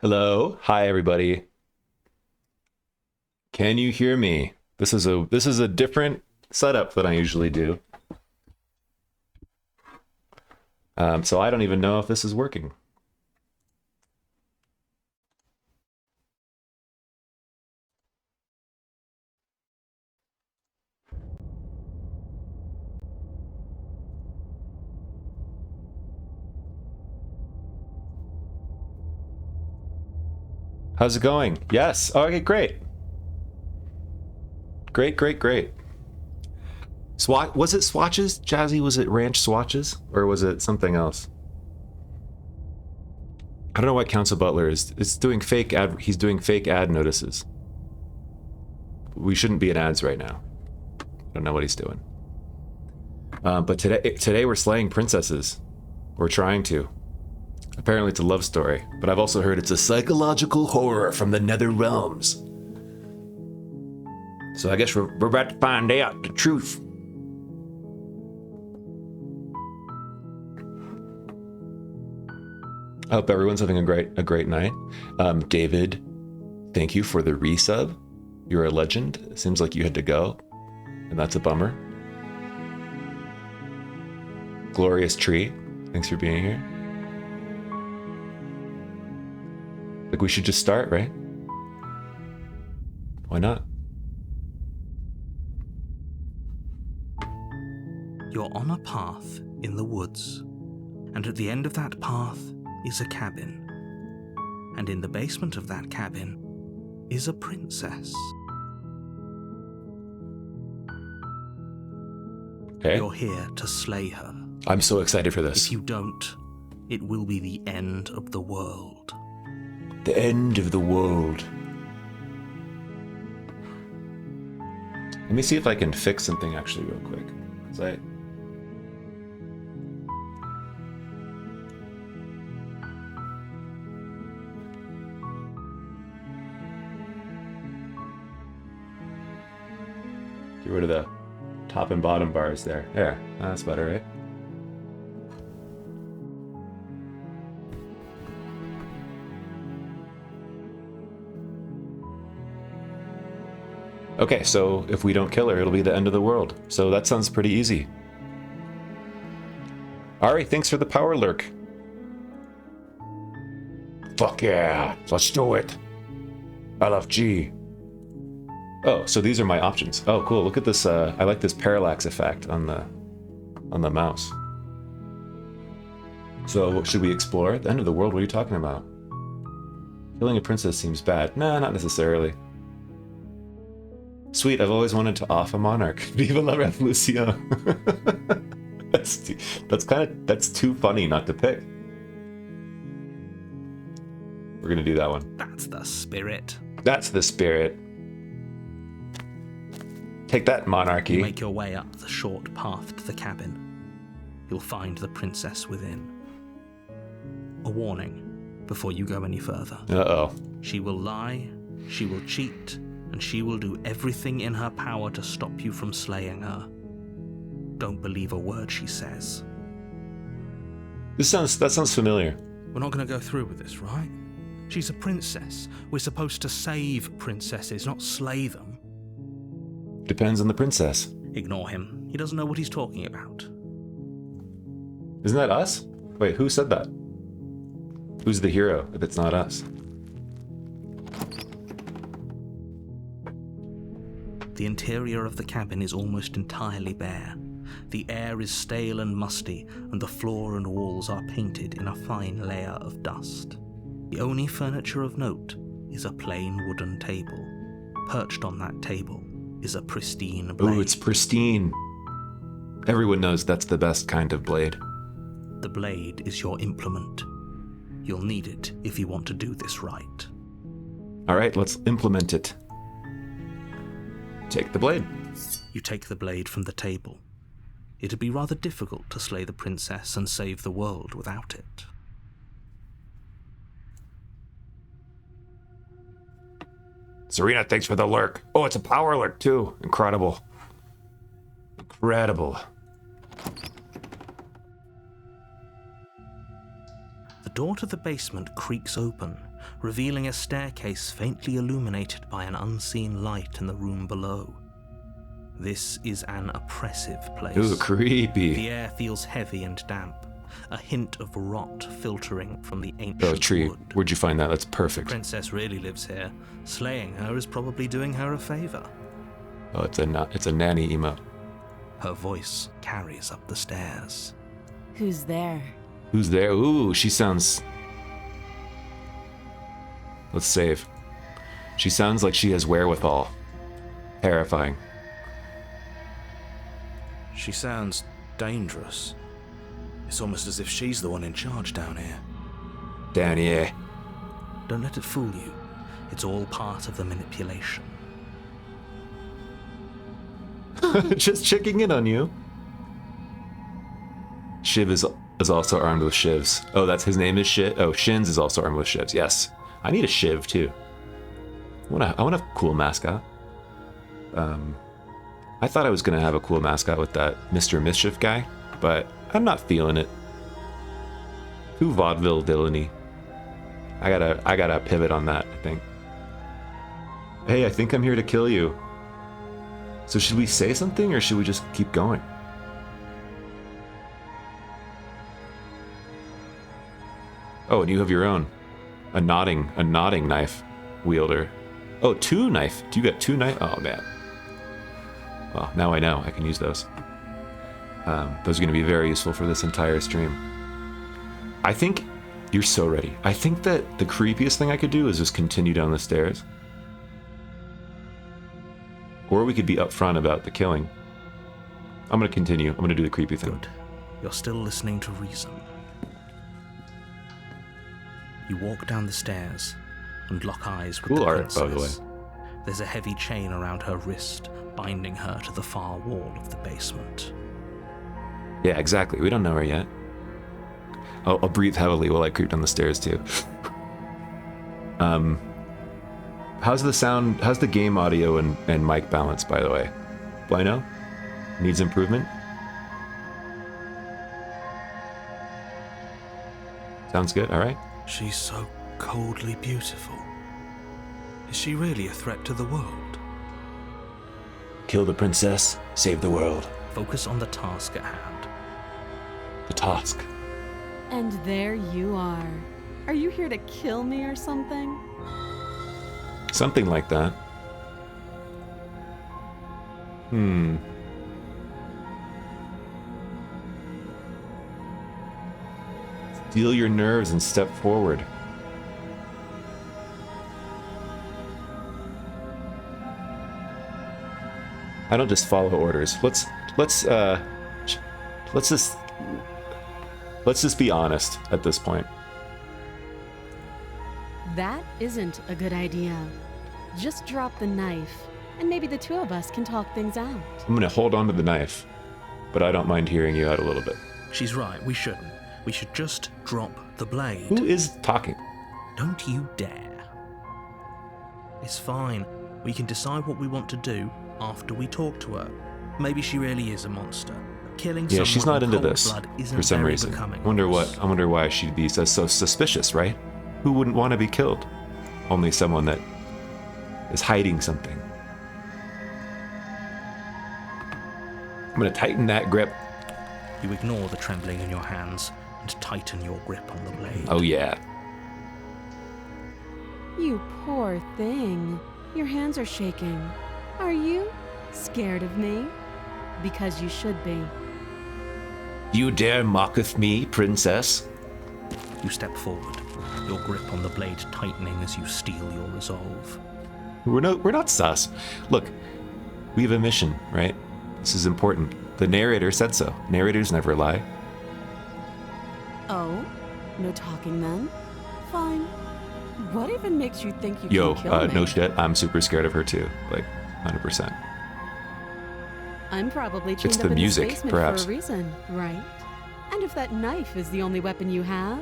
Hello. Hi, everybody. Can you hear me? This is a different setup than I usually do. So I don't even know if this is working. How's it going? Yes. Okay, great. Great. Was it swatches? Jazzy, was it ranch swatches? Or was it something else? I don't know what Council Butler is. It's doing fake ad. He's doing fake ad notices. We shouldn't be in ads right now. I don't know what he's doing. But today we're slaying princesses. We're trying to. Apparently it's a love story, but I've also heard it's a psychological horror from the nether realms. So I guess we're about to find out the truth. I hope everyone's having a great night. David, thank you for the resub. You're a legend. It seems like you had to go, and that's a bummer. Glorious Tree, thanks for being here. Like, we should just start, right? Why not? You're on a path in the woods, and at the end of that path is a cabin. And in the basement of that cabin is a princess. Okay. You're here to slay her. I'm so excited for this. If you don't, it will be the end of the world. The end of the world. Let me see if I can fix something actually real quick. Get rid of the top and bottom bars there. There, that's better, right? Okay, so if we don't kill her, it'll be the end of the world. So that sounds pretty easy. Ari, thanks for the power lurk. Fuck yeah, let's do it. LFG. Oh, so these are my options. Oh, cool. Look at this. I like this parallax effect on the mouse. So should we explore the end of the world? What are you talking about? Killing a princess seems bad. Nah, not necessarily. Sweet, I've always wanted to off a monarch. Viva la revolution. That's too funny not to pick. We're gonna do that one. That's the spirit. That's the spirit. Take that, monarchy. You make your way up the short path to the cabin. You'll find the princess within. A warning before you go any further. Uh-oh. She will lie, she will cheat, and she will do everything in her power to stop you from slaying her. Don't believe a word she says. That sounds familiar. We're not going to go through with this, right? She's a princess. We're supposed to save princesses, not slay them. Depends on the princess. Ignore him. He doesn't know what he's talking about. Isn't that us? Wait, who said that? Who's the hero if it's not us? The interior of the cabin is almost entirely bare. The air is stale and musty, and the floor and walls are painted in a fine layer of dust. The only furniture of note is a plain wooden table. Perched on that table is a pristine blade. Ooh, it's pristine. Everyone knows that's the best kind of blade. The blade is your implement. You'll need it if you want to do this right. All right, let's implement it. Take the blade. You take the blade from the table. It'd be rather difficult to slay the princess and save the world without it. Serena, thanks for the lurk. Oh, it's a power lurk too. Incredible. Incredible. The door to the basement creaks open, revealing a staircase faintly illuminated by an unseen light in the room below. This is an oppressive place. Ooh, creepy. The air feels heavy and damp, a hint of rot filtering from the ancient tree. wood. Where'd you find that? That's perfect. The princess really lives here. Slaying her is probably doing her a favor. Oh, it's a nanny emote. Her voice carries up the stairs. Who's there? Who's there? Ooh, she sounds... Let's save. She sounds like she has wherewithal. Terrifying. She sounds dangerous. It's almost as if she's the one in charge down here. Down here. Don't let it fool you. It's all part of the manipulation. Just checking in on you. Shiv is also armed with shivs. Oh, that's his name is Shiv. Oh, Shins is also armed with shivs. Yes, I need a shiv too. I want a cool mascot. I thought I was gonna have a cool mascot with that Mr. Mischief guy, but I'm not feeling it. Too vaudeville Dillany. I gotta pivot on that, I think. Hey, I think I'm here to kill you. So should we say something or should we just keep going? Oh, and you have your own. A nodding knife wielder. Oh, two knife. Do you got two knife? Oh, man. Well, now I know. I can use those. Those are going to be very useful for this entire stream. I think you're so ready. I think that the creepiest thing I could do is just continue down the stairs. Or we could be upfront about the killing. I'm going to continue. I'm going to do the creepy thing. Good. You're still listening to reason. You walk down the stairs and lock eyes with Cool the art, princess. by the way. There's a heavy chain around her wrist, binding her to the far wall of the basement. Yeah, exactly. We don't know her yet. I'll breathe heavily while I creep down the stairs too. How's the sound? How's the game audio and mic balance, by the way? Bueno? Needs improvement? Sounds good. All right. She's so coldly beautiful. Is she really a threat to the world? Kill the princess. Save the world. Focus on the task at hand. The task. And there you are. Are you here to kill me or something? Something like that. Steel your nerves and step forward. I don't just follow orders. Let's just be honest at this point. That isn't a good idea. Just drop the knife, and maybe the two of us can talk things out. I'm gonna hold on to the knife, but I don't mind hearing you out a little bit. She's right, we shouldn't. We should just drop the blade. Who is talking? Don't you dare. It's fine. We can decide what we want to do after we talk to her. Maybe she really is a monster. Killing Yeah, she's not someone in into cold this blood isn't for some very reason. becoming I wonder of us. why she'd be so suspicious, right? Who wouldn't want to be killed? Only someone that is hiding something. I'm gonna tighten that grip. You ignore the trembling in your hands and tighten your grip on the blade. Oh yeah. You poor thing. Your hands are shaking. Are you scared of me? Because you should be. You dare mocketh me, princess? You step forward, your grip on the blade tightening as you steel your resolve. We're not sus. Look, we have a mission, right? This is important. The narrator said so. Narrators never lie. Oh? No talking then? Fine. What even makes you think you Yo, can kill me? no shit. I'm super scared of her too. Like, 100%. I'm probably chained It's up the in music, this basement perhaps. for a reason, right? And if that knife is the only weapon you have,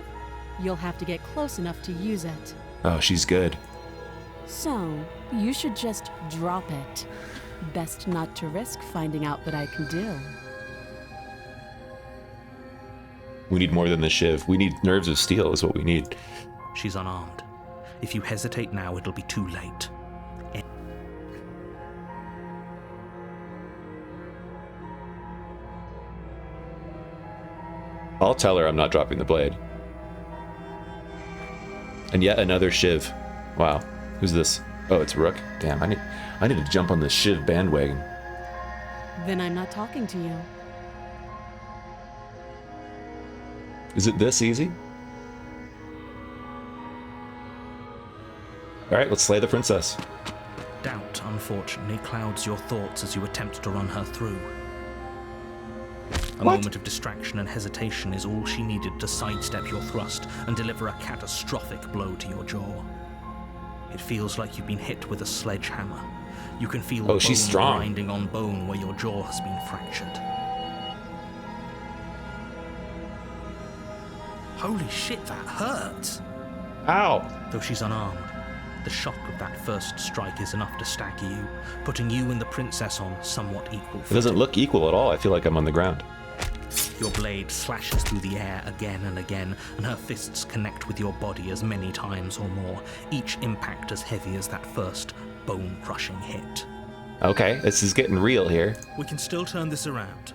you'll have to get close enough to use it. Oh, she's good. So, you should just drop it. Best not to risk finding out what I can do. We need more than the shiv. We need nerves of steel is what we need. She's unarmed. If you hesitate now, it'll be too late. I'll tell her I'm not dropping the blade. And yet another shiv. Wow. Who's this? Oh, it's Rook. Damn, I need to jump on this shiv bandwagon. Then I'm not talking to you. Is it this easy? Alright, let's slay the princess. Doubt, unfortunately, clouds your thoughts as you attempt to run her through. A moment of distraction and hesitation is all she needed to sidestep your thrust and deliver a catastrophic blow to your jaw. It feels like you've been hit with a sledgehammer. You can feel bone she's strong. grinding on bone where your jaw has been fractured. Holy shit, that hurts! Ow! Though she's unarmed, the shock of that first strike is enough to stagger you, putting you and the princess on somewhat equal It footing. doesn't look equal at all. I feel like I'm on the ground. Your blade slashes through the air again and again, and her fists connect with your body as many times or more, each impact as heavy as that first bone-crushing hit. Okay, this is getting real here. We can still turn this around.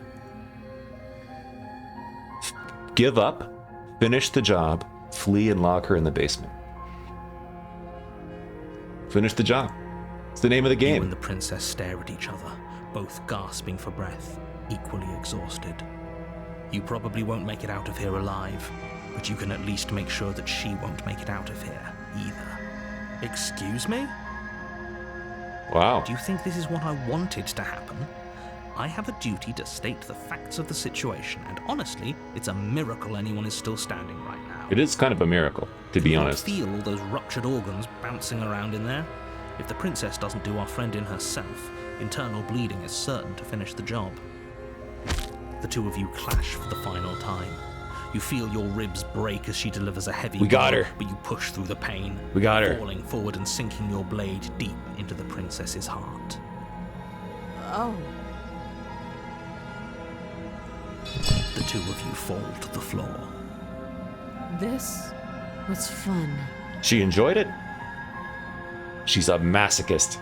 Give up, finish the job, flee and lock her in the basement. Finish the job. It's the name of the You game. and the princess stare at each other, both gasping for breath, equally exhausted. You probably won't make it out of here alive, but you can at least make sure that she won't make it out of here either. Excuse me? Wow. Do you think this is what I wanted to happen? I have a duty to state the facts of the situation, and honestly, it's a miracle anyone is still standing right now. It is kind of a miracle, to be Can you honest. feel all those ruptured organs bouncing around in there? If the princess doesn't do our friend in herself, internal bleeding is certain to finish the job. The two of you clash for the final time. You feel your ribs break as she delivers a heavy We got blow, her. but you push through the pain, We got her. falling forward and sinking your blade deep into the princess's heart. Oh, The two of you fall to the floor. this was fun. She enjoyed it? She's a masochist.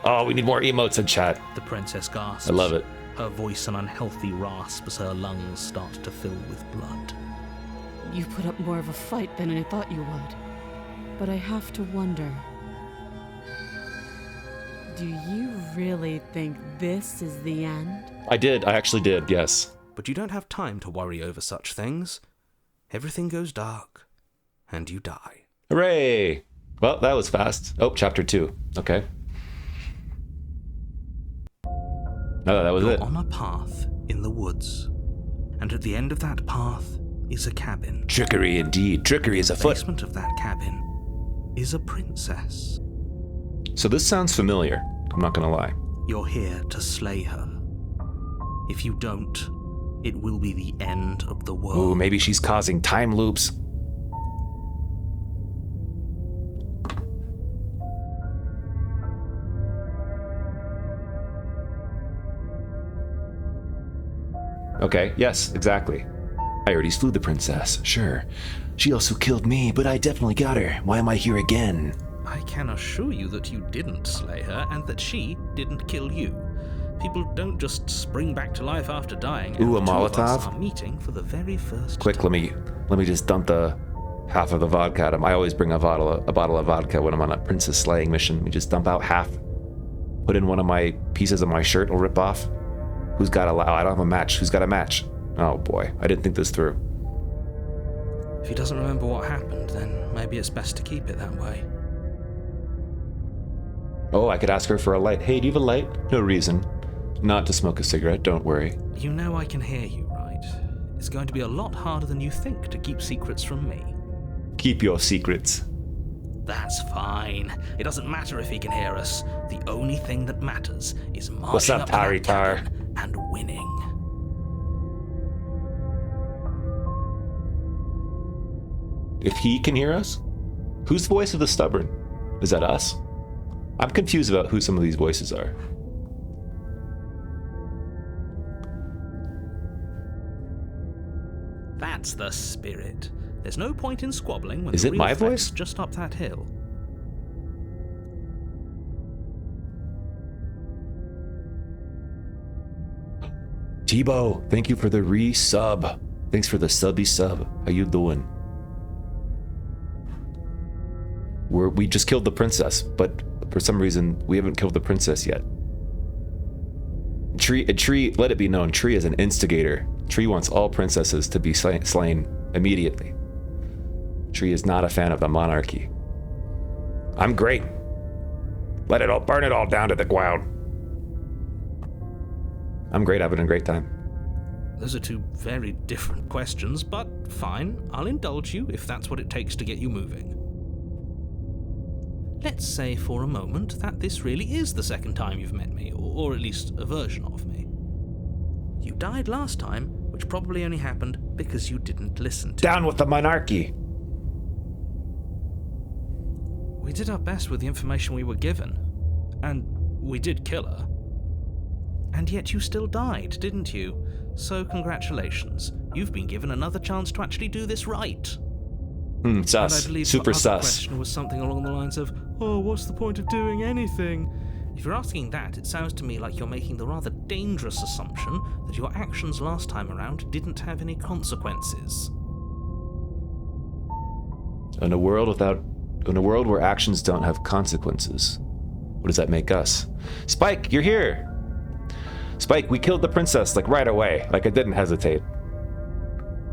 Oh, we need more emotes in chat. The princess gasps. I love it. Her voice an unhealthy rasp as her lungs start to fill with blood. You put up more of a fight than I thought you would. But I have to wonder. Do you really think this is the end? I did. I actually did, yes. But you don't have time to worry over such things. Everything goes dark, and you die. Hooray! Well, that was fast. Oh, chapter 2. Okay. No, that was You're it. on a path in the woods, and at the end of that path is a cabin. Trickery indeed. Trickery is The afoot. basement of that cabin is a princess. So this sounds familiar. I'm not gonna lie. You're here to slay her. If you don't, it will be the end of the world. Ooh, maybe she's causing time loops. Okay, yes, exactly. I already slew the princess, sure. She also killed me, but I definitely got her. Why am I here again? I can assure you that you didn't slay her and that she didn't kill you. People don't just spring back to life after dying. and Ooh, a the two of us Molotov? are meeting for the very first Quick, time. let me just dump the half of the vodka at him. I always bring a bottle of vodka when I'm on a princess slaying mission. We just dump out half, put in one of my pieces of my shirt, will rip off. Who's got a? I don't have a match. Who's got a match? Oh boy, I didn't think this through. If he doesn't remember what happened, then maybe it's best to keep it that way. Oh, I could ask her for a light. Hey, do you have a light? No reason not to smoke a cigarette. Don't worry. You know I can hear you, right? It's going to be a lot harder than you think to keep secrets from me. Keep your secrets. That's fine. It doesn't matter if he can hear us. The only thing that matters is marching What's up, up to that Tari Tar? cabin and winning. If he can hear us, who's the voice of the stubborn? Is that us? I'm confused about who some of these voices are. That's the spirit. There's no point in squabbling when Is the it real my threat's voice? just up that hill. Tebow, thank you for the resub. Thanks for the subby sub. How you doing? We just killed the princess, but for some reason we haven't killed the princess yet. Tree, let it be known, Tree is an instigator. Tree wants all princesses to be slain immediately. Tree is not a fan of the monarchy. I'm great. Let it all burn it all down to the ground. I'm great, having a great time. Those are two very different questions, but fine, I'll indulge you if that's what it takes to get you moving. Let's say for a moment that this really is the second time you've met me, or at least a version of me. You died last time, which probably only happened because you didn't listen to Down with the monarchy. We did our best with the information we were given, and we did kill her. And yet you still died, didn't you? So congratulations, you've been given another chance to actually do this right. Sus. And I believe Super the other sus. question was something along the lines of, oh, what's the point of doing anything? If you're asking that, it sounds to me like you're making the rather dangerous assumption that your actions last time around didn't have any consequences. In a world where actions don't have consequences, what does that make us? Spike, you're here. Spike, we killed the princess like right away. Like I didn't hesitate.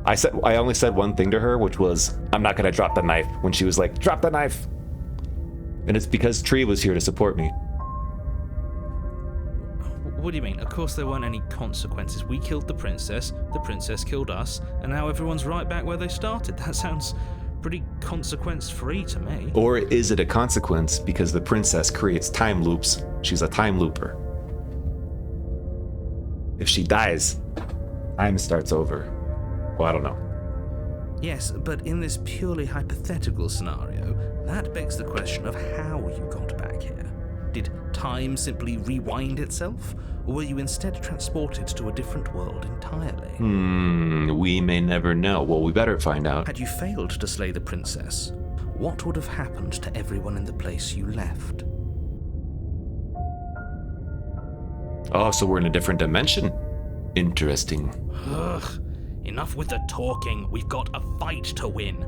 I only said one thing to her, which was, I'm not gonna drop the knife, when she was like, drop the knife. And it's because Tree was here to support me. What do you mean? Of course there weren't any consequences. We killed the princess killed us, and now everyone's right back where they started. That sounds pretty consequence-free to me. Or is it a consequence because the princess creates time loops? She's a time looper. If she dies, time starts over. Well, I don't know. Yes, but in this purely hypothetical scenario, that begs the question of how you got back here. Did time simply rewind itself, or were you instead transported to a different world entirely? We may never know. Well, we better find out. Had you failed to slay the princess, what would have happened to everyone in the place you left? Oh, so we're in a different dimension. Interesting. Ugh. Enough with the talking. We've got a fight to win.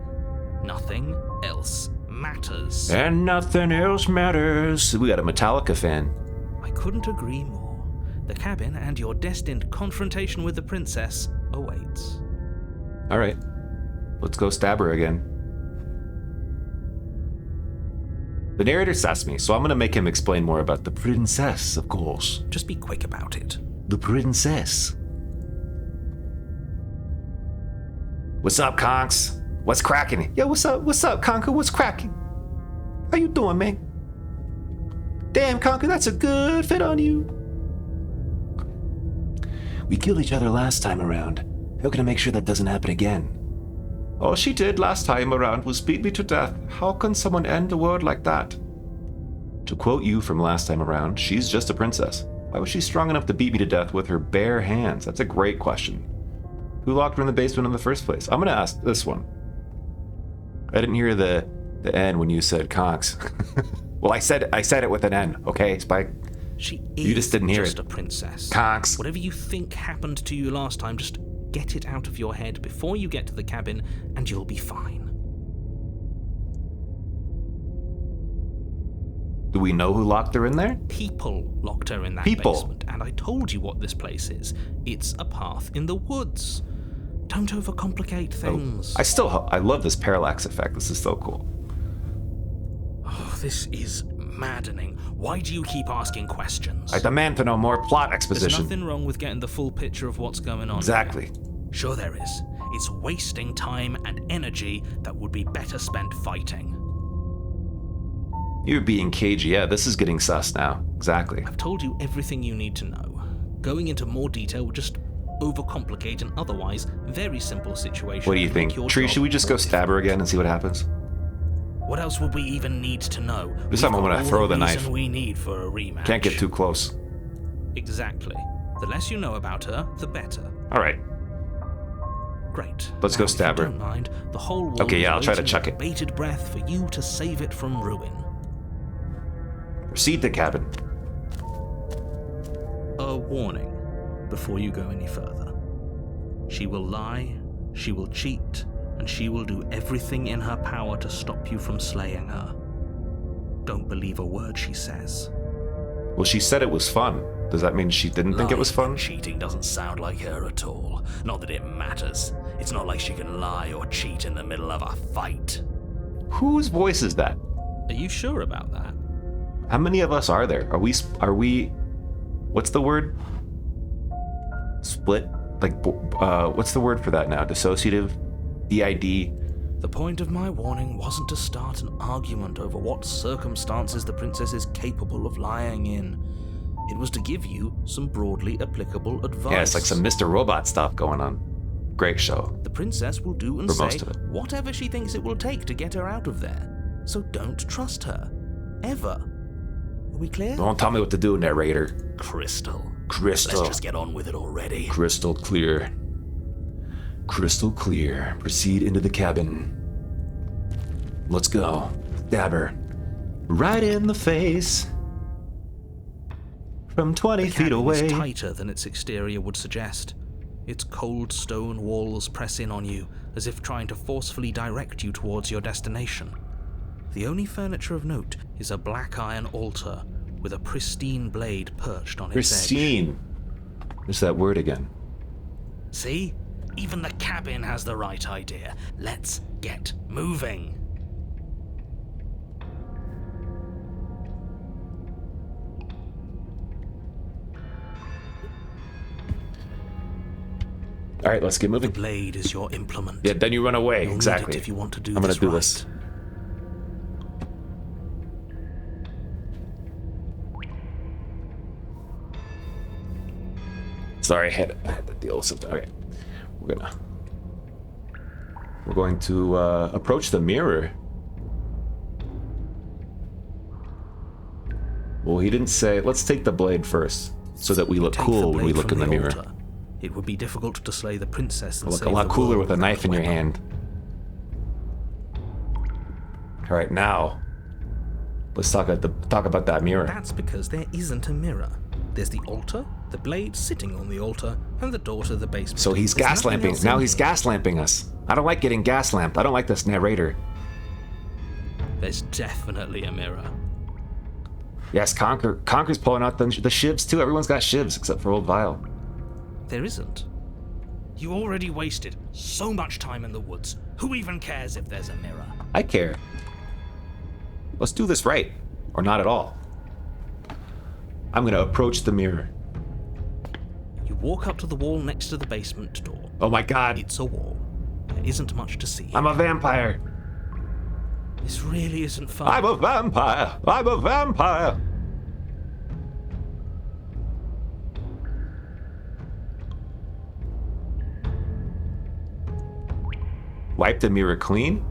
Nothing else matters. And nothing else matters. We got a Metallica fan. I couldn't agree more. The cabin and your destined confrontation with the princess awaits. All right. Let's go stab her again. The narrator sassed me, so I'm going to make him explain more about the princess, of course. Just be quick about it. The princess. What's up, Conks? What's cracking? Yo, what's up? What's up, Conker? What's cracking? How you doing, man? Damn, Conker, that's a good fit on you. We killed each other last time around. How can I make sure that doesn't happen again? All she did last time around was beat me to death. How can someone end the world like that? To quote you from last time around, she's just a princess. Why was she strong enough to beat me to death with her bare hands? That's a great question. Who locked her in the basement in the first place? I'm gonna ask this one. I didn't hear the N when you said Conks. Well, I said it with an N, okay, Spike? She is You just didn't hear just it. a princess. Conks. Whatever you think happened to you last time, just get it out of your head before you get to the cabin, and you'll be fine. Do we know who locked her in there? People locked her in that People. basement, and I told you what this place is. It's a path in the woods. Don't overcomplicate things. I love this parallax effect. This is so cool. Oh, this is maddening. Why do you keep asking questions? I demand to know more plot There's exposition. nothing wrong with getting the full picture of what's going on. Exactly. Sure there is. It's wasting time and energy that would be better spent fighting. You're being cagey. Yeah, this is getting sus now. Exactly. I've told you everything you need to know. Going into more detail would just overcomplicate an otherwise very simple situation. What do you and think? make your Tree, job should we just more go stab her again and see what happens? difficult. What else would we even need to know? This We've time I'm got gonna all throw the reason knife. we need for a rematch. Can't get too close. Exactly. The less you know about her, the better. All right. Great. Let's Now, go if stab you her. don't mind, the whole world Okay, yeah, I'll is try to waiting chuck with it. bated breath for you to save it from ruin. Proceed to cabin. A warning before you go any further. She will lie, she will cheat, and she will do everything in her power to stop you from slaying her. Don't believe a word she says. Well, she said it was fun. Does that mean she didn't think it was Lying fun? and cheating doesn't sound like her at all. Not that it matters. It's not like she can lie or cheat in the middle of a fight. Whose voice is that? Are you sure about that? How many of us are there? Are we, what's the word? Split? Like, what's the word for that now? Dissociative? DID? The point of my warning wasn't to start an argument over what circumstances the princess is capable of lying in. It was to give you some broadly applicable advice. Yeah, it's like some Mr. Robot stuff going on. Great show. The princess will do and For say most of it. whatever she thinks it will take to get her out of there. So don't trust her. Ever. Are we clear? Don't tell me what to do, narrator. Crystal. Crystal. Let's just get on with it already. Crystal clear. Crystal clear. Proceed into the cabin. Let's go. Stab her. Right in the face. From 20 The feet cabin away. is tighter than its exterior would suggest. Its cold stone walls press in on you, as if trying to forcefully direct you towards your destination. The only furniture of note is a black iron altar with a pristine blade perched on its edge. Pristine. There's that word again. See? Even the cabin has the right idea. Let's get moving. All right, let's get The moving. blade is your implement. Yeah, then you run away. You'll need Exactly. it if you want to do I'm gonna this do right. this. Sorry, I had to deal with something. Okay, we're going to approach the mirror. Well, he didn't say. Let's take the blade first, so that we look Take cool the when we blade look in from the mirror. altar. It would be difficult to slay the princess and Look save a lot the cooler world with a without knife in your weapon. hand. All right, now let's talk about that mirror. That's because there isn't a mirror. There's the altar, the blade sitting on the altar, and the door to the basement. So he's There's nothing gaslamping. else Now in he's here. gaslamping us. I don't like getting gaslamped. I don't like this narrator. There's definitely a mirror. Yes, Conquer's pulling out the shivs too. Everyone's got shivs except for old Vile. There isn't. You already wasted so much time in the woods. Who even cares if there's a mirror? I care. Let's do this right, or not at all. I'm gonna approach the mirror. You walk up to the wall next to the basement door. Oh my god, It's a wall. There isn't much to see. I'm a vampire. This really isn't fun. I'm a vampire. I'm a vampire. Wipe the mirror clean?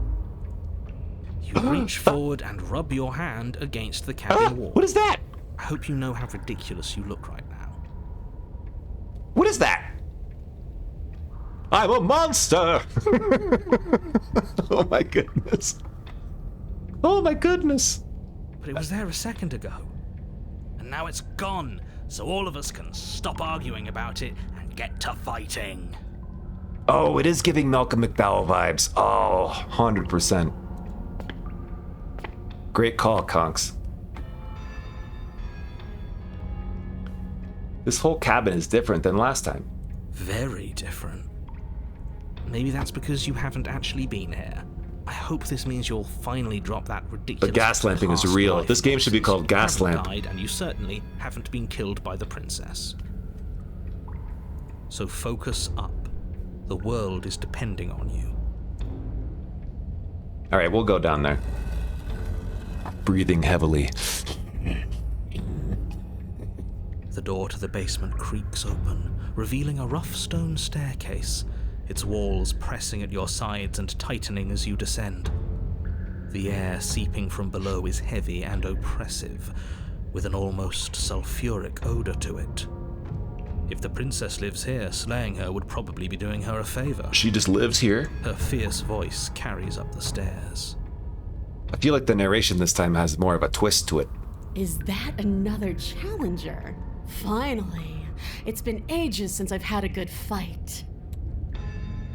You reach forward and rub your hand against the cabin wall. What is that? I hope you know how ridiculous you look right now. What is that? I'm a monster! Oh my goodness. Oh my goodness. But it was there a second ago. And now it's gone, so all of us can stop arguing about it and get to fighting. Oh, it is giving Malcolm McDowell vibes. Oh, 100%. Great call, Conks. This whole cabin is different than last time. Very different. Maybe that's because you haven't actually been here. I hope this means you'll finally drop that ridiculous. The gaslamping is past real. life This game should be called nonsense. You haven't Gaslamp. died, and you certainly haven't been killed by the princess. So focus up. The world is depending on you. All right, we'll go down there. Breathing heavily. The door to the basement creaks open, revealing a rough stone staircase, its walls pressing at your sides and tightening as you descend. The air seeping from below is heavy and oppressive, with an almost sulfuric odor to it. If the princess lives here, slaying her would probably be doing her a favor. She just lives here? Her fierce voice carries up the stairs. I feel like the narration this time has more of a twist to it. Is that another challenger? Finally. It's been ages since I've had a good fight.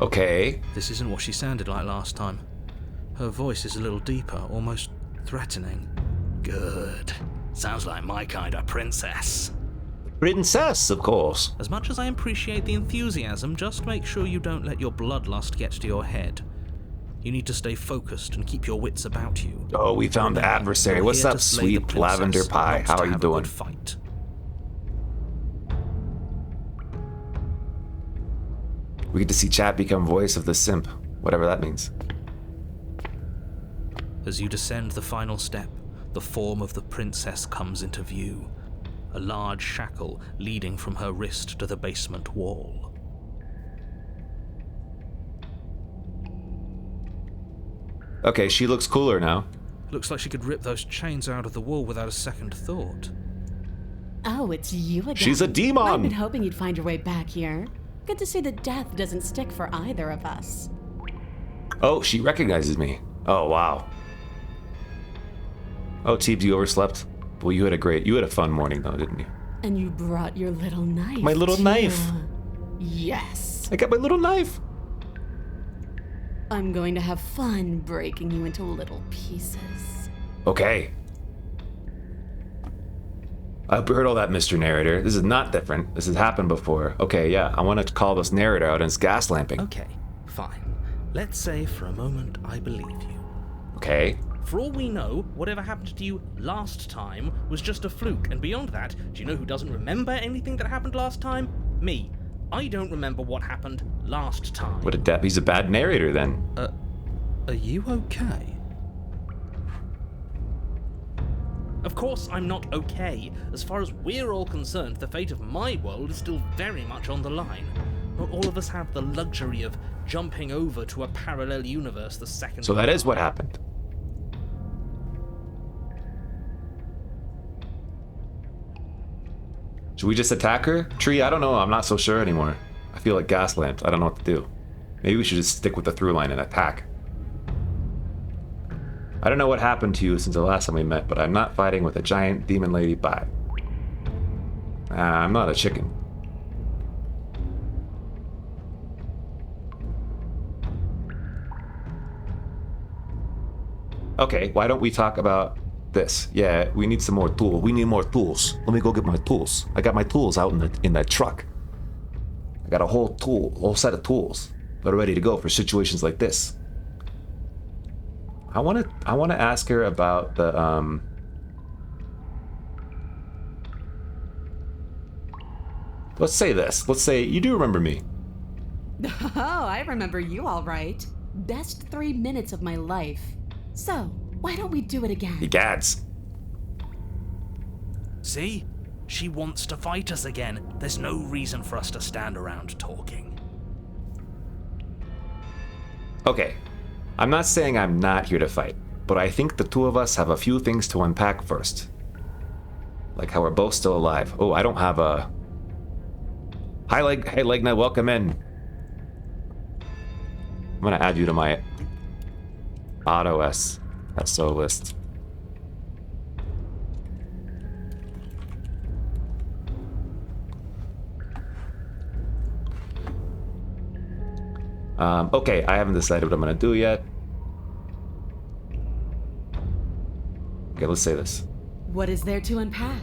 Okay. This isn't what she sounded like last time. Her voice is a little deeper, almost threatening. Good. Sounds like my kind of princess. Princess, of course. As much as I appreciate the enthusiasm, just make sure you don't let your bloodlust get to your head. You need to stay focused and keep your wits about you. Oh, we found the adversary. You're What's here up, to slay the sweet princess, lavender pie? not How to are you have a doing? good fight. We get to see chat become voice of the simp, whatever that means. As you descend the final step, the form of the princess comes into view. A large shackle leading from her wrist to the basement wall. Okay, she looks cooler now. Looks like she could rip those chains out of the wall without a second thought. Oh, it's you again. She's a demon! I've been hoping you'd find your way back here. Good to see that death doesn't stick for either of us. Oh, she recognizes me. Oh, wow. Oh, Teebs, you overslept? Well, you had a fun morning though, didn't you? And you brought your little knife. My little too. knife. Yes. I got my little knife. I'm going to have fun breaking you into little pieces. Okay. I've heard all that, Mr. Narrator. This is not different. This has happened before. Okay, yeah, I want to call this narrator out and it's gaslamping. Okay, fine. Let's say for a moment I believe you. Okay. For all we know, whatever happened to you last time was just a fluke, and beyond that, do you know who doesn't remember anything that happened last time? Me. I don't remember what happened last time. What a he's a bad narrator then. Are you okay? Of course I'm not okay. As far as we're all concerned, the fate of my world is still very much on the line. Not all of us have the luxury of jumping over to a parallel universe the second. So that is what happened. Should we just attack her? Tree, I don't know. I'm not so sure anymore. I feel like gaslamped. I don't know what to do. Maybe we should just stick with the through line and attack. I don't know what happened to you since the last time we met, but I'm not fighting with a giant demon lady bot. I'm not a chicken. Okay, why don't we talk about this? Yeah, we need some more tools. We need more tools. Let me go get my tools. I got my tools out in that truck. I got a whole set of tools that are ready to go for situations like this. I want to ask her about the Let's say this. Let's say you do remember me. Oh, I remember you all right. Best 3 minutes of my life. So, why don't we do it again? Egads. See? She wants to fight us again. There's no reason for us to stand around talking. Okay. I'm not saying I'm not here to fight, but I think the two of us have a few things to unpack first. Like how we're both still alive. Oh, I don't have a... Hey Legna, welcome in. I'm gonna add you to my auto SO list. Okay, I haven't decided what I'm gonna do yet. Okay, let's say this. What is there to unpack?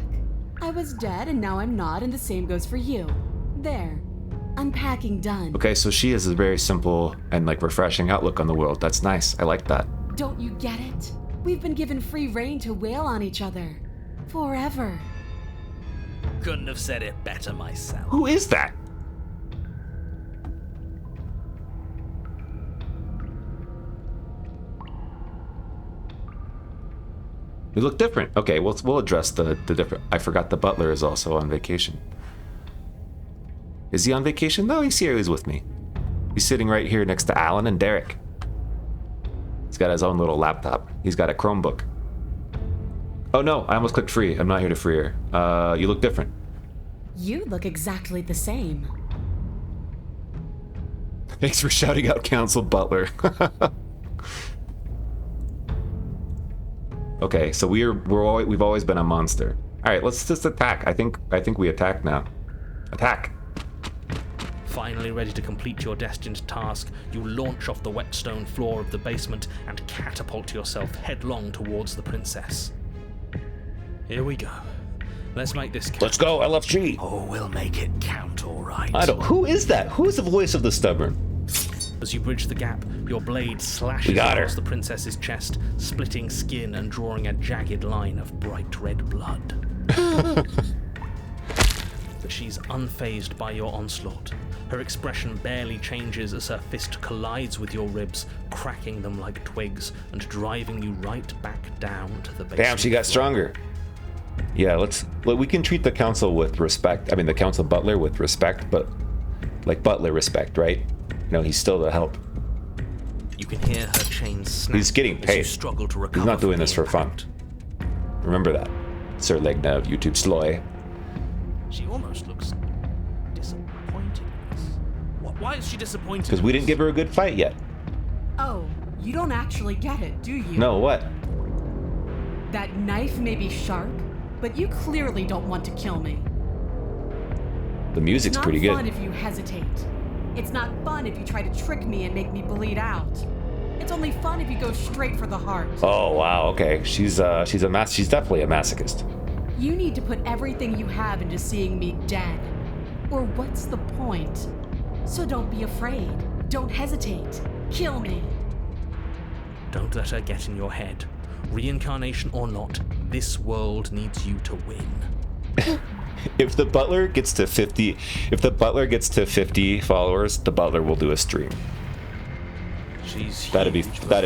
I was dead and now I'm not, and the same goes for you. There. Unpacking done. Okay, so she has a very simple and like refreshing outlook on the world. That's nice. I like that. Don't you get it? We've been given free rein to wail on each other. Forever. Couldn't have said it better myself. Who is that? We look different. Okay, we'll address the different. I forgot the butler is also on vacation. Is he on vacation? No, he's here. He's with me. He's sitting right here next to Alan and Derek. He's got his own little laptop. He's got a Chromebook. Oh no, I almost clicked free. I'm not here to free her. You look different. You look exactly the same. Thanks for shouting out Council Butler. Okay, so we've always been a monster. All right, let's just attack. I think we attack now. Attack. Finally ready to complete your destined task, you launch off the wet stone floor of the basement and catapult yourself headlong towards the princess. Here we go. Let's make this count. Let's go, LFG. Oh, we'll make it count, all right. Who is that? Who is the voice of the stubborn? As you bridge the gap, your blade slashes across the princess's chest, splitting skin and drawing a jagged line of bright red blood. But she's unfazed by your onslaught. Her expression barely changes as her fist collides with your ribs, cracking them like twigs and driving you right back down to the basement. Damn, she got stronger. Yeah, we can treat the council with respect. I mean, the council butler with respect, but like butler respect, right? No, he's still the help. You can hear her chains snap. He's getting paid. Struggle to recover. He's not doing this for fun. Remember that, Sir Legna of YouTube Sloy. She almost looks disappointed. Why is she disappointed? Because we didn't give her a good fight yet. Oh, you don't actually get it, do you? No, what? That knife may be sharp, but you clearly don't want to kill me. The music's pretty good. It's not fun if you hesitate. It's not fun if you try to trick me and make me bleed out. It's only fun if you go straight for the heart. Oh wow, okay. She's definitely a masochist. You need to put everything you have into seeing me dead. Or what's the point? So don't be afraid. Don't hesitate. Kill me. Don't let her get in your head. Reincarnation or not, this world needs you to win. If the butler gets to 50 followers, the butler will do a stream. She's That'd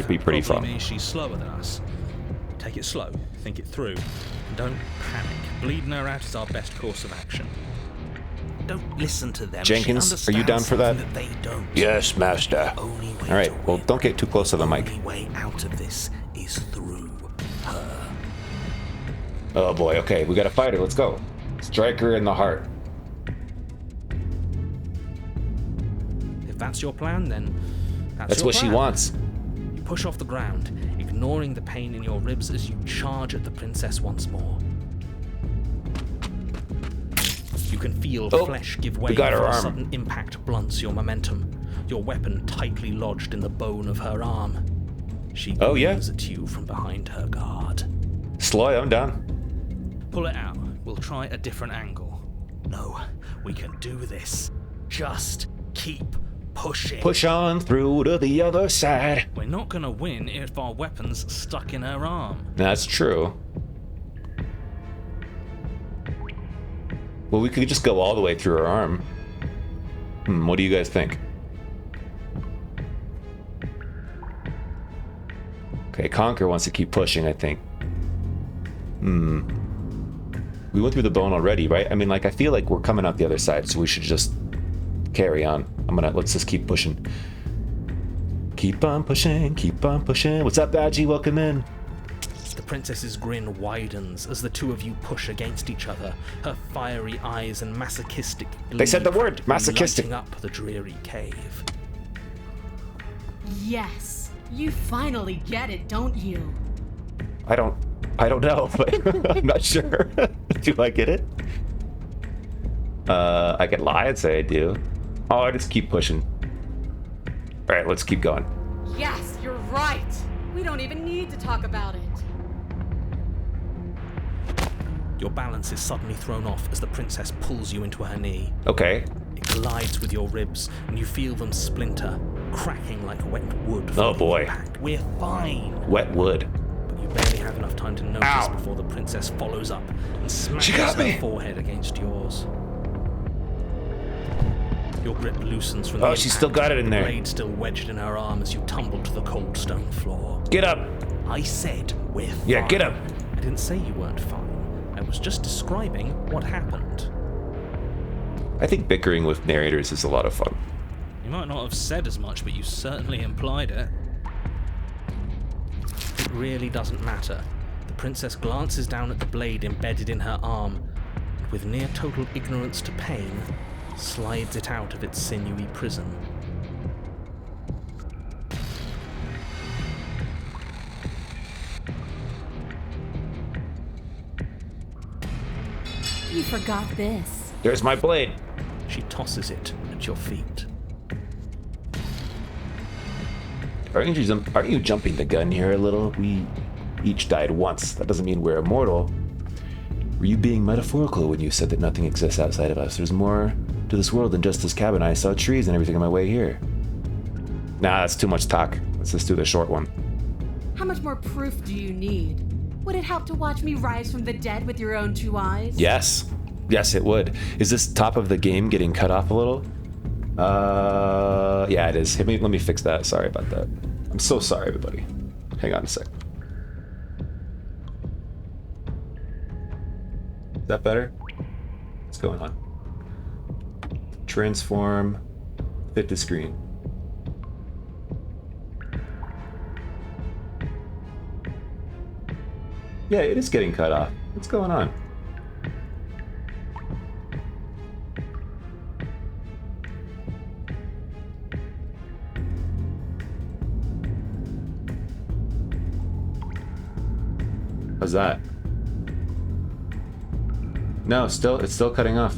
be pretty fun. Means she's slower than us. Take it slow, think it through. Don't panic. Bleeding her out is our best course of action. Don't listen to them. Jenkins, are you down for that? They don't. Yes, master. All right, well, don't get too close to the mic. The only way out of this is through her. Oh boy, okay, we gotta fight her. Let's go. Strike her in the heart. If that's your plan, then That's your what she plan. wants. You push off the ground, ignoring the pain in your ribs as you charge at the princess once more. You can feel flesh give way got her before a arm. sudden impact blunts your momentum, your weapon tightly lodged in the bone of her arm. She gleams at you from behind her guard. Sloy, I'm down. Pull it out. We'll try a different angle. No, we can do this. Just keep pushing. Push on through to the other side. We're not gonna win if our weapon's stuck in her arm. That's true. Well, we could just go all the way through her arm. What do you guys think? Okay, Conquer wants to keep pushing, I think. We went through the bone already, right? I mean, like, I feel like we're coming out the other side, so we should just carry on. Let's just keep pushing. Keep on pushing, keep on pushing. What's up, Badgie? Welcome in. The princess's grin widens as the two of you push against each other, her fiery eyes and masochistic glee They said the word, masochistic. lighting up the dreary cave. Yes, you finally get it, don't you? I don't know, but I'm not sure. Do I get it? I could lie and say I do. Oh, I just keep pushing. All right, let's keep going. Yes, you're right. We don't even need to talk about it. Your balance is suddenly thrown off as the princess pulls you into her knee. Okay. It collides with your ribs, and you feel them splinter, cracking like wet wood. Oh boy. Impact. We're fine. Wet wood. But you barely have enough time to notice Ow. before the princess follows up and smashes got me. her forehead against yours. Your grip loosens from the Oh, she's impact, still got it in the there. blade still wedged in her arm as you tumble to the cold stone floor. Get up. I said we're fine. Yeah, get up. I didn't say you weren't fine. I was just describing what happened. I think bickering with narrators is a lot of fun. You might not have said as much, but you certainly implied it. It really doesn't matter. The princess glances down at the blade embedded in her arm and with near total ignorance to pain, slides it out of its sinewy prison. You forgot this. There's my blade. She tosses it at your feet. Aren't you jumping the gun here a little? We each died once. That doesn't mean we're immortal. Were you being metaphorical when you said that nothing exists outside of us? There's more to this world than just this cabin. I saw trees and everything on my way here. Nah, that's too much talk. Let's just do the short one. How much more proof do you need? Would it help to watch me rise from the dead with your own 2 eyes? Yes. Yes, it would. Is this top of the game getting cut off a little? Yeah, it is. Let me fix that. Sorry about that. I'm so sorry, everybody. Hang on a sec. Is that better? What's going on? Transform. Fit to screen. Yeah, it is getting cut off. What's going on? How's that? No, it's still cutting off.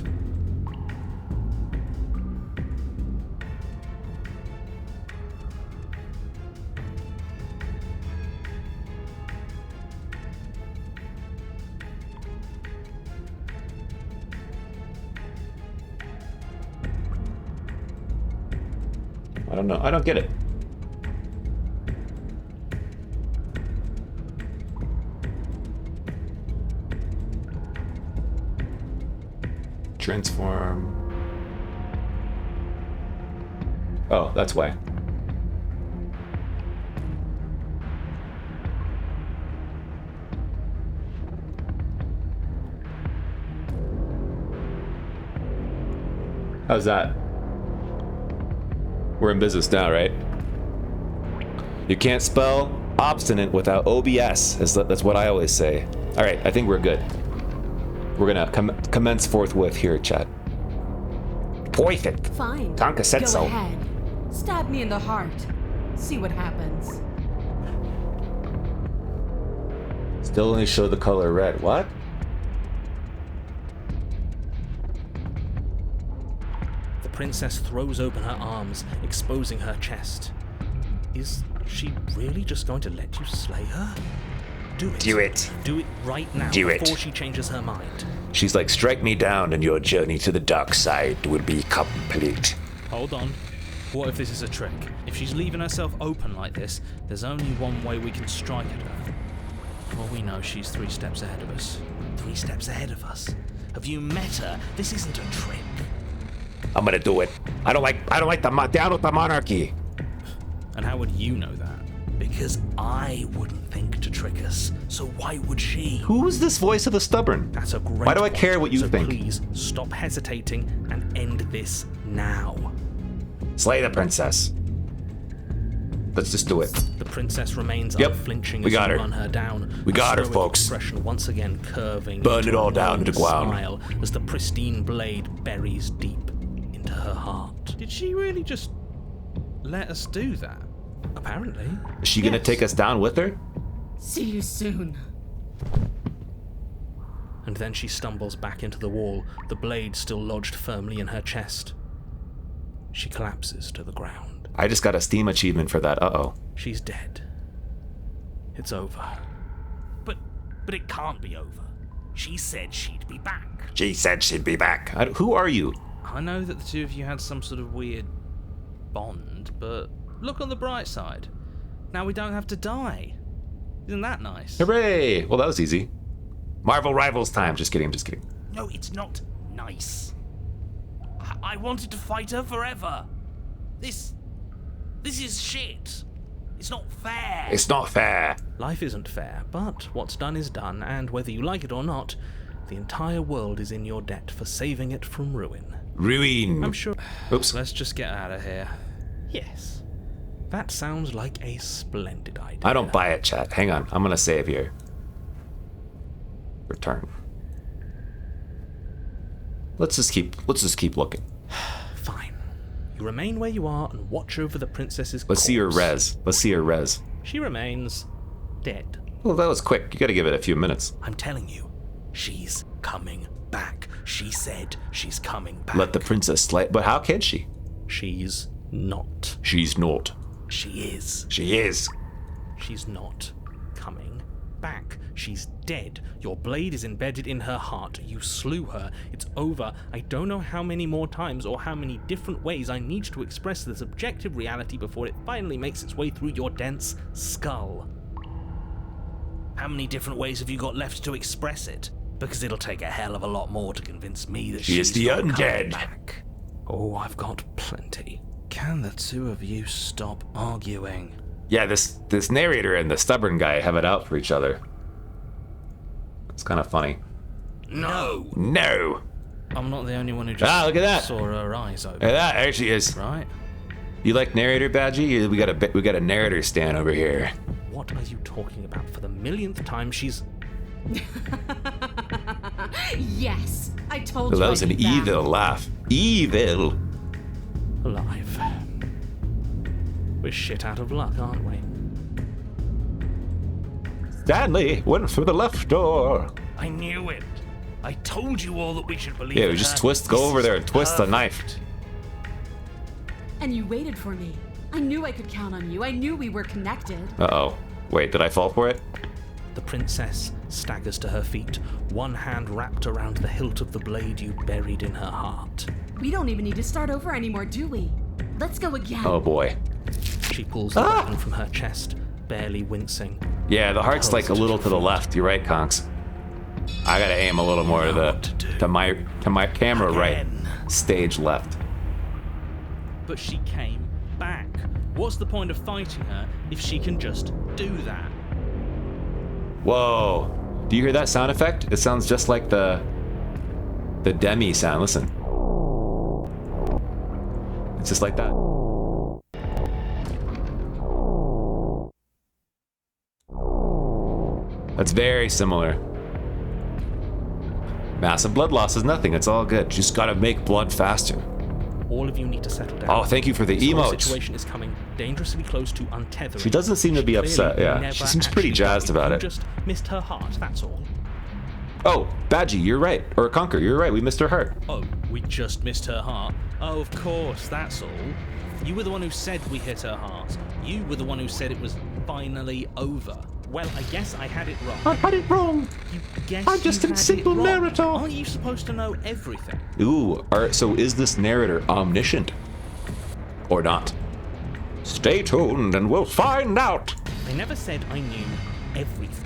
I don't know. I don't get it. Transform. Oh, that's why. How's that? We're in business now, right? You can't spell obstinate without OBS. That's what I always say. All right, I think we're good. We're gonna commence forthwith here, chat. Perfect. Fine. Tonka said Go so. ahead. Stab me in the heart. See what happens. Still only show the color red. What? The princess throws open her arms, exposing her chest. Is she really just going to let you slay her? Do it. Do it. Do it right now before she changes her mind. She's like, strike me down and your journey to the dark side will be complete. Hold on. What if this is a trick? If she's leaving herself open like this, there's only one way we can strike at her. For all we know, she's 3 steps ahead of us. 3 steps ahead of us? Have you met her? This isn't a trick. I'm gonna do it. I don't like down with the monarchy. And how would you know that? Because I wouldn't think to trick us, so why would she? Who's this voice of the stubborn? That's a great Why do I point. care what you so think? Please stop hesitating and end this now. Slay the princess. Let's just do it. The princess remains Yep, unflinching we as got you her. run her down. We got her, stoic folks. Expression once again curving. Burn into it all a down to the ground. smile as the pristine blade buries deep into her heart. Did she really just let us do that? Apparently. Is she gonna take us down with her? See you soon. And then she stumbles back into the wall, the blade still lodged firmly in her chest. She collapses to the ground. I just got a Steam achievement for that. Uh-oh. She's dead. It's over. But it can't be over. She said she'd be back. She said she'd be back. Who are you? I know that the two of you had some sort of weird bond, but look on the bright side. Now we don't have to die. Isn't that nice? Hooray! Well, that was easy. Marvel Rivals time. Just kidding, I'm just kidding. No, it's not nice. I wanted to fight her forever. This is shit. It's not fair. It's not fair. Life isn't fair, but what's done is done, and whether you like it or not, the entire world is in your debt for saving it from ruin. Ruin. I'm sure. Oops. Let's just get out of here. Yes. That sounds like a splendid idea. I don't buy it, chat. Hang on. I'm gonna save here. Return. Let's just keep looking. Fine. You remain where you are and watch over the princess's Let's see her corpse. res. Let's see her res. She remains dead. Well, that was quick. You gotta give it a few minutes. I'm telling you, she's coming back. She said she's coming back. Let the princess slay. But how can she? She's not. She's not. She is. She is. She's not coming back. She's dead. Your blade is embedded in her heart. You slew her. It's over. I don't know how many more times or how many different ways I need to express this objective reality before it finally makes its way through your dense skull. How many different ways have you got left to express it? Because it'll take a hell of a lot more to convince me that She is she's the not coming undead. back. Oh, I've got plenty. Can the two of you stop arguing? Yeah, this narrator and the stubborn guy have it out for each other. It's kind of funny. No! No. I'm not the only one who just Look at that. saw her eyes open. Yeah, that actually is. Right? You like narrator, Badgie? We got a narrator stand over here. What are you talking about? For the millionth time, she's... Yes, I told Well, you. that was I'd an be back. evil laugh. Evil. alive. We're shit out of luck, aren't we? Stanley went through the left door. I knew it. I told you all that we should believe Yeah, in we just her. go This over is there and twist the perfect. knife. And you waited for me. I knew I could count on you. I knew we were connected. Uh-oh. Wait, did I fall for it? The princess staggers to her feet, one hand wrapped around the hilt of the blade you buried in her heart. We don't even need to start over anymore, do we? Let's go again. Oh boy. She pulls the weapon from her chest, barely wincing. Yeah, the heart's like a little to the left. You're right, Conks. I gotta aim a little more to my camera right. Again. Stage left. But she came back. What's the point of fighting her if she can just do that? Whoa. Do you hear that sound effect? It sounds just like the Demi sound. Listen. It's just like that. That's very similar. Massive blood loss is nothing. It's all good. Just gotta make blood faster. All of you need to settle down. Oh, thank you for the This whole emotes. situation is coming dangerously close to untethering. She doesn't seem to be upset, Clearly yeah. never She seems pretty actually jazzed died. about You it. just missed her heart, that's all. Oh, Badgie, you're right. Or Conquer, you're right. We missed her heart. Oh, we just missed her heart? Oh, of course, that's all. You were the one who said we hit her heart. You were the one who said it was finally over. Well, I guess I had it wrong. I had it wrong. You guess I'm just you a had simple it wrong. narrator. Aren't you supposed to know everything? Ooh, alright, so is this narrator omniscient? Or not? Stay tuned and we'll find out. I never said I knew everything.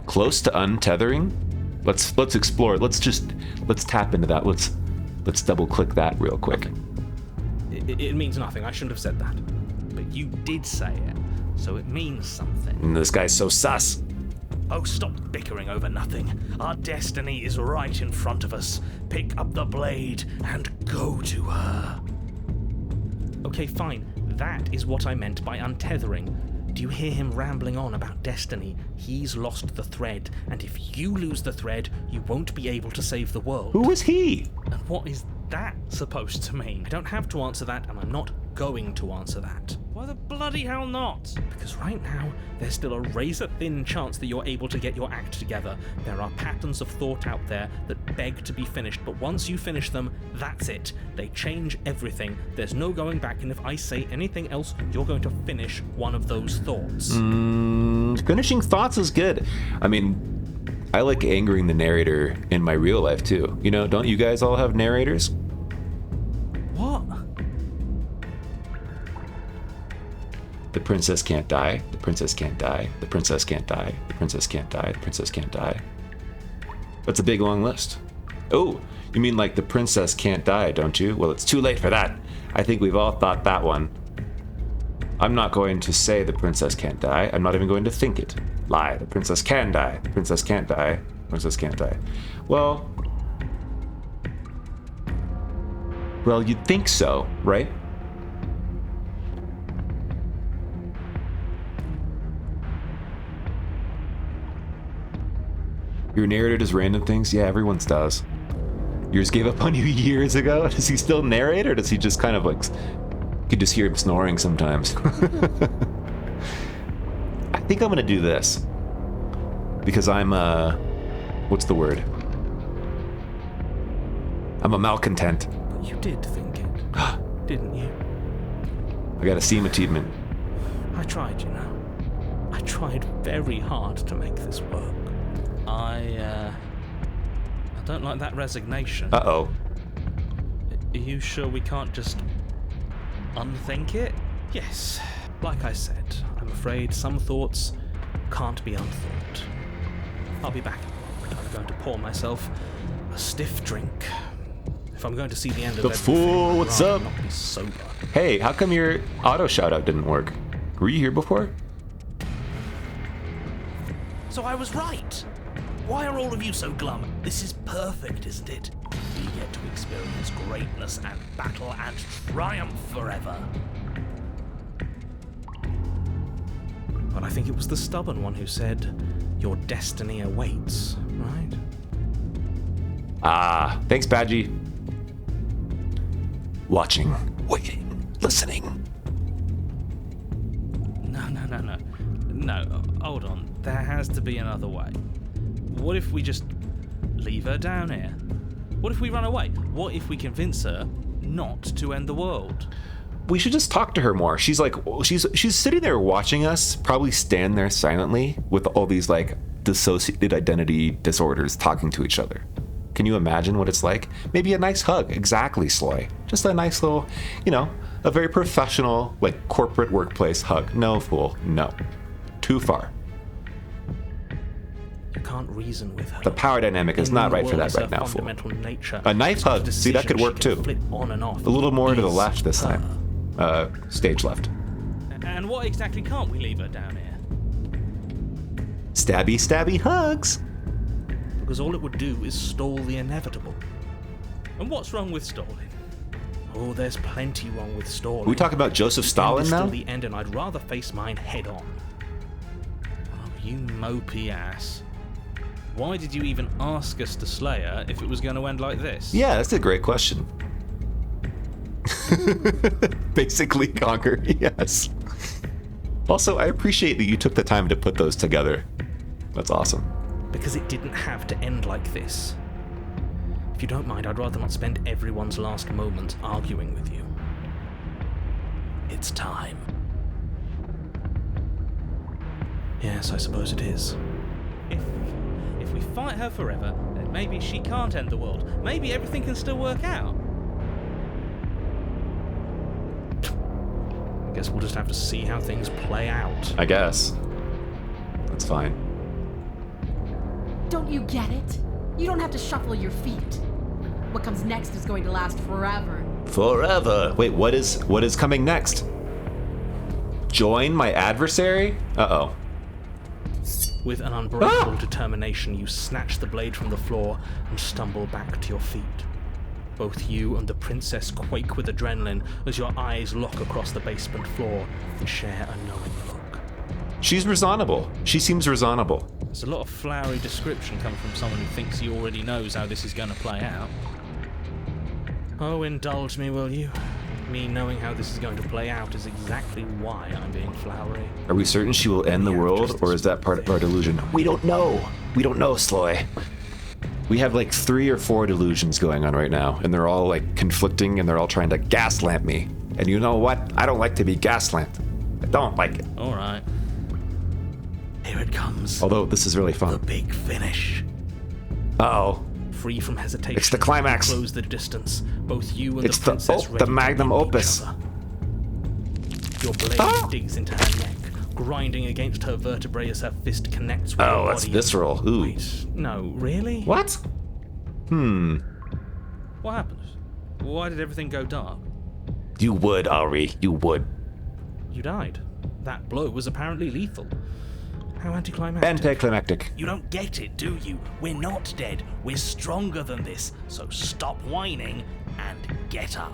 Close to untethering? Let's explore. Let's tap into that. Let's double click that real quick. It means nothing. I shouldn't have said that. But you did say it, so it means something. And this guy's so sus. Oh, stop bickering over nothing. Our destiny is right in front of us. Pick up the blade and go to her. Okay, fine. That is what I meant by untethering. Do you hear him rambling on about destiny? He's lost the thread, and if you lose the thread, you won't be able to save the world. Who is he? And what is that supposed to mean? I don't have to answer that, and I'm not going to answer that. Why the bloody hell not? Because right now, there's still a razor-thin chance that you're able to get your act together. There are patterns of thought out there that beg to be finished, but once you finish them, that's it. They change everything. There's no going back, and if I say anything else, you're going to finish one of those thoughts. Finishing thoughts is good. I mean, I like angering the narrator in my real life too. You know, don't you guys all have narrators? What? The princess can't die. The princess can't die. The princess can't die. The princess can't die. The princess can't die. That's a big long list. Oh, you mean like the princess can't die, don't you? Well, it's too late for that. I think we've all thought that one. I'm not going to say the princess can't die. I'm not even going to think it. Lie. The princess can die. The princess can't die. The princess can't die. Well, you'd think so, right? Your narrator does random things? Yeah, everyone's does. Yours gave up on you years ago? Does he still narrate, or does he just kind of like... You can just hear him snoring sometimes. I think I'm gonna do this. Because I'm, what's the word? I'm a malcontent. But you did think it, didn't you? I got a Steam achievement. I tried, you know. I tried very hard to make this work. I don't like that resignation. Uh-oh. Are you sure we can't just unthink it? Yes. Like I said, I'm afraid some thoughts can't be unthought. I'll be back. I'm going to pour myself a stiff drink. If I'm going to see the end of The everything, fool, what's I'd up? rather not be sober. Hey, how come your auto shoutout didn't work? Were you here before? So I was right. Why are all of you so glum? This is perfect, isn't it? We get to experience greatness and battle and triumph forever. But I think it was the stubborn one who said, your destiny awaits, right? Ah, thanks, Badgie. Watching, waiting, listening. No, hold on. There has to be another way. What if we just leave her down here? What if we run away? What if we convince her not to end the world? We should just talk to her more. She's like, she's sitting there watching us, probably stand there silently with all these like dissociated identity disorders talking to each other. Can you imagine what it's like? Maybe a nice hug. Exactly, Sloy. Just a nice little, a very professional, like corporate workplace hug. No, fool. No. Too far. You can't reason with her. The power dynamic is not right for that right now, fool. Nature. A knife hug. See, that could work too. On and off A little more to the left this time. Stage left. And what exactly can't we leave her down here? Stabby, stabby hugs. Because all it would do is stall the inevitable. And what's wrong with stalling? Oh, there's plenty wrong with stalling. Are we talking about Joseph Stalin now? The end, and I'd rather face mine head on. Oh, you mopey ass. Why did you even ask us to slay her if it was going to end like this? Yeah, that's a great question. Basically conquer, yes. Also, I appreciate that you took the time to put those together. That's awesome. Because it didn't have to end like this. If you don't mind, I'd rather not spend everyone's last moments arguing with you. It's time. Yes, I suppose it is. If we fight her forever, then maybe she can't end the world. Maybe everything can still work out. I guess we'll just have to see how things play out. I guess. That's fine. Don't you get it? You don't have to shuffle your feet. What comes next is going to last forever. Forever. Wait, what is coming next? Join my adversary? Uh-oh. With an unbreakable determination, you snatch the blade from the floor and stumble back to your feet. Both you and the princess quake with adrenaline as your eyes lock across the basement floor and share a knowing look. She's reasonable. She seems reasonable. There's a lot of flowery description coming from someone who thinks he already knows how this is going to play out. Oh, indulge me, will you? Me knowing how this is going to play out is exactly why I'm being flowery. Are we certain she will end the world, or is that part of our delusion? We don't know. We don't know, Sloy. We have like 3 or 4 delusions going on right now, and they're all like conflicting, and they're all trying to gaslamp me. And you know what? I don't like to be gaslamped. I don't like it. All right. Here it comes. Although this is really The fun. big finish. Uh-oh. Free from hesitation. It's the climax. Close the distance. Both you and It's the princess the magnum ready to meet opus. each other. Your blade digs into her neck, grinding against her vertebrae as her fist connects with her Oh, body. that's visceral. Ooh. Wait, no, really? What? What happened? Why did everything go dark? You would, Ari. You would. You died. That blow was apparently lethal. How anticlimactic. Anticlimactic. You don't get it, do you? We're not dead. We're stronger than this. So stop whining and get up.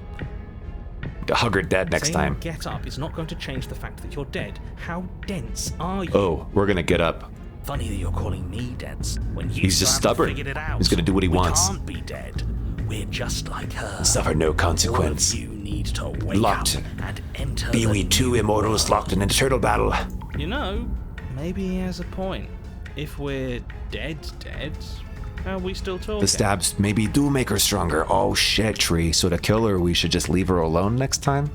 Hug her dead next Saying time. Get up is not going to change the fact that you're dead. How dense are you? Oh, we're gonna get up. funny that you're calling me dead when you He's just still haven't stubborn. figured it out. He's gonna do what he wants. We can't be dead. We're just like her. Suffer no consequence. All of you need to wake Locked. up and enter Be the we two new immortals world. locked in an eternal battle. You know, maybe he has a point. If we're dead, how are we still talking? The stabs maybe do make her stronger. Oh shit, Tree. So to kill her, we should just leave her alone next time?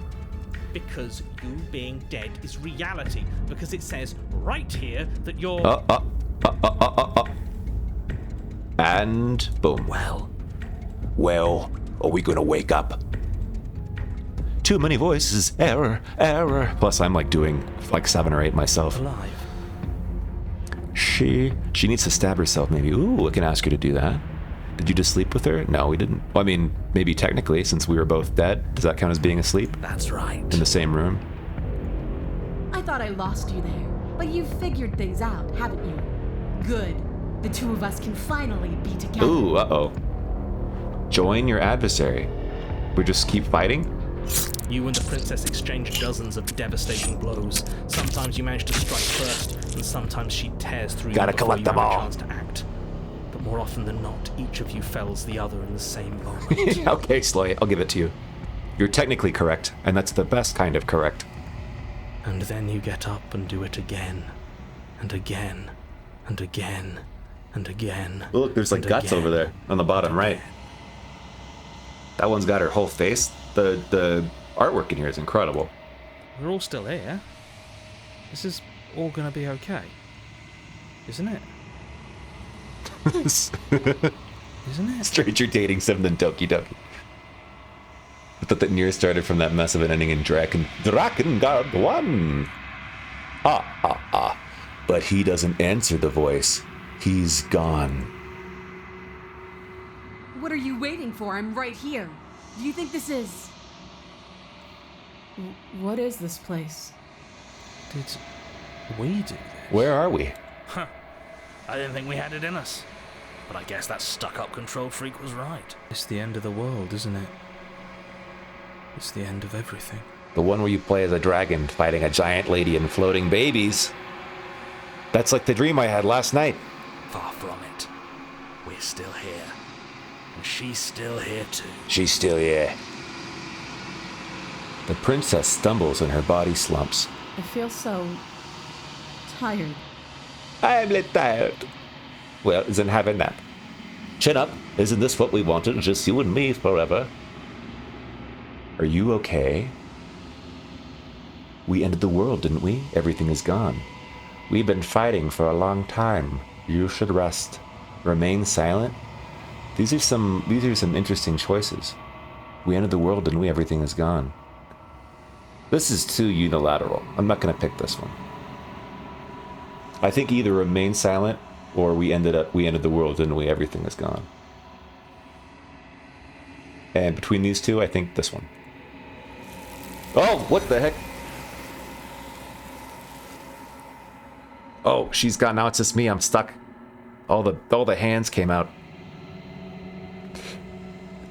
Because you being dead is reality. Because it says right here that you're... And boom. Well, are we gonna wake up? Too many voices. Error. Plus, I'm like doing like 7 or 8 myself. alive. She needs to stab herself, maybe. Ooh, I can ask her to do that. Did you just sleep with her? No, we didn't. Well, I mean, maybe technically, since we were both dead. Does that count as being asleep? That's right. In the same room? I thought I lost you there, but you've figured things out, haven't you? Good. The two of us can finally be together. Ooh, uh-oh. Join your adversary. We just keep fighting? You and the princess exchange dozens of devastating blows. Sometimes you manage to strike first, and sometimes she tears through Gotta you before collect you them have all. a chance to act. But more often than not, each of you fells the other in the same moment. Okay, Sloy, I'll give it to you. You're technically correct, and that's the best kind of correct. And then you get up and do it again, and again, and again, and again. Look, there's like and guts again. over there on the bottom right. That one's got her whole face. The artwork in here is incredible. We're all still here. This is all gonna be okay. Isn't it? Isn't it? Stranger dating some than Doki Doki. I thought that Nier started from that mess of an ending in Drakengard 1. But he doesn't answer the voice. He's gone. What are you waiting for? I'm right here. Do you think this is... What is this place? Did we do this? Where are we? I didn't think we had it in us. But I guess that stuck-up control freak was right. It's the end of the world, isn't it? It's the end of everything. The one where you play as a dragon fighting a giant lady and floating babies. That's like the dream I had last night. Far from it. We're still here. And she's still here too. She's still here. The princess stumbles and her body slumps. I feel so... tired. I'm lit tired. Well, then have a nap. Chin up. Isn't this what we wanted? Just you and me forever. Are you okay? We ended the world, didn't we? Everything is gone. We've been fighting for a long time. You should rest. Remain silent. These are some interesting choices. We ended the world, didn't we? Everything is gone. This is too unilateral. I'm not going to pick this one. I think either remain silent or we ended the world, didn't we? Everything is gone. And between these two, I think this one. Oh, what the heck? Oh, she's gone. Now it's just me. I'm stuck. All the hands came out.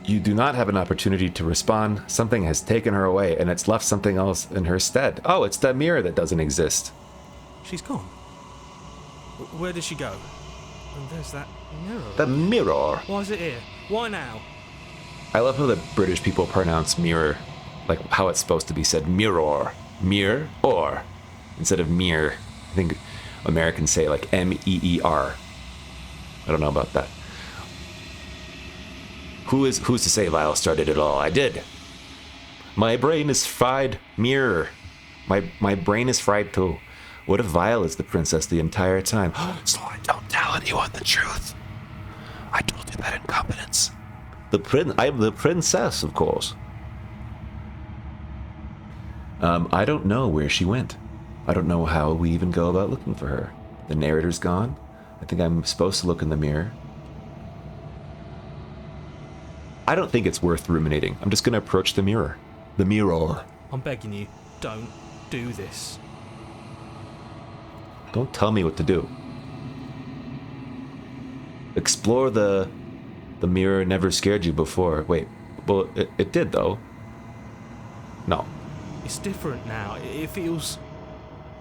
You do not have an opportunity to respond. Something has taken her away, and it's left something else in her stead. Oh, it's the mirror that doesn't exist. She's gone. Where did she go? And there's that mirror. The mirror. Why is it here? Why now? I love how the British people pronounce mirror, like how it's supposed to be said. Mirror. Mirror or instead of mirror. I think Americans say like M-E-E-R. I don't know about that. Who's to say Vile started it all? I did. My brain is fried. Mirror. My brain is fried too. What if Vile is the princess the entire time? Sloan, don't tell anyone the truth. I told you that in confidence. I'm the princess, of course. I don't know where she went. I don't know how we even go about looking for her. The narrator's gone. I think I'm supposed to look in the mirror. I don't think it's worth ruminating. I'm just going to approach the mirror. The mirror. I'm begging you, don't do this. Don't tell me what to do. Explore the mirror never scared you before. Wait, well, it did though. No. It's different now. It feels...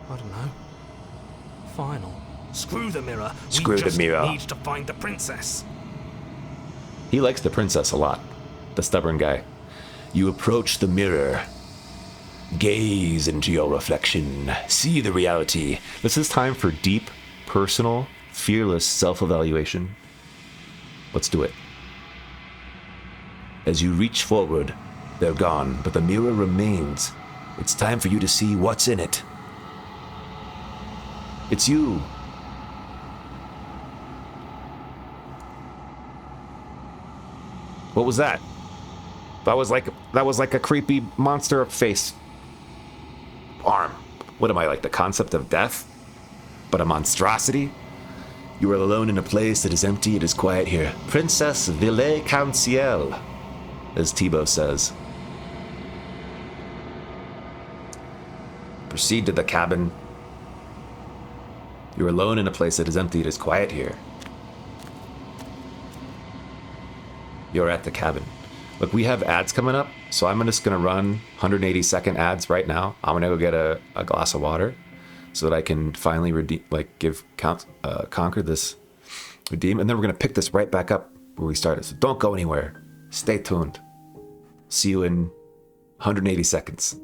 I don't know. Final. Screw the mirror. Screw we the just mirror. need to find the princess. He likes the princess a lot. The stubborn guy. You approach the mirror. Gaze into your reflection. See the reality. This is time for deep, personal, fearless self-evaluation. Let's do it. As you reach forward, they're gone, but the mirror remains. It's time for you to see what's in it. It's you. What was that? That was like a creepy monster face arm. What am I, like the concept of death? But a monstrosity? You are alone in a place that is empty. It is quiet here. Princess Ville Counciel, as Thibaut says. Proceed to the cabin. You're alone in a place that is empty. It is quiet here. You're at the cabin. Look, we have ads coming up, so I'm just going to run 180-second ads right now. I'm going to go get a glass of water so that I can finally conquer this redeem. And then we're going to pick this right back up where we started. So don't go anywhere. Stay tuned. See you in 180 seconds.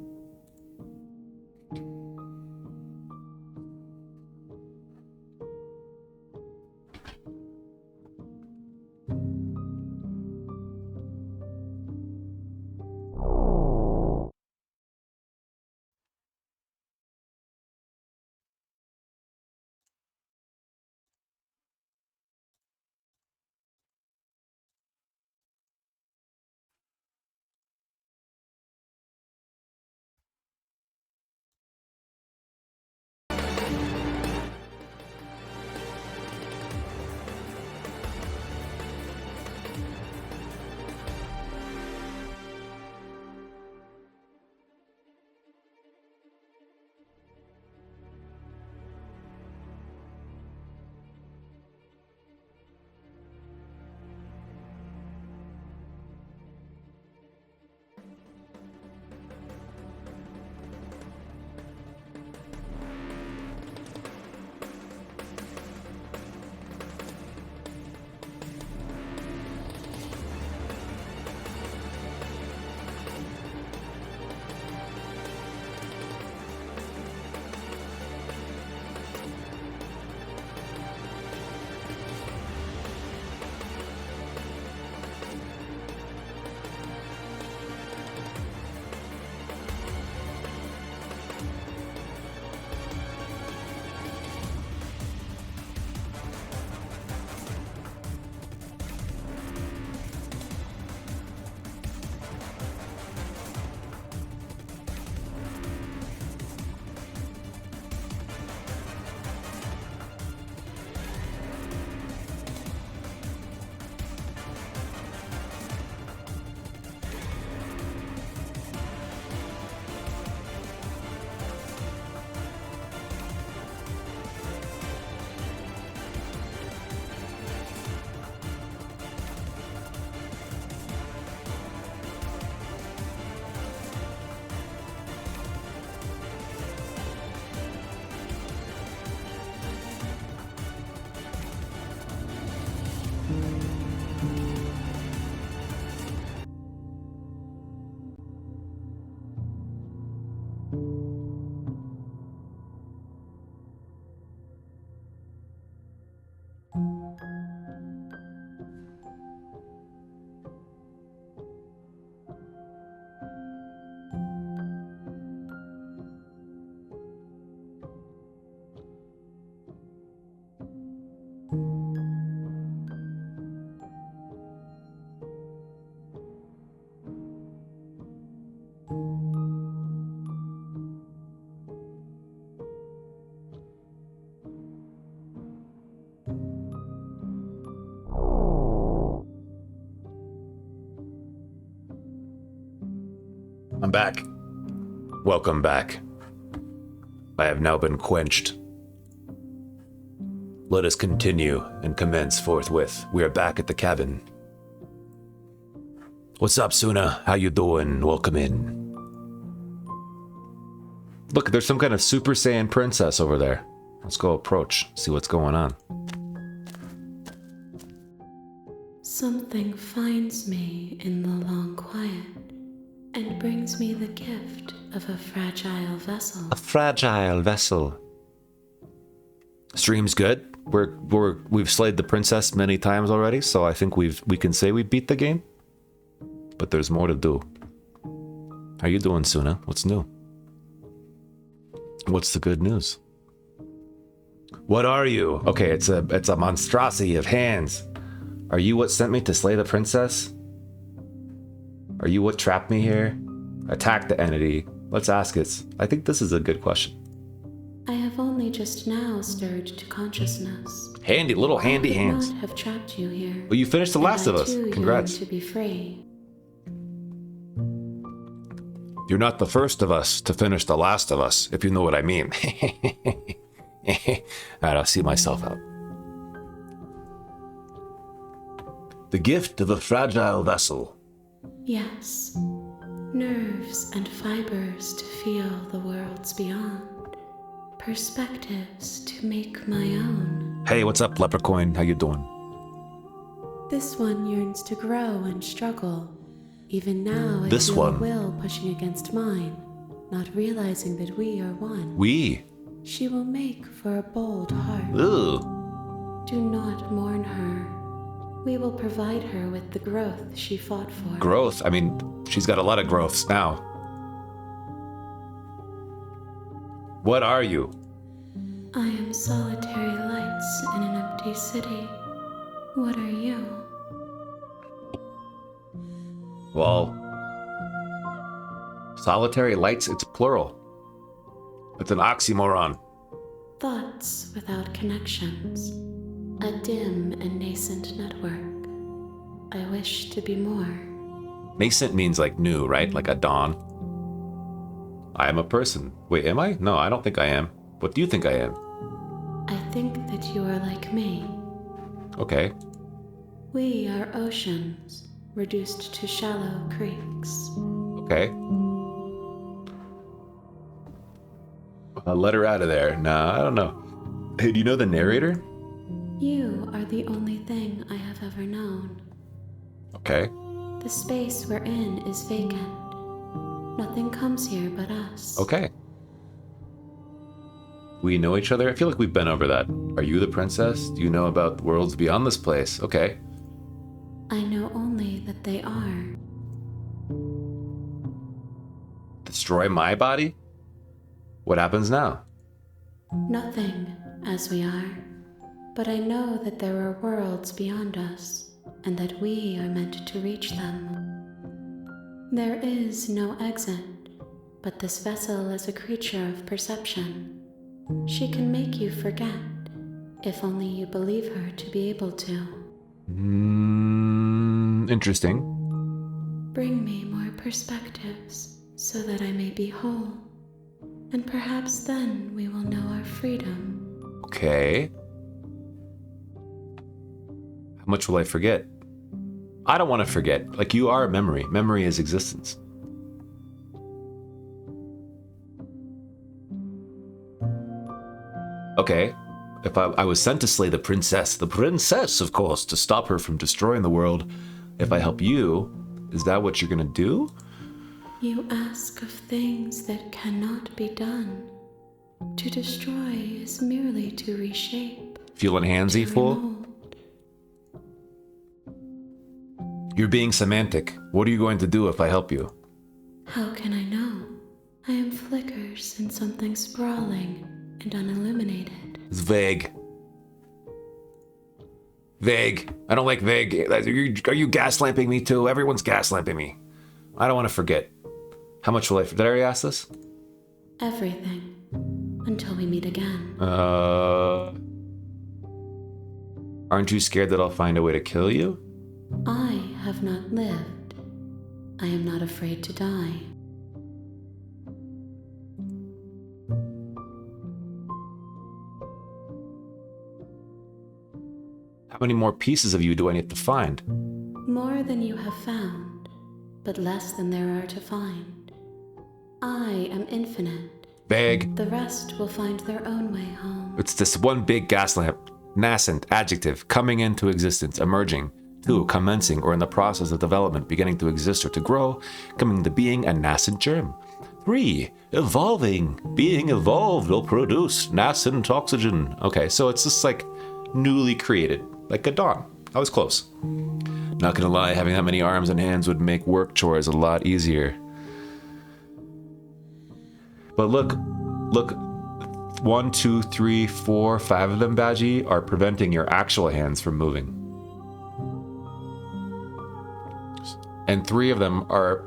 I'm back. Welcome back. I have now been quenched. Let us continue and commence forthwith. We are back at the cabin. What's up, Suna? How you doing? Welcome in. Look, there's some kind of Super Saiyan princess over there. Let's go approach, see what's going on. Something finds me in the long quiet and brings me the gift of a fragile vessel. A fragile vessel. Stream's good. We've slayed the princess many times already, so I think we can say we beat the game. But there's more to do. How you doing, Suna? What's new? What's the good news? What are you? Okay, it's a monstrosity of hands. Are you what sent me to slay the princess? Are you what trapped me here? Attack the entity. Let's ask it. I think this is a good question. I have only just now stirred to consciousness. Handy, little handy hands. I would not have trapped you here. Well, you finished The Last of And I Us. too Congrats. yearn to be free. You're not the first of us to finish The Last of Us, if you know what I mean. Alright, I'll see myself out. The gift of a fragile vessel. Yes. Nerves and fibers to feel the worlds beyond. Perspectives to make my own. Hey, what's up, Leprechaun? How you doing? This one yearns to grow and struggle. Even now, I This feel one? a will pushing against mine, not realizing that we are one. We. She will make for a bold heart. Ugh. Do not mourn her. We will provide her with the growth she fought for. Growth? I mean, she's got a lot of growths now. What are you? I am solitary lights in an empty city. What are you? Well, solitary lights, it's plural. It's an oxymoron. Thoughts without connections. A dim and nascent network. I wish to be more. Nascent means like new, right? Like a dawn. I am a person. Wait, am I? No, I don't think I am. What do you think I am? I think that you are like me. Okay. We are oceans, reduced to shallow creeks. Okay. Let her out of there. Nah, I don't know. Hey, do you know the narrator? You are the only thing I have ever known. Okay. The space we're in is vacant. Nothing comes here but us. Okay. We know each other? I feel like we've been over that. Are you the princess? Do you know about worlds beyond this place? Okay. I know only that they are. Destroy my body? What happens now? Nothing, as we are. But I know that there are worlds beyond us, and that we are meant to reach them. There is no exit, but this vessel is a creature of perception. She can make you forget, if only you believe her to be able to. Interesting. Bring me more perspectives, so that I may be whole. And perhaps then we will know our freedom. Okay. How much will I forget? I don't want to forget. Like, you are memory. Memory is existence. Okay. If I was sent to slay the princess, of course, to stop her from destroying the world, if I help you, is that what you're gonna do? You ask of things that cannot be done. To destroy is merely to reshape. Feeling handsy, to fool? remold. You're being semantic. What are you going to do if I help you? How can I know? I am flickers in something sprawling and unilluminated. It's vague. Vague. I don't like vague. Are you gaslamping me too? Everyone's gaslamping me. I don't want to forget. How much will I... Did I already ask this? Everything. Until we meet again. Aren't you scared that I'll find a way to kill you? I have not lived. I am not afraid to die. How many more pieces of you do I need to find? More than you have found, but less than there are to find. I am infinite, Vague. The rest will find their own way home. It's this one big gas lamp. Nascent, adjective, coming into existence, emerging. 2, commencing or in the process of development, beginning to exist or to grow, coming into being, a nascent germ. 3, evolving, being evolved will produce nascent oxygen. Okay, so it's just like newly created, like a dawn. I was close. Not gonna lie, having that many arms and hands would make work chores a lot easier. But look, 1, 2, 3, 4, 5 of them, Badgie, are preventing your actual hands from moving. And 3 of them are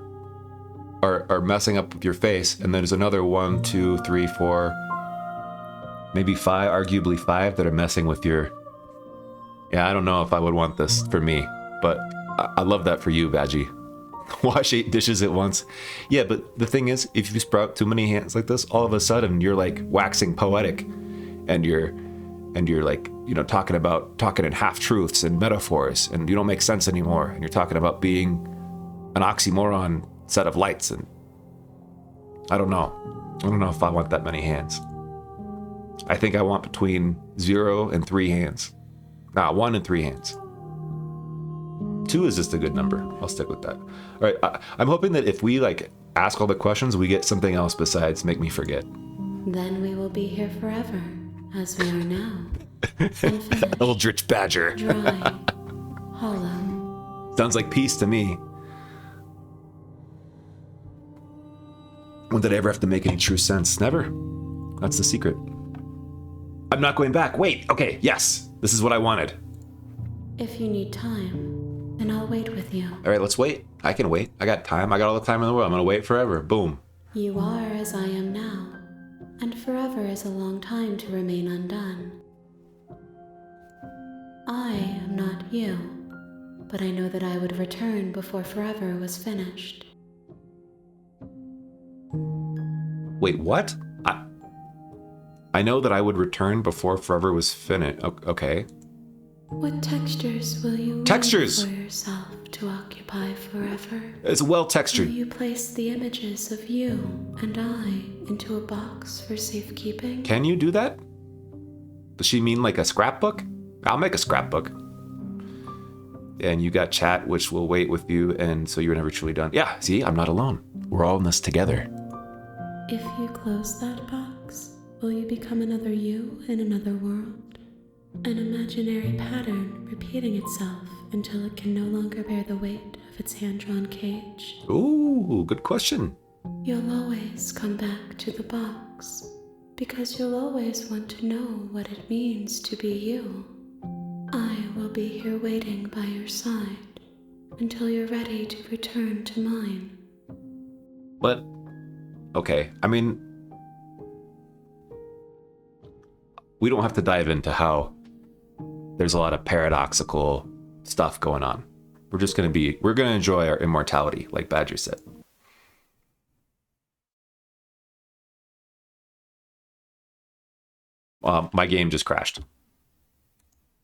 messing up with your face, and there's another 1, 2, 3, 4, maybe 5, arguably 5 that are messing with your... Yeah, I don't know if I would want this for me, but I love that for you, Badgie. Wash 8 dishes at once. Yeah, but the thing is, if you sprout too many hands like this, all of a sudden you're like waxing poetic, and you're like, you know, talking in half truths and metaphors, and you don't make sense anymore, and you're talking about being an oxymoron set of lights, and I don't know if I want that many hands. I think I want between 0 and 3 hands. 1 and 3 hands. 2 is just a good number. I'll stick with that. All right, I'm hoping that if we like ask all the questions, we get something else besides make me forget. Then we will be here forever, as we are now. Unfinished, Eldritch Badger. dry, hollow. Sounds like peace to me. When did I ever have to make any true sense? Never. That's the secret. I'm not going back. Wait, okay, yes. This is what I wanted. If you need time, then I'll wait with you. All right, let's wait. I can wait. I got time. I got all the time in the world. I'm gonna wait forever. Boom. You are as I am now, and forever is a long time to remain undone. I am not you, but I know that I would return before forever was finished. Wait, what? I know that I would return before forever was finished. Okay. What textures will you Textures! leave for yourself to occupy forever? It's well Will textured. you place the images of you and I into a box for safekeeping? Can you do that? Does she mean like a scrapbook? I'll make a scrapbook. And you got chat, which will wait with you, and so you're never truly done. Yeah, see, I'm not alone. We're all in this together. If you close that box, will you become another you in another world? An imaginary pattern repeating itself until it can no longer bear the weight of its hand-drawn cage. Ooh, good question. You'll always come back to the box, because you'll always want to know what it means to be you. I will be here waiting by your side until you're ready to return to mine. But, okay, I mean, we don't have to dive into how there's a lot of paradoxical stuff going on. We're gonna enjoy our immortality, like Badger said. My game just crashed.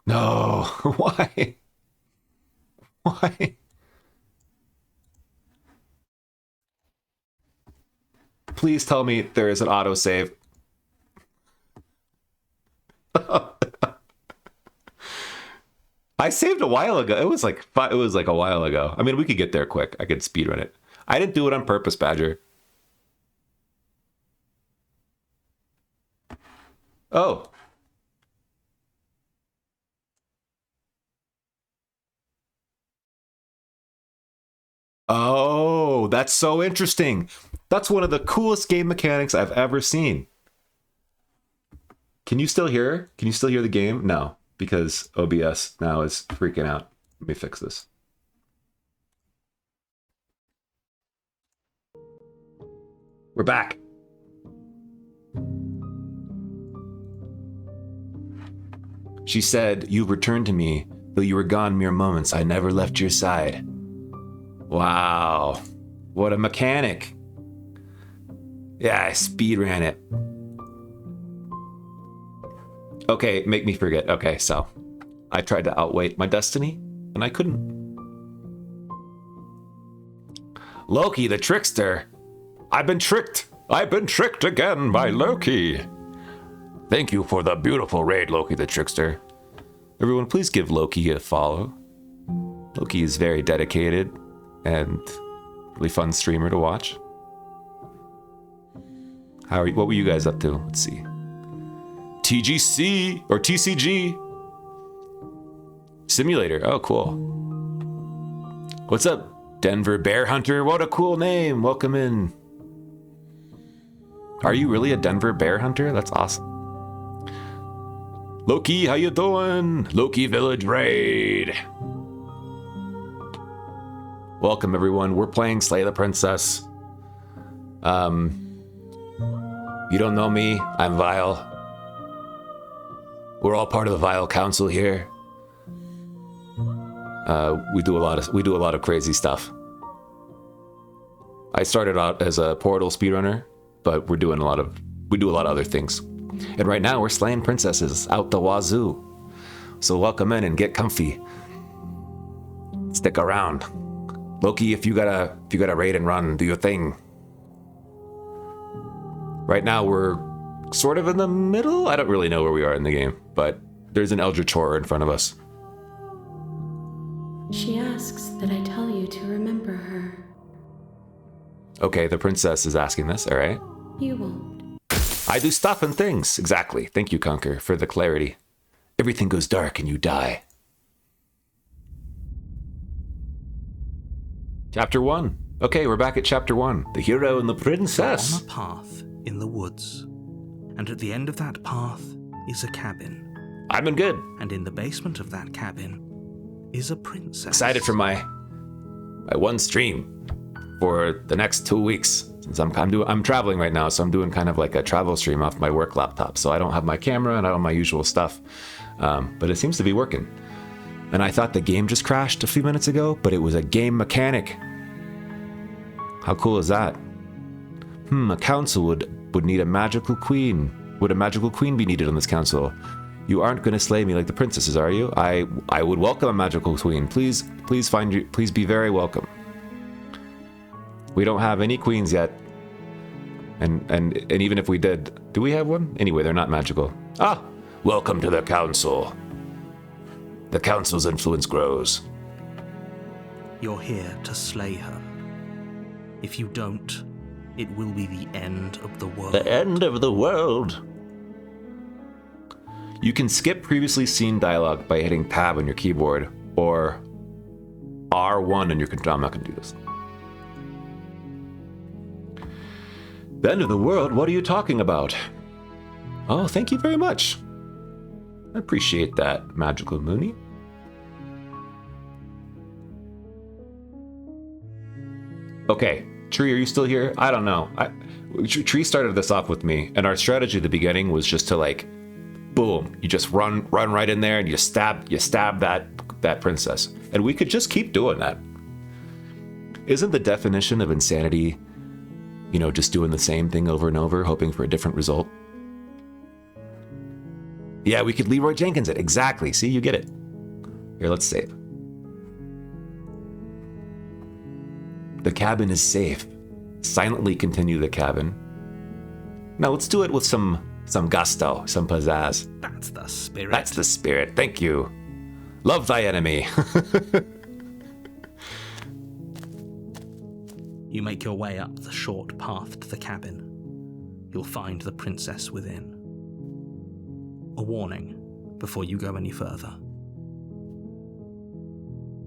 No, why? Why? Please tell me there is an autosave. I saved a while ago. It was like a while ago. I mean, we could get there quick. I could speedrun it. I didn't do it on purpose, Badger. Oh. Oh, that's so interesting. That's one of the coolest game mechanics I've ever seen. Can you still hear? Can you still hear the game? No, because OBS now is freaking out. Let me fix this. We're back. She said, "You've returned to me, though you were gone mere moments. I never left your side." Wow, what a mechanic. Yeah, I speedran it. Okay, make me forget. Okay, so I tried to outwait my destiny, and I couldn't. Loki, the trickster. I've been tricked. I've been tricked again by Loki. Thank you for the beautiful raid, Loki the Trickster. Everyone, please give Loki a follow. Loki is very dedicated and really fun streamer to watch. What were you guys up to? Let's see. TGC or TCG Simulator. Oh, cool. What's up, Denver Bear Hunter? What a cool name. Welcome in. Are you really a Denver Bear Hunter? That's awesome. Loki, how you doing? Loki Village Raid. Welcome, everyone. We're playing Slay the Princess. You don't know me. I'm Vile. We're all part of the Vile Council here. We do a lot of crazy stuff. I started out as a Portal speedrunner, but we do a lot of other things. And right now we're slaying princesses out the wazoo. So welcome in and get comfy. Stick around. Loki, if you gotta raid and run, do your thing. Right now we're sort of in the middle. I don't really know where we are in the game, but there's an Eldritch Horror in front of us. She asks that I tell you to remember her. Okay, the princess is asking this, all right? You won't. I do stuff and things. Exactly. Thank you, Conquer, for the clarity. Everything goes dark and you die. Chapter 1. Okay, we're back at Chapter 1. The hero and the princess. On a path in the woods. And at the end of that path is a cabin. I'm in good. And in the basement of that cabin is a princess. Excited for my one stream for the next 2 weeks. Since I'm traveling right now, so I'm doing kind of like a travel stream off my work laptop. So I don't have my camera and I don't have my usual stuff. But it seems to be working. And I thought the game just crashed a few minutes ago, but it was a game mechanic. How cool is that? A council would need a magical queen. Would a magical queen be needed on this council? You aren't going to slay me like the princesses, are you? I would welcome a magical queen. Please be very welcome. We don't have any queens yet. And even if we did, do we have one? Anyway, they're not magical. Ah, welcome to the council. The council's influence grows. You're here to slay her. If you don't, it will be the end of the world. The end of the world. You can skip previously seen dialogue by hitting tab on your keyboard or R1 on your control. I'm not going to do this. The end of the world? What are you talking about? Oh, thank you very much. I appreciate that, Magical Mooney. Okay, Tree, are you still here? I don't know. Tree started this off with me, and our strategy at the beginning was just to like, boom, you just run right in there and you stab that princess. And we could just keep doing that. Isn't the definition of insanity, just doing the same thing over and over, hoping for a different result? Yeah, we could Leroy Jenkins it. Exactly. See, you get it. Here, let's save. The cabin is safe. Silently continue the cabin. Now let's do it with some gusto, some pizzazz. That's the spirit. That's the spirit. Thank you. Love thy enemy. You make your way up the short path to the cabin. You'll find the princess within. A warning before you go any further.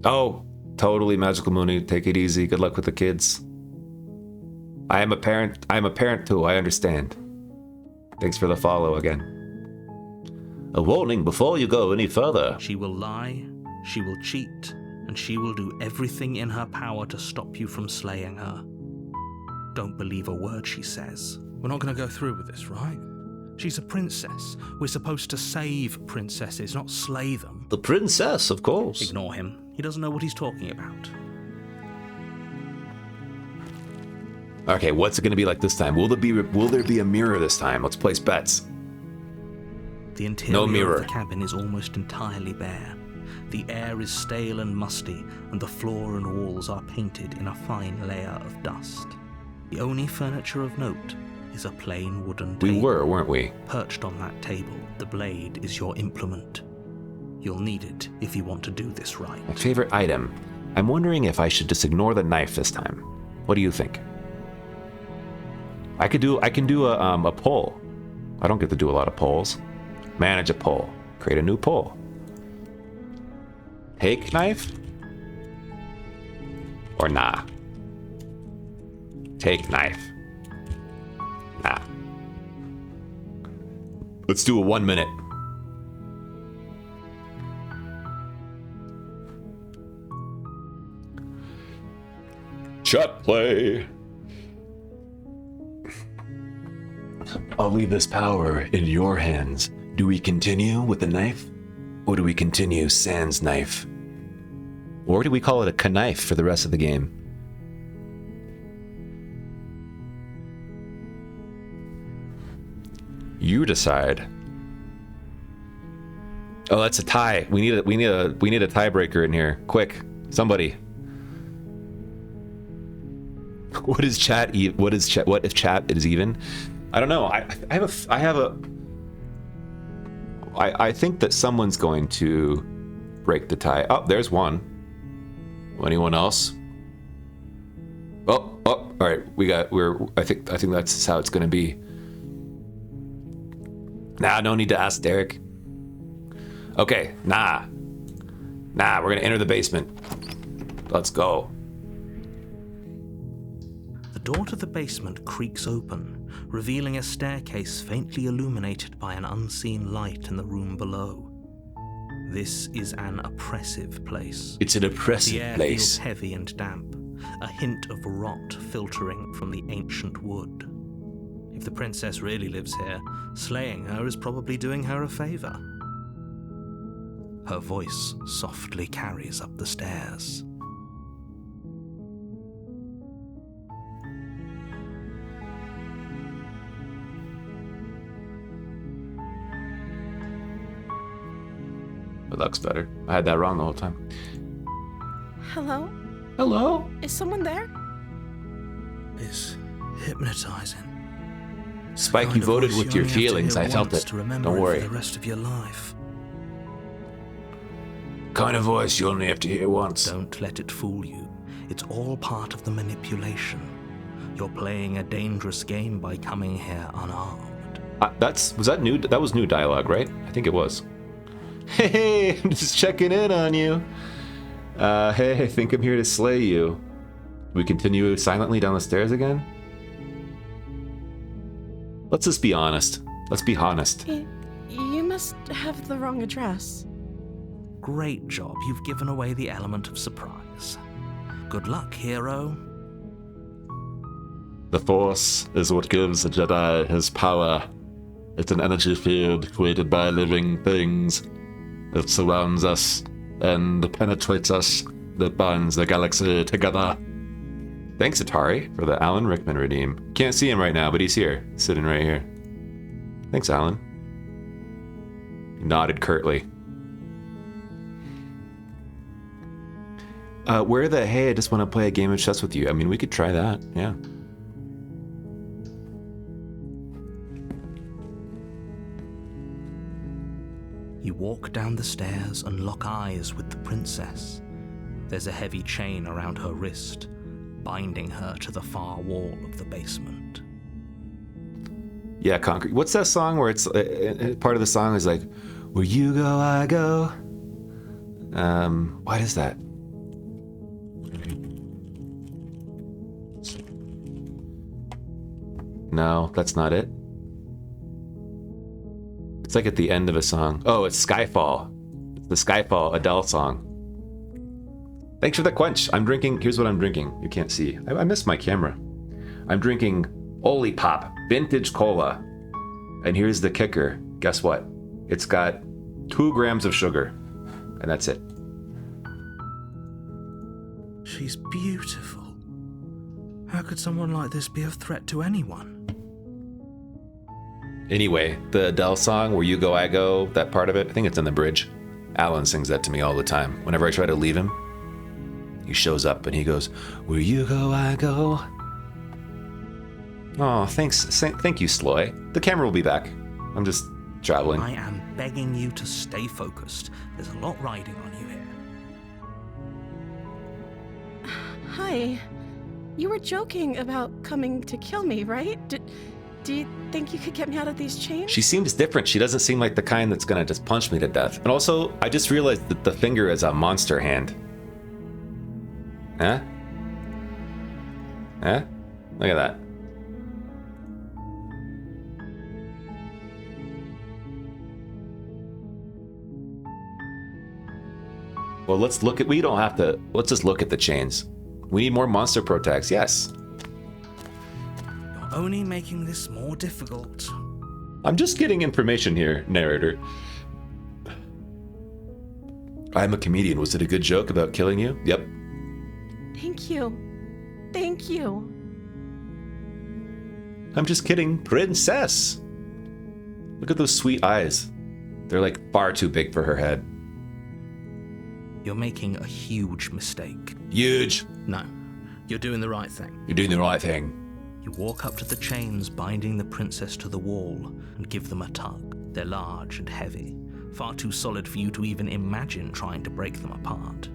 Oh, totally, Magical Mooney. Take it easy. Good luck with the kids. I am a parent too. I understand. Thanks for the follow again. A warning before you go any further. She will lie, she will cheat, and she will do everything in her power to stop you from slaying her. Don't believe a word she says. We're not going to go through with this, right? She's a princess. We're supposed to save princesses, not slay them. The princess, of course. Ignore him. He doesn't know what he's talking about. Okay, what's it going to be like this time? Will there be a mirror this time? Let's place bets. The interior mirror. of the cabin is almost entirely bare. The air is stale and musty, and the floor and walls are painted in a fine layer of dust. The only furniture of note is a plain wooden We table. were, weren't we? Perched on that table, the blade is your implement. You'll need it if you want to do this right. My favorite item. I'm wondering if I should just ignore the knife this time. What do you think? I can do a poll. I don't get to do a lot of polls. Manage a poll. Create a new poll. Take knife? Or nah? Take knife. Nah. Let's do a 1 minute. Chat play. I'll leave this power in your hands. Do we continue with the knife? Or do we continue sans knife? Or do we call it a knife for the rest of the game? You decide. Oh, that's a tie. We need a tiebreaker in here. Quick, somebody. What is chat? What if chat is even? I don't know. I think that someone's going to break the tie. Oh, there's one. Anyone else? Oh, all right. I think that's how it's going to be. Nah, no need to ask Derek. Okay, nah, we're gonna enter the basement. Let's go. The door to the basement creaks open, revealing a staircase faintly illuminated by an unseen light in the room below. This is an oppressive place. It's an oppressive The air place. feels heavy and damp, a hint of rot filtering from the ancient wood. If the princess really lives here, slaying her is probably doing her a favor. Her voice softly carries up the stairs. It looks better. I had that wrong the whole time. Hello? Hello? Is someone there? It's hypnotizing. Spike, Kind you of voted voice with you your only have to feelings. hear I felt once it. to remember Don't it worry. for the rest of your life. Kind of voice you only have to hear once. Don't let it fool you. It's all part of the manipulation. You're playing a dangerous game by coming here unarmed. Was that new? That was new dialogue, right? I think it was. Hey, I'm just checking in on you. Hey, I think I'm here to slay you. We continue silently down the stairs again? Let's just be honest. Let's be honest. You must have the wrong address. Great job. You've given away the element of surprise. Good luck, hero. The Force is what gives a Jedi his power. It's an energy field created by living things. It surrounds us and penetrates us. That binds the galaxy together. Thanks, Atari, for the Alan Rickman redeem. Can't see him right now, but he's here. Sitting right here. Thanks, Alan. He nodded curtly. Hey, I just want to play a game of chess with you. I mean, we could try that, yeah. You walk down the stairs and lock eyes with the princess. There's a heavy chain around her wrist, binding her to the far wall of the basement. Yeah, concrete. What's that song where it's part of the song is like, where you go, I go. What is that? No, that's not it. It's like at the end of a song. Oh, it's Skyfall. It's the Skyfall Adele song. Thanks for the quench. I'm drinking. Here's what I'm drinking. You can't see. I missed my camera. I'm drinking Oli Pop Vintage Cola. And here's the kicker. Guess what? It's got 2 grams of sugar. And that's it. She's beautiful. How could someone like this be a threat to anyone? Anyway, the Adele song, Where You Go, I Go, that part of it, I think it's in the bridge. Alan sings that to me all the time. Whenever I try to leave him, he shows up and he goes, where you go, I go. Oh, thanks. Thank you, Sloy. The camera will be back. I'm just traveling. I am begging you to stay focused. There's a lot riding on you here. Hi. You were joking about coming to kill me, right? Do you think you could get me out of these chains? She seems different. She doesn't seem like the kind that's gonna just punch me to death. And also, I just realized that the finger is a monster hand. Huh? Huh? Look at that. Well, let's just look at the chains. We need more monster protects, yes. You're only making this more difficult. I'm just getting information here, narrator. I'm a comedian. Was it a good joke about killing you? Yep. Thank you. Thank you. I'm just kidding, princess. Look at those sweet eyes. They're like far too big for her head. You're making a huge mistake. Huge. No, you're doing the right thing. You're doing the right thing. You walk up to the chains binding the princess to the wall and give them a tug. They're large and heavy, far too solid for you to even imagine trying to break them apart.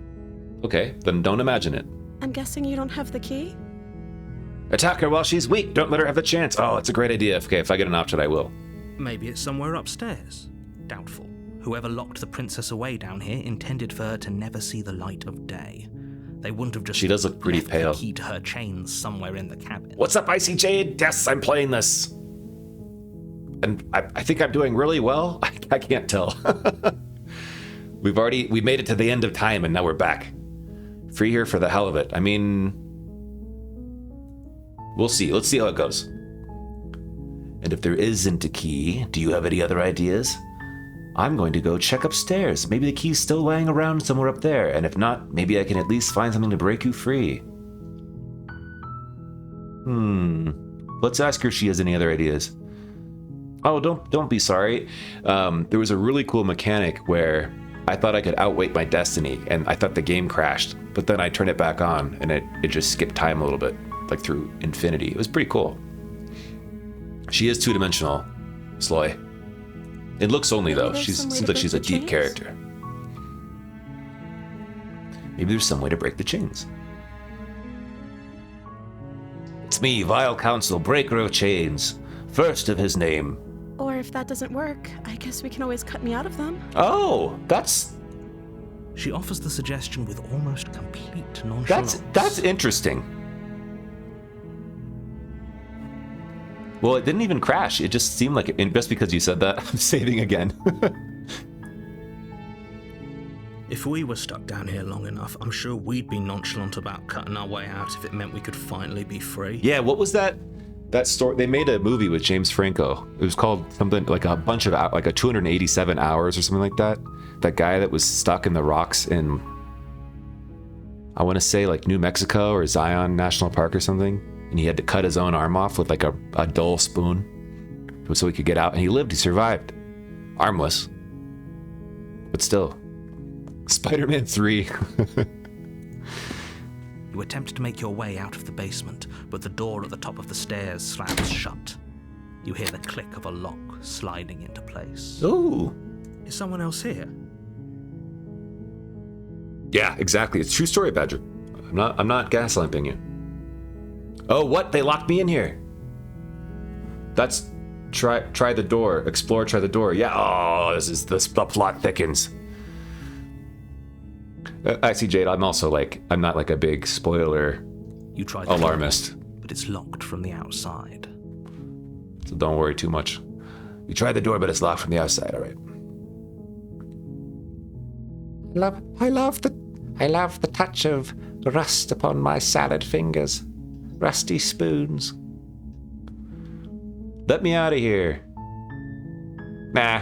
Okay, then don't imagine it. I'm guessing you don't have the key? Attack her while she's weak. Don't let her have the chance. Oh, it's a great idea. Okay, if I get an option, I will. Maybe it's somewhere upstairs. Doubtful. Whoever locked the princess away down here intended for her to never see the light of day. They wouldn't have just She does look pretty left pale. the key to her chains somewhere in the cabin. What's up, Icy Jade? Yes, I'm playing this. And I think I'm doing really well. I can't tell. we made it to the end of time and now we're back. Free here for the hell of it. I mean, we'll see. Let's see how it goes. And if there isn't a key, do you have any other ideas? I'm going to go check upstairs. Maybe the key's still lying around somewhere up there. And if not, maybe I can at least find something to break you free. Let's ask her if she has any other ideas. Oh, don't be sorry. There was a really cool mechanic where I thought I could outweight my destiny, and I thought the game crashed. But then I turned it back on, and it just skipped time a little bit, like through infinity. It was pretty cool. She is two-dimensional, Sloy. It looks only, though. Maybe She there's some way seems to like she's a break the deep chains? character. Maybe there's some way to break the chains. It's me, Vile Council, breaker of chains. First of his name. Or if that doesn't work, I guess we can always cut me out of them. Oh, that's She offers the suggestion with almost complete nonchalance. that's interesting. Well, it didn't even crash. It just seemed like it. And just because you said that, I'm saving again. If we were stuck down here long enough, I'm sure we'd be nonchalant about cutting our way out if it meant we could finally be free. Yeah, what was that story? They made a movie with James Franco. It was called something like a bunch of like a 287 hours or something like that. That guy that was stuck in the rocks in, I want to say like New Mexico or Zion National Park or something. And he had to cut his own arm off with like a dull spoon so he could get out. And he lived, he survived. Armless. But still. Spider-Man 3. You attempt to make your way out of the basement, but the door at the top of the stairs slams shut. You hear the click of a lock sliding into place. Ooh. Is someone else here? Yeah, exactly. It's a true story, Badger. I'm not gaslamping you. Oh, what? They locked me in here. That's try the door. Explore, try the door. Yeah. Oh, the plot thickens. I see, Jade. I'm not like a big spoiler You try the alarmist. door, but it's locked from the outside. So don't worry too much. You tried the door, but it's locked from the outside. All right. I love the touch of rust upon my salad fingers. Rusty spoons. Let me out of here. Nah.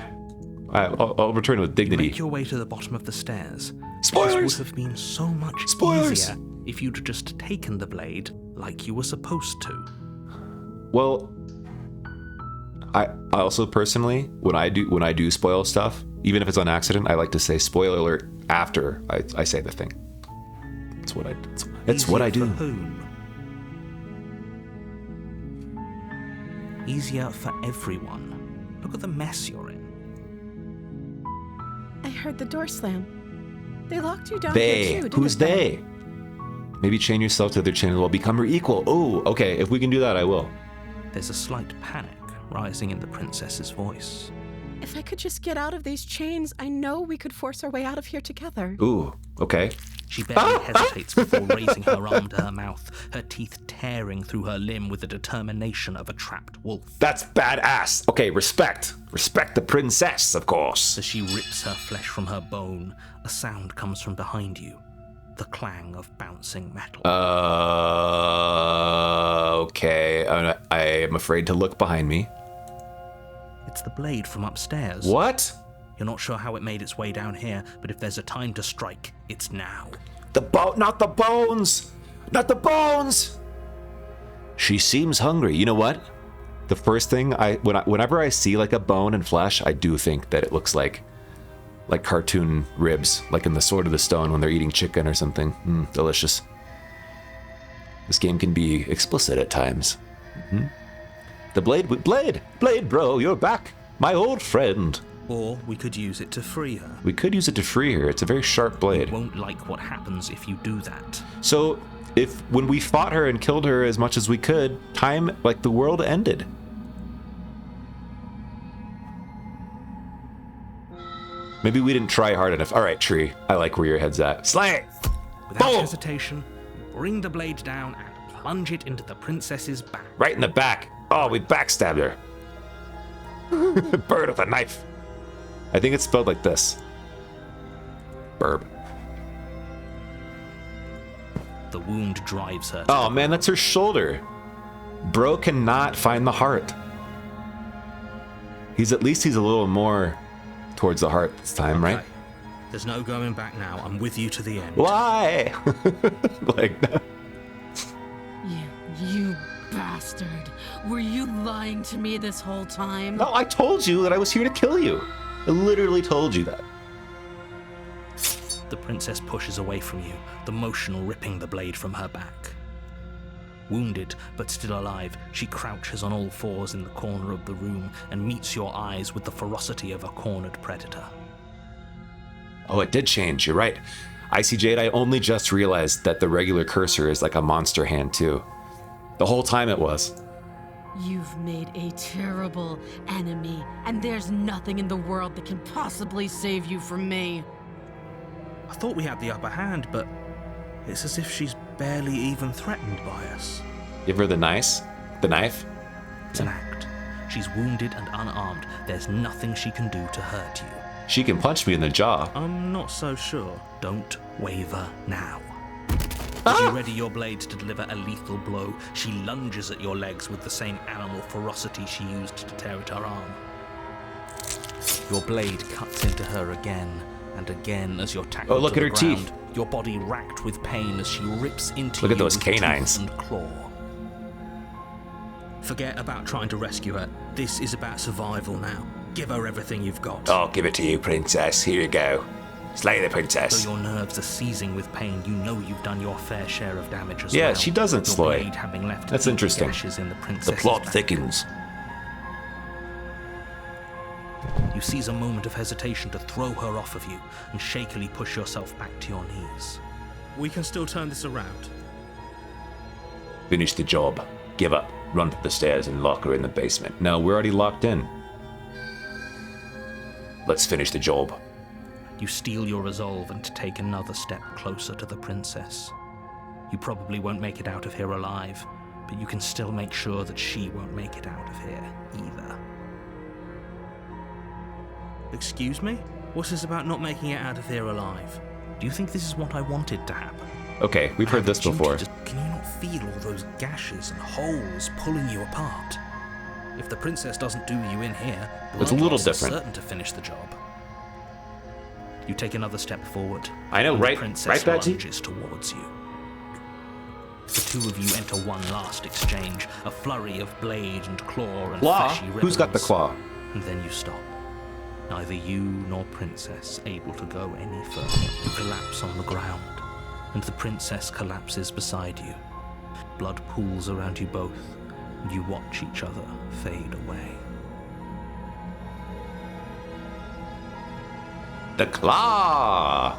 I'll return with dignity. Make your way to the bottom of the stairs. Spoilers! This would have been so much Spoilers! easier if you'd just taken the blade like you were supposed to. Well, I also personally, when I do spoil stuff, even if it's on accident, I like to say spoiler alert after I say the thing. It's what I do. For whom? Easier for everyone. Look at the mess you're in. I heard the door slam. They locked you down here too, didn't Who's they? Maybe chain yourself to their chain as well. Become her equal. Oh, okay. If we can do that, I will. There's a slight panic rising in the princess's voice. If I could just get out of these chains, I know we could force our way out of here together. Ooh, okay. She barely hesitates before raising her arm to her mouth, her teeth tearing through her limb with the determination of a trapped wolf. That's badass. Okay, respect. Respect the princess, of course. As she rips her flesh from her bone, a sound comes from behind you. The clang of bouncing metal. Okay. I am afraid to look behind me. It's the blade from upstairs. What? You're not sure how it made its way down here, but if there's a time to strike, it's now. Not the bones! Not the bones! She seems hungry. You know what? The first thing whenever I see like a bone and flesh, I do think that it looks like cartoon ribs, like in the Sword of the Stone when they're eating chicken or something. Delicious. This game can be explicit at times. The blade, bro, you're back, my old friend. Or we could use it to free her. We could use it to free her. It's a very sharp blade. You won't like what happens if you do that. So, when we fought her and killed her as much as we could, the world ended. Maybe we didn't try hard enough. All right, Tree, I like where your head's at. Slay! Without Boom! hesitation, bring the blade down and plunge it into the princess's back. Right in the back. Oh, we backstabbed her. Bird with a knife. I think it's spelled like this. Burb. The wound drives her. Oh man, that's her shoulder. Bro cannot find the heart. He's a little more towards the heart this time, right? There's no going back now. I'm with you to the end. Why? No. You bastard. Were you lying to me this whole time? No, I told you that I was here to kill you. I literally told you that. The princess pushes away from you, the motion ripping the blade from her back. Wounded, but still alive, she crouches on all fours in the corner of the room and meets your eyes with the ferocity of a cornered predator. Oh, it did change. You're right. Icy Jade, I only just realized that the regular cursor is like a monster hand, too. The whole time it was. You've made a terrible enemy, and there's nothing in the world that can possibly save you from me. I thought we had the upper hand, but it's as if she's barely even threatened by us. Give her the knife? It's an act. She's wounded and unarmed. There's nothing she can do to hurt you. She can punch me in the jaw. I'm not so sure. Don't waver now. As you ready your blade to deliver a lethal blow, she lunges at your legs with the same animal ferocity she used to tear at her arm. Your blade cuts into her again and again as you're tackled look to at the her ground, teeth. your body racked with pain as she rips into Look you at those with canines. tooth and claw. Forget about trying to rescue her. This is about survival now. Give her everything you've got. I'll give it to you, princess. Here you go. Slay the princess. Though your nerves are seizing with pain, you know you've done your fair share of damage as Yeah, well. she doesn't Your slay. blade having left That's deep interesting. gashes in the The princess's plot back. thickens. You seize a moment of hesitation to throw her off of you and shakily push yourself back to your knees. We can still turn this around. Finish the job. Give up. Run up the stairs and lock her in the basement. No, we're already locked in. Let's finish the job. You steel your resolve and take another step closer to the princess. You probably won't make it out of here alive, but you can still make sure that she won't make it out of here either. Excuse me? What's this about not making it out of here alive? Do you think this is what I wanted to happen? Okay, we've heard this before. Can you not feel all those gashes and holes pulling you apart? If the princess doesn't do you in here, It's a little blood loss is different. certain to finish the job. You take another step forward. I know, and right? The princess Right, Betsy? lunges towards you. The two of you enter one last exchange, a flurry of blade and claw and Claw? fleshy ripples. Who's got the claw? And then you stop. Neither you nor princess able to go any further. You collapse on the ground, and the princess collapses beside you. Blood pools around you both, You watch each other fade away. The claw!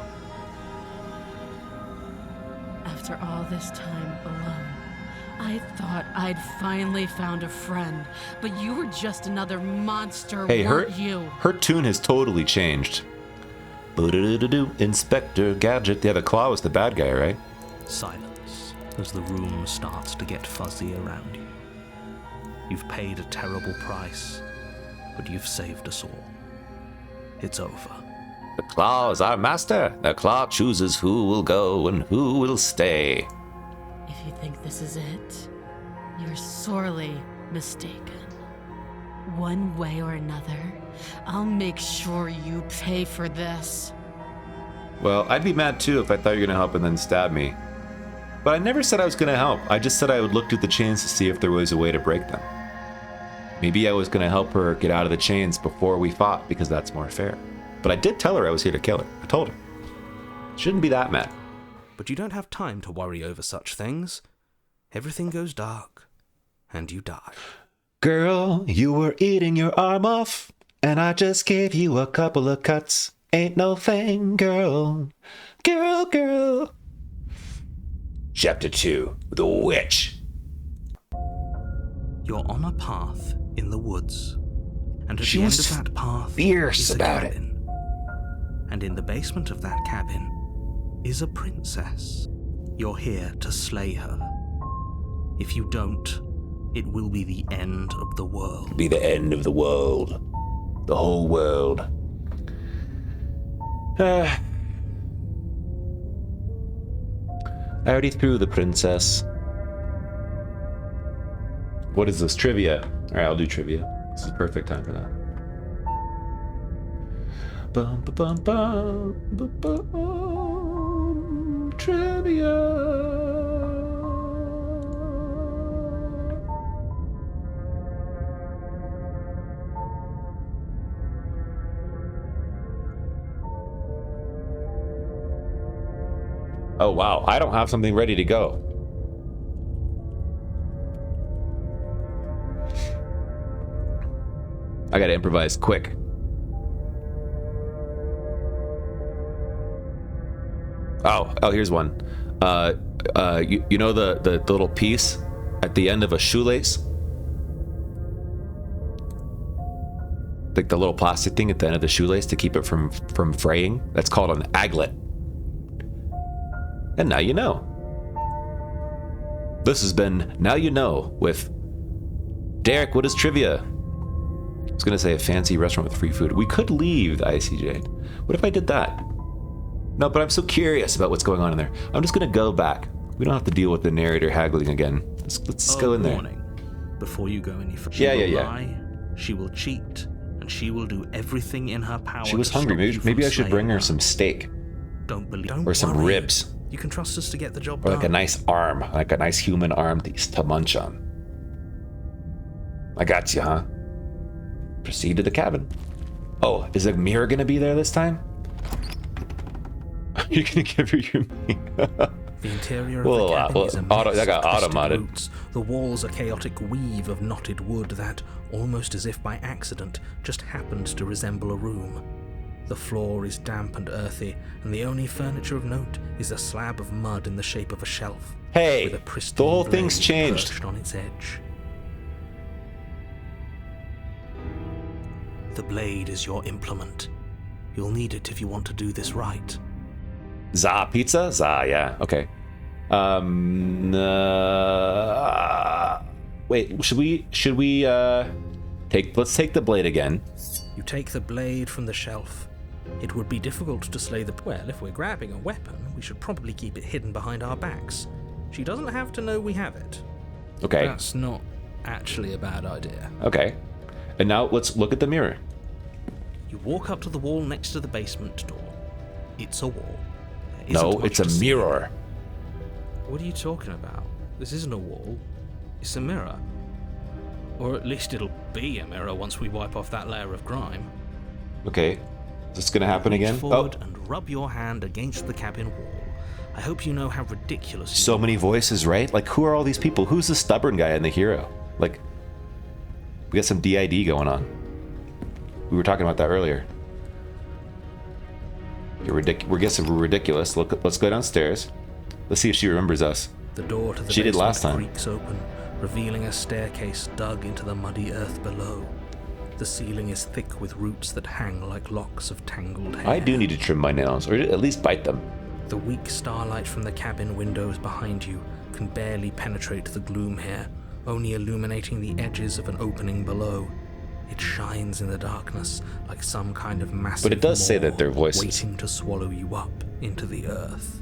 After all this time alone, I thought I'd finally found a friend, but you were just another monster, Hey, weren't you? her tune has totally changed. Boo-doo-doo-doo-doo, Inspector Gadget. Yeah, the claw was the bad guy, right? Silence as the room starts to get fuzzy around you. You've paid a terrible price, but you've saved us all. It's over. The claw is our master. The claw chooses who will go and who will stay. If you think this is it, you're sorely mistaken. One way or another, I'll make sure you pay for this. Well, I'd be mad too if I thought you were gonna help and then stab me. But I never said I was gonna help. I just said I would look through the chains to see if there was a way to break them. Maybe I was gonna help her get out of the chains before we fought because that's more fair. But I did tell her I was here to kill her. I told her. Shouldn't be that mad. But you don't have time to worry over such things. Everything goes dark, and you die. Girl, you were eating your arm off, and I just gave you a couple of cuts. Ain't no thing, girl. Girl. Chapter 2, The Witch. You're on a path in the woods, and at She the end was of that path fierce is a about it. cabin. And in the basement of that cabin is a princess. You're here to slay her. If you don't, it will be the end of the world. Be the end of the world. The whole world. I already threw the princess. What is this? Trivia. Alright, I'll do trivia. This is the perfect time for that. Bum, ba, bum, bum, ba, bum, trivia. Oh wow, I don't have something ready to go. I gotta improvise quick. Oh, here's one. You know the little piece at the end of a shoelace? Like the little plastic thing at the end of the shoelace to keep it from fraying? That's called an aglet. And now you know. This has been Now You Know with Derek. What is trivia? I was gonna say a fancy restaurant with free food. We could leave the ICJ. What if I did that? No, but I'm so curious about what's going on in there. I'm just gonna go back. We don't have to deal with the narrator haggling again. Let's go in there. Warning. Before you go any further, Yeah. She will lie, she will cheat, and she will do everything in her power. She was to hungry. stop you Maybe from I should bring slaying her some steak Don't or some worry. ribs You can trust us to get the job or done. like a nice arm, like a nice human arm to munch on. I got you, huh? Proceed to the cabin. Oh, is a mirror gonna be there this time? You're gonna give her your The interior of Well, the cabin well, is a auto- mess I got of twisted automated. roots. The walls a chaotic weave of knotted wood that, almost as if by accident, just happened to resemble a room. The floor is damp and earthy, and the only furniture of note is a slab of mud in the shape of a shelf. Hey, with a pristine the whole thing's blade changed. perched on its edge. The blade is your implement. You'll need it if you want to do this right. Za pizza? Za, yeah. Okay. Wait, let's take the blade again. You take the blade from the shelf. It would be difficult to slay the... Well, if we're grabbing a weapon, we should probably keep it hidden behind our backs. She doesn't have to know we have it. Okay. That's not actually a bad idea. Okay. And now let's look at the mirror. You walk up to the wall next to the basement door. It's a wall. There No, isn't much it's a to see. mirror. What are you talking about? This isn't a wall. It's a mirror. Or at least it'll be a mirror once we wipe off that layer of grime. Okay. Is this gonna happen Reach again? forward Oh, and rub your hand against the cabin wall. I hope you know how ridiculous. so many voices, right? Like, who are all these people? Who's the stubborn guy and the hero? Like, we got some DID going on. We were talking about that earlier. We're guessing we're ridiculous. Look, let's go downstairs. Let's see if she remembers us. The door to the She did basement last time. creaks open, revealing a staircase dug into the muddy earth below. The ceiling is thick with roots that hang like locks of tangled hair. I do need to trim my nails, or at least bite them. The weak starlight from the cabin windows behind you can barely penetrate the gloom here, only illuminating the edges of an opening below. It shines in the darkness like some kind of massive But it does say that they're maw voices. waiting to swallow you up into the earth.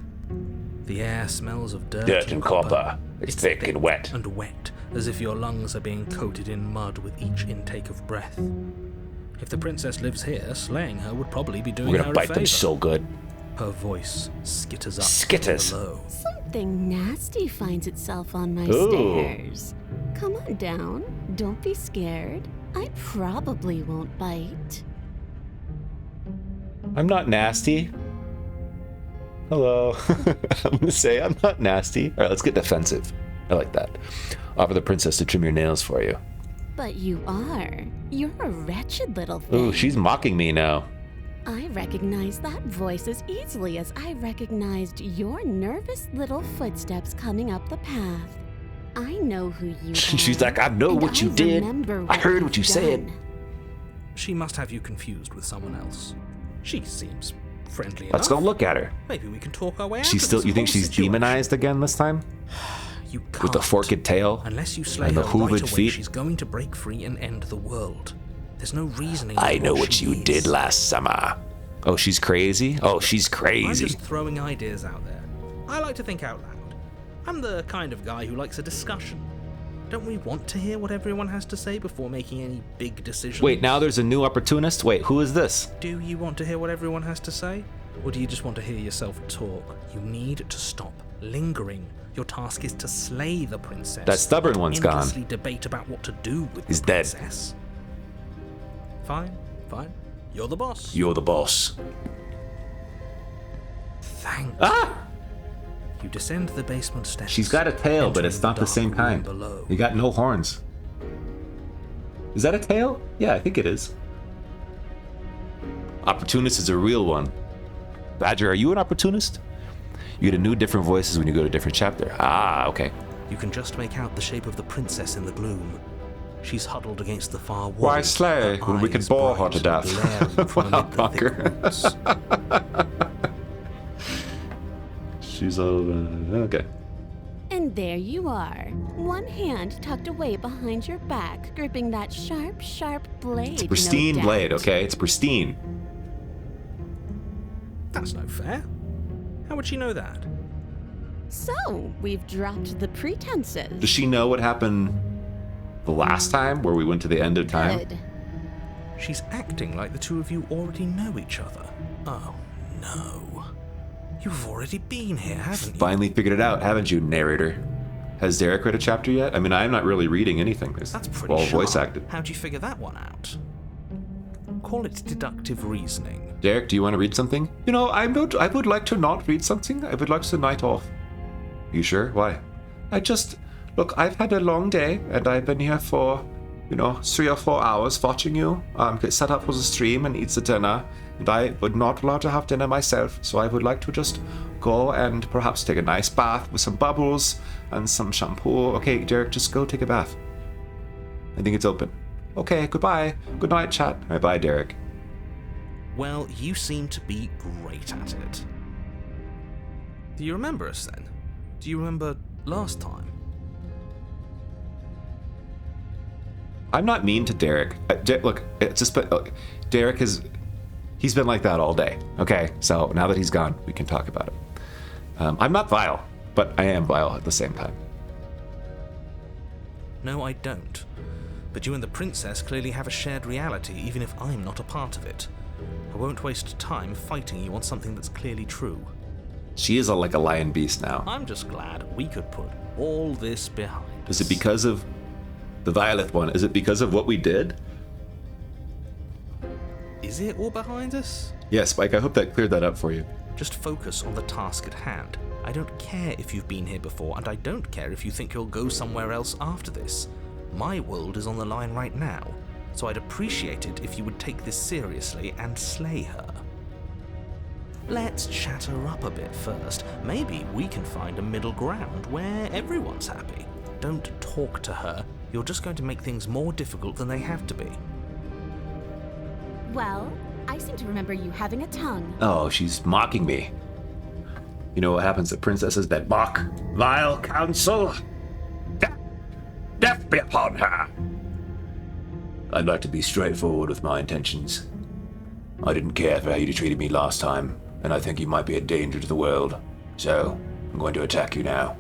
The air smells of dirt, Dirt and copper. It's thick and wet. And wet, as if your lungs are being coated in mud with each intake of breath. If the princess lives here, slaying her would probably be doing We're her gonna a bite them favor. so good. Her voice skitters up Skitters. from below. Something nasty finds itself on my Ooh. stairs. Come on down. Don't be scared. I probably won't bite. I'm not nasty. Hello. I'm gonna say I'm not nasty. All right, let's get defensive. I like that. Offer the princess to trim your nails for you. But you are. You're a wretched little thing. Ooh, she's mocking me now. I recognize that voice as easily as I recognized your nervous little footsteps coming up the path. I know who you are. She's like, I know and what you I did. remember I heard you've what you said. done. She must have you confused with someone else. She seems friendly Let's enough. go look at her. Maybe we can talk our way out She's of still. this You think whole she's situation. demonized again this time? You can't. With the forked tail? Unless you slay and her the hooved right away, feet? she's going to break free and end the world. There's no reasoning. I with know what she you is. did last summer. Oh, she's crazy? Oh, she's I'm crazy. just throwing ideas out there. I like to think out loud. I'm the kind of guy who likes a discussion. Don't we want to hear what everyone has to say before making any big decisions? Wait, now there's a new opportunist? Wait, who is this? Do you want to hear what everyone has to say? Or do you just want to hear yourself talk? You need to stop lingering. Your task is to slay the princess. That stubborn one's gone. Endlessly debate about what to do with He's the dead. princess. Fine. You're the boss. You're the boss. Thanks. Ah! You descend the basement steps. She's got a tail, but it's entering not the same dark room kind. below. You got no horns. Is that a tail? Yeah, I think it is. Opportunist is a real one. Badger, are you an opportunist? You get a new different voices when you go to a different chapter. Ah, okay. You can just make out the shape of the princess in the gloom. She's huddled against the far wall. Why slay her when we can eyes bore her bright to and death? glaring from Wow, amid the thick Parker. roots. She's all okay. And there you are, one hand tucked away behind your back, gripping that sharp, sharp blade. It's a pristine no blade, doubt. okay? It's pristine. That's no fair. How would she know that? So, we've dropped the pretenses. Does she know what happened the last time, where we went to the end of time? Good. She's acting like the two of you already know each other. Oh, no. You've already been here, haven't you? Finally figured it out, haven't you, narrator? Has Derek read a chapter yet? I mean, I'm not really reading anything. It's That's pretty all sharp. voice acted. How'd you figure that one out? Call it deductive reasoning. Derek, do you want to read something? You know, I would like to not read something. I would like to night off. You sure? Why? Look, I've had a long day, and I've been here for, 3 or 4 hours watching you get set up for the stream and eat the dinner, and I would not allowed to have dinner myself, so I would like to just go and perhaps take a nice bath with some bubbles and some shampoo. Okay, Derek, just go take a bath. I think it's open. Okay, goodbye. Good night, chat. All right, bye, Derek. Well, you seem to be great at it. Do you remember us then? Do you remember last time? I'm not mean to Derek. Look, it's just, Derek he's been like that all day. Okay, so now that he's gone, we can talk about it. I'm not vile, but I am vile at the same time. No, I don't. But you and the princess clearly have a shared reality, even if I'm not a part of it. I won't waste time fighting you on something that's clearly true. She is like a lion beast now. I'm just glad we could put all this behind us. Is it because of the Violet one? Is it because of what we did? Is it all behind us? Yeah, Spike, I hope that cleared that up for you. Just focus on the task at hand. I don't care if you've been here before, and I don't care if you think you'll go somewhere else after this. My world is on the line right now, so I'd appreciate it if you would take this seriously and slay her. Let's chat her up a bit first. Maybe we can find a middle ground where everyone's happy. Don't talk to her. You're just going to make things more difficult than they have to be. Well, I seem to remember you having a tongue. Oh, she's mocking me. You know what happens to princesses that mock? Vile counsel? Death be upon her! I'd like to be straightforward with my intentions. I didn't care for how you treated me last time, and I think you might be a danger to the world. So, I'm going to attack you now.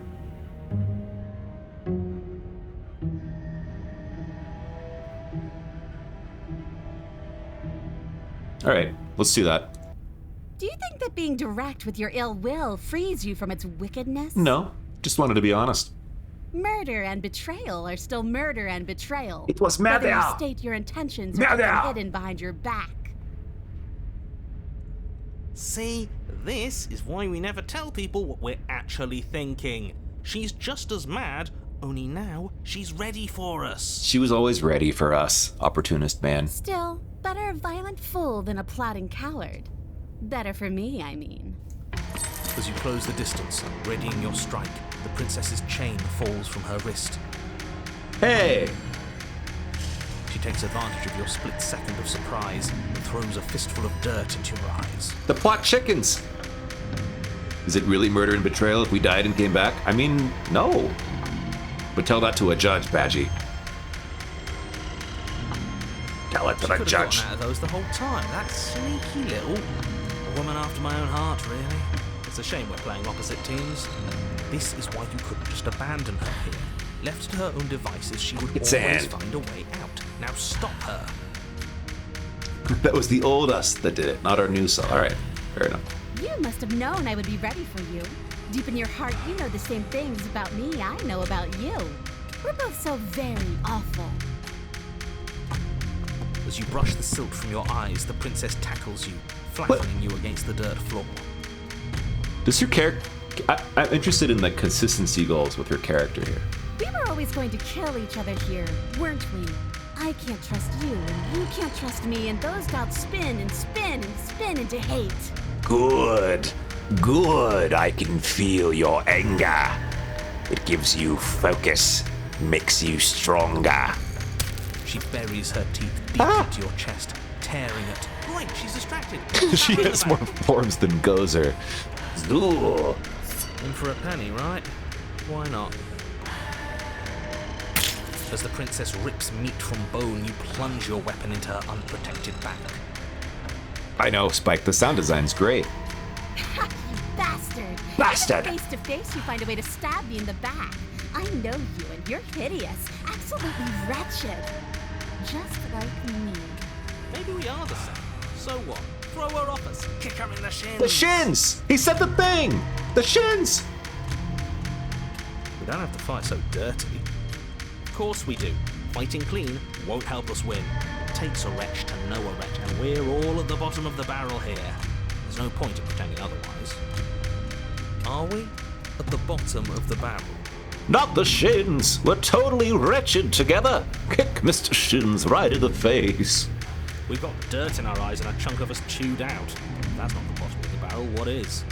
Alright, let's do that. Do you think that being direct with your ill will frees you from its wickedness? No, just wanted to be honest. Murder and betrayal are still murder and betrayal. It was whether murder! you state your intentions or keep them hidden behind your back. See, this is why we never tell people what we're actually thinking. She's just as mad, only now she's ready for us. She was always ready for us, opportunist man. Still, better a violent fool than a plotting coward. Better for me, I mean. As you close the distance, readying your strike, the princess's chain falls from her wrist. Hey! She takes advantage of your split second of surprise and throws a fistful of dirt into your eyes. The plot chickens! Is it really murder and betrayal if we died and came back? I mean, no. But tell that to a judge, Badgie. Tell it to the judge. Out of those the whole time. That sneaky little woman after my own heart, really. It's a shame we're playing opposite teams. This is why you couldn't just abandon her here. Left to her own devices, she would always find a way out. Now stop her. That was the old us that did it, not our new self. Alright, fair enough. You must have known I would be ready for you. Deep in your heart, you know the same things about me I know about you. We're both so very awful. As you brush the silt from your eyes, the princess tackles you, flattening you against the dirt floor. Does your character... I'm interested in the consistency goals with her character here. We were always going to kill each other here, weren't we? I can't trust you, and you can't trust me, and those doubts spin and spin and spin into hate. Good. Good. I can feel your anger. It gives you focus, makes you stronger. She buries her teeth deep into your chest, tearing it. Right, she's distracted. She has more forms than Gozer. Ooh. In for a penny, right? Why not? As the princess rips meat from bone, you plunge your weapon into her unprotected back. I know, Spike, the sound design's great. You bastard! Bastard! Face to face, you find a way to stab me in the back. I know you, and you're hideous, absolutely wretched. Just like me. Maybe we are the same. So what? Throw her off us. Kick her in the shins. The shins! He said the thing! The shins! We don't have to fight so dirty. Of course we do. Fighting clean won't help us win. It takes a wretch to know a wretch, and we're all at the bottom of the barrel here. There's no point in pretending otherwise. Are we? At the bottom of the barrel. Not the shins! We're totally wretched together! Kick Mr. Shins right in the face. We've got dirt in our eyes and a chunk of us chewed out. If that's not the bottom of the barrel, what is?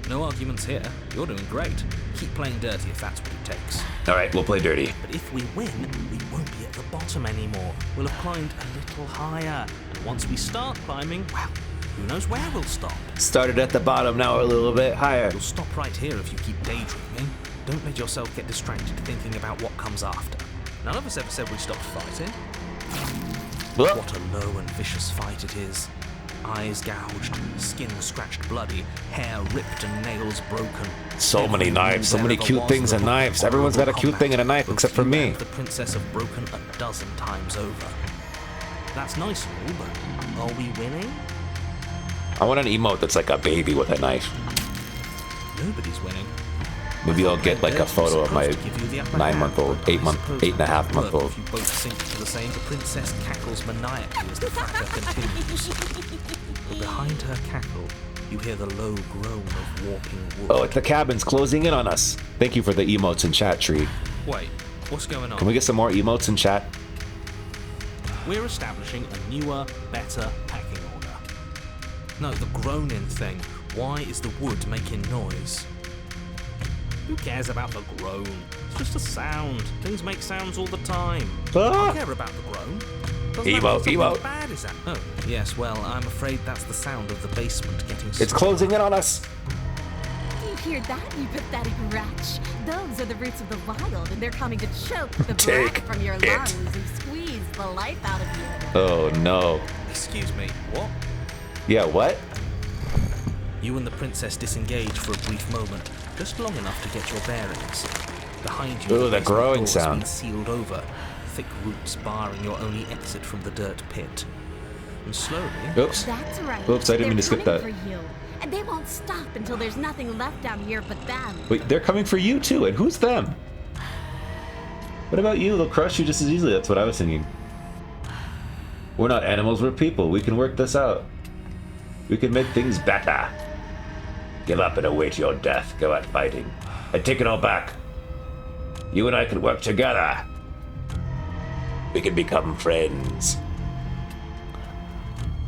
No arguments here. You're doing great. Keep playing dirty if that's what it takes. Alright, we'll play dirty. But if we win, we won't be at the bottom anymore. We'll have climbed a little higher. And once we start climbing, well, who knows where we'll stop? Started at the bottom, now a little bit higher. You'll stop right here if you keep daydreaming. Don't let yourself get distracted thinking about what comes after. None of us ever said we stopped fighting. What a low and vicious fight it is. Eyes gouged, skin scratched bloody, hair ripped and nails broken. So many knives, so many cute things and knives. Everyone's got a cute thing and a knife except for me. The princess have broken a dozen times over. That's nice and all, but are we winning? I want an emote that's like a baby with a knife. Nobody's winning. Maybe I'll get like a photo of my 9-month-old, 8.5-month-old. If you both sink to the same, the princess cackles maniacally as the fracas continues. But behind her cackle, you hear the low groan of warping wood. Oh, the cabin's closing in on us. Thank you for the emotes in chat, Tree. Wait, What's going on? Can we get some more emotes in chat? We're establishing a newer, better packing order. No, the groaning thing. Why is the wood making noise? Who cares about the groan? It's just a sound. Things make sounds all the time. I care about the groan. Emote. Bad is that? Oh, yes, well, I'm afraid that's the sound of the basement getting It's closing in on us. Do you hear that, you pathetic wretch? Those are the roots of the wild, and they're coming to choke the Take breath from your it. lungs and squeeze the life out of you. Oh no. Excuse me, what? Yeah, what? You and the princess disengage for a brief moment, just long enough to get your bearings. Behind you, Ooh, the basement growing door has sound. been sealed over, thick roots barring your only exit from the dirt pit. And slowly, Oops. That's right. Oops, I didn't mean to skip They're that. coming for you, and they won't stop until there's nothing left down here but them. Wait, they're coming for you too, and who's them? What about you? They'll crush you just as easily. That's what I was thinking. We're not animals, we're people. We can work this out. We can make things better. Give up and await your death. Go out fighting. I take it all back. You and I can work together. We can become friends.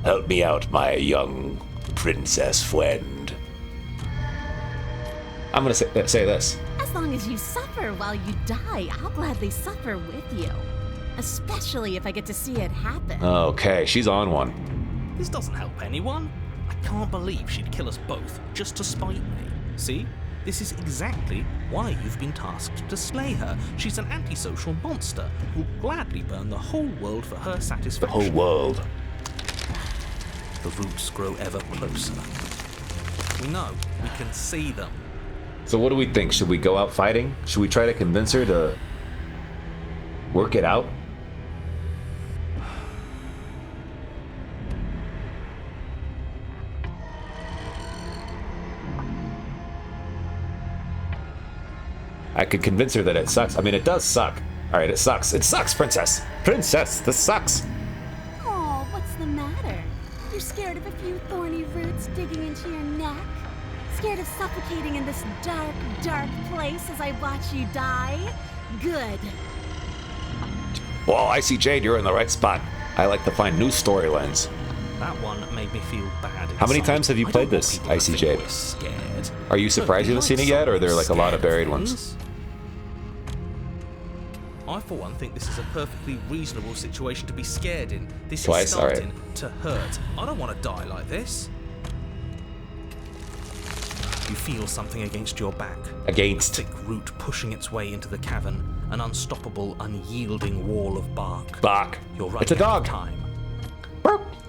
Help me out, my young princess friend. I'm gonna say this. As long as you suffer while you die, I'll gladly suffer with you. Especially if I get to see it happen. Okay, she's on one. this doesn't help anyone. I can't believe she'd kill us both just to spite me. See? This is exactly why you've been tasked to slay her. She's an antisocial monster who'll gladly burn the whole world for her satisfaction. The whole world. The roots grow ever closer. We know. We can see them. So what do we think? Should we go out fighting? Should we try to convince her to work it out? I could convince her that it sucks. I mean, it does suck. All right, it sucks. It sucks, princess. Princess, this sucks. Oh, what's the matter? You're scared of a few thorny roots digging into your neck? Scared of suffocating in this dark, dark place as I watch you die? Good. Well, I see Jade, you're in the right spot. I like to find new storylines. That one made me feel bad. How many inside. times have you I played don't want this, people to Icy think Jade? we're scared. Are you surprised you haven't seen it yet, or are there like a lot of buried ones? I, for one, think this is a perfectly reasonable situation to be scared in. This Twice? is starting to hurt. I don't want to die like this. You feel something against your back. Against. Thick root pushing its way into the cavern. An unstoppable, unyielding wall of bark. Bark. You're running It's a dog. out of time.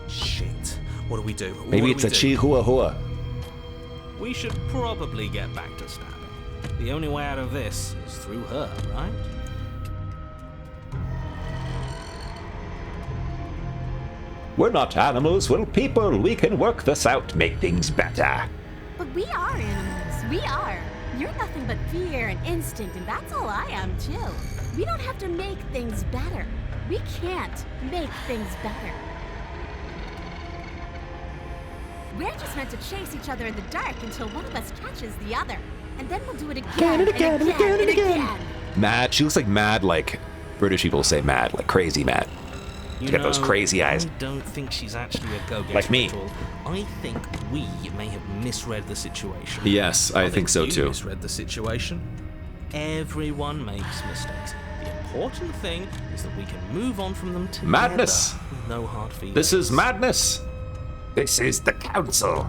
Shit. What do we do? Maybe What it's do a we do? chihuahua. We should probably get back to stabbing. The only way out of this is through her, right? We're not animals, we're people. We can work this out, make things better. But we are animals. We are. You're nothing but fear and instinct, and that's all I am, too. We don't have to make things better. We can't make things better. We're just meant to chase each other in the dark until one of us catches the other. And then we'll do it again and again. Mad. She looks like mad, like British people say mad, like crazy mad. You She's got those know, crazy eyes. I don't think she's actually a go-getter Like me. at all. I think we may have misread the situation. Yes, I think so you too. Misread the situation. Everyone makes mistakes. The important thing is that we can move on from them together. Madness. With no hard feelings. This is madness. This is the council.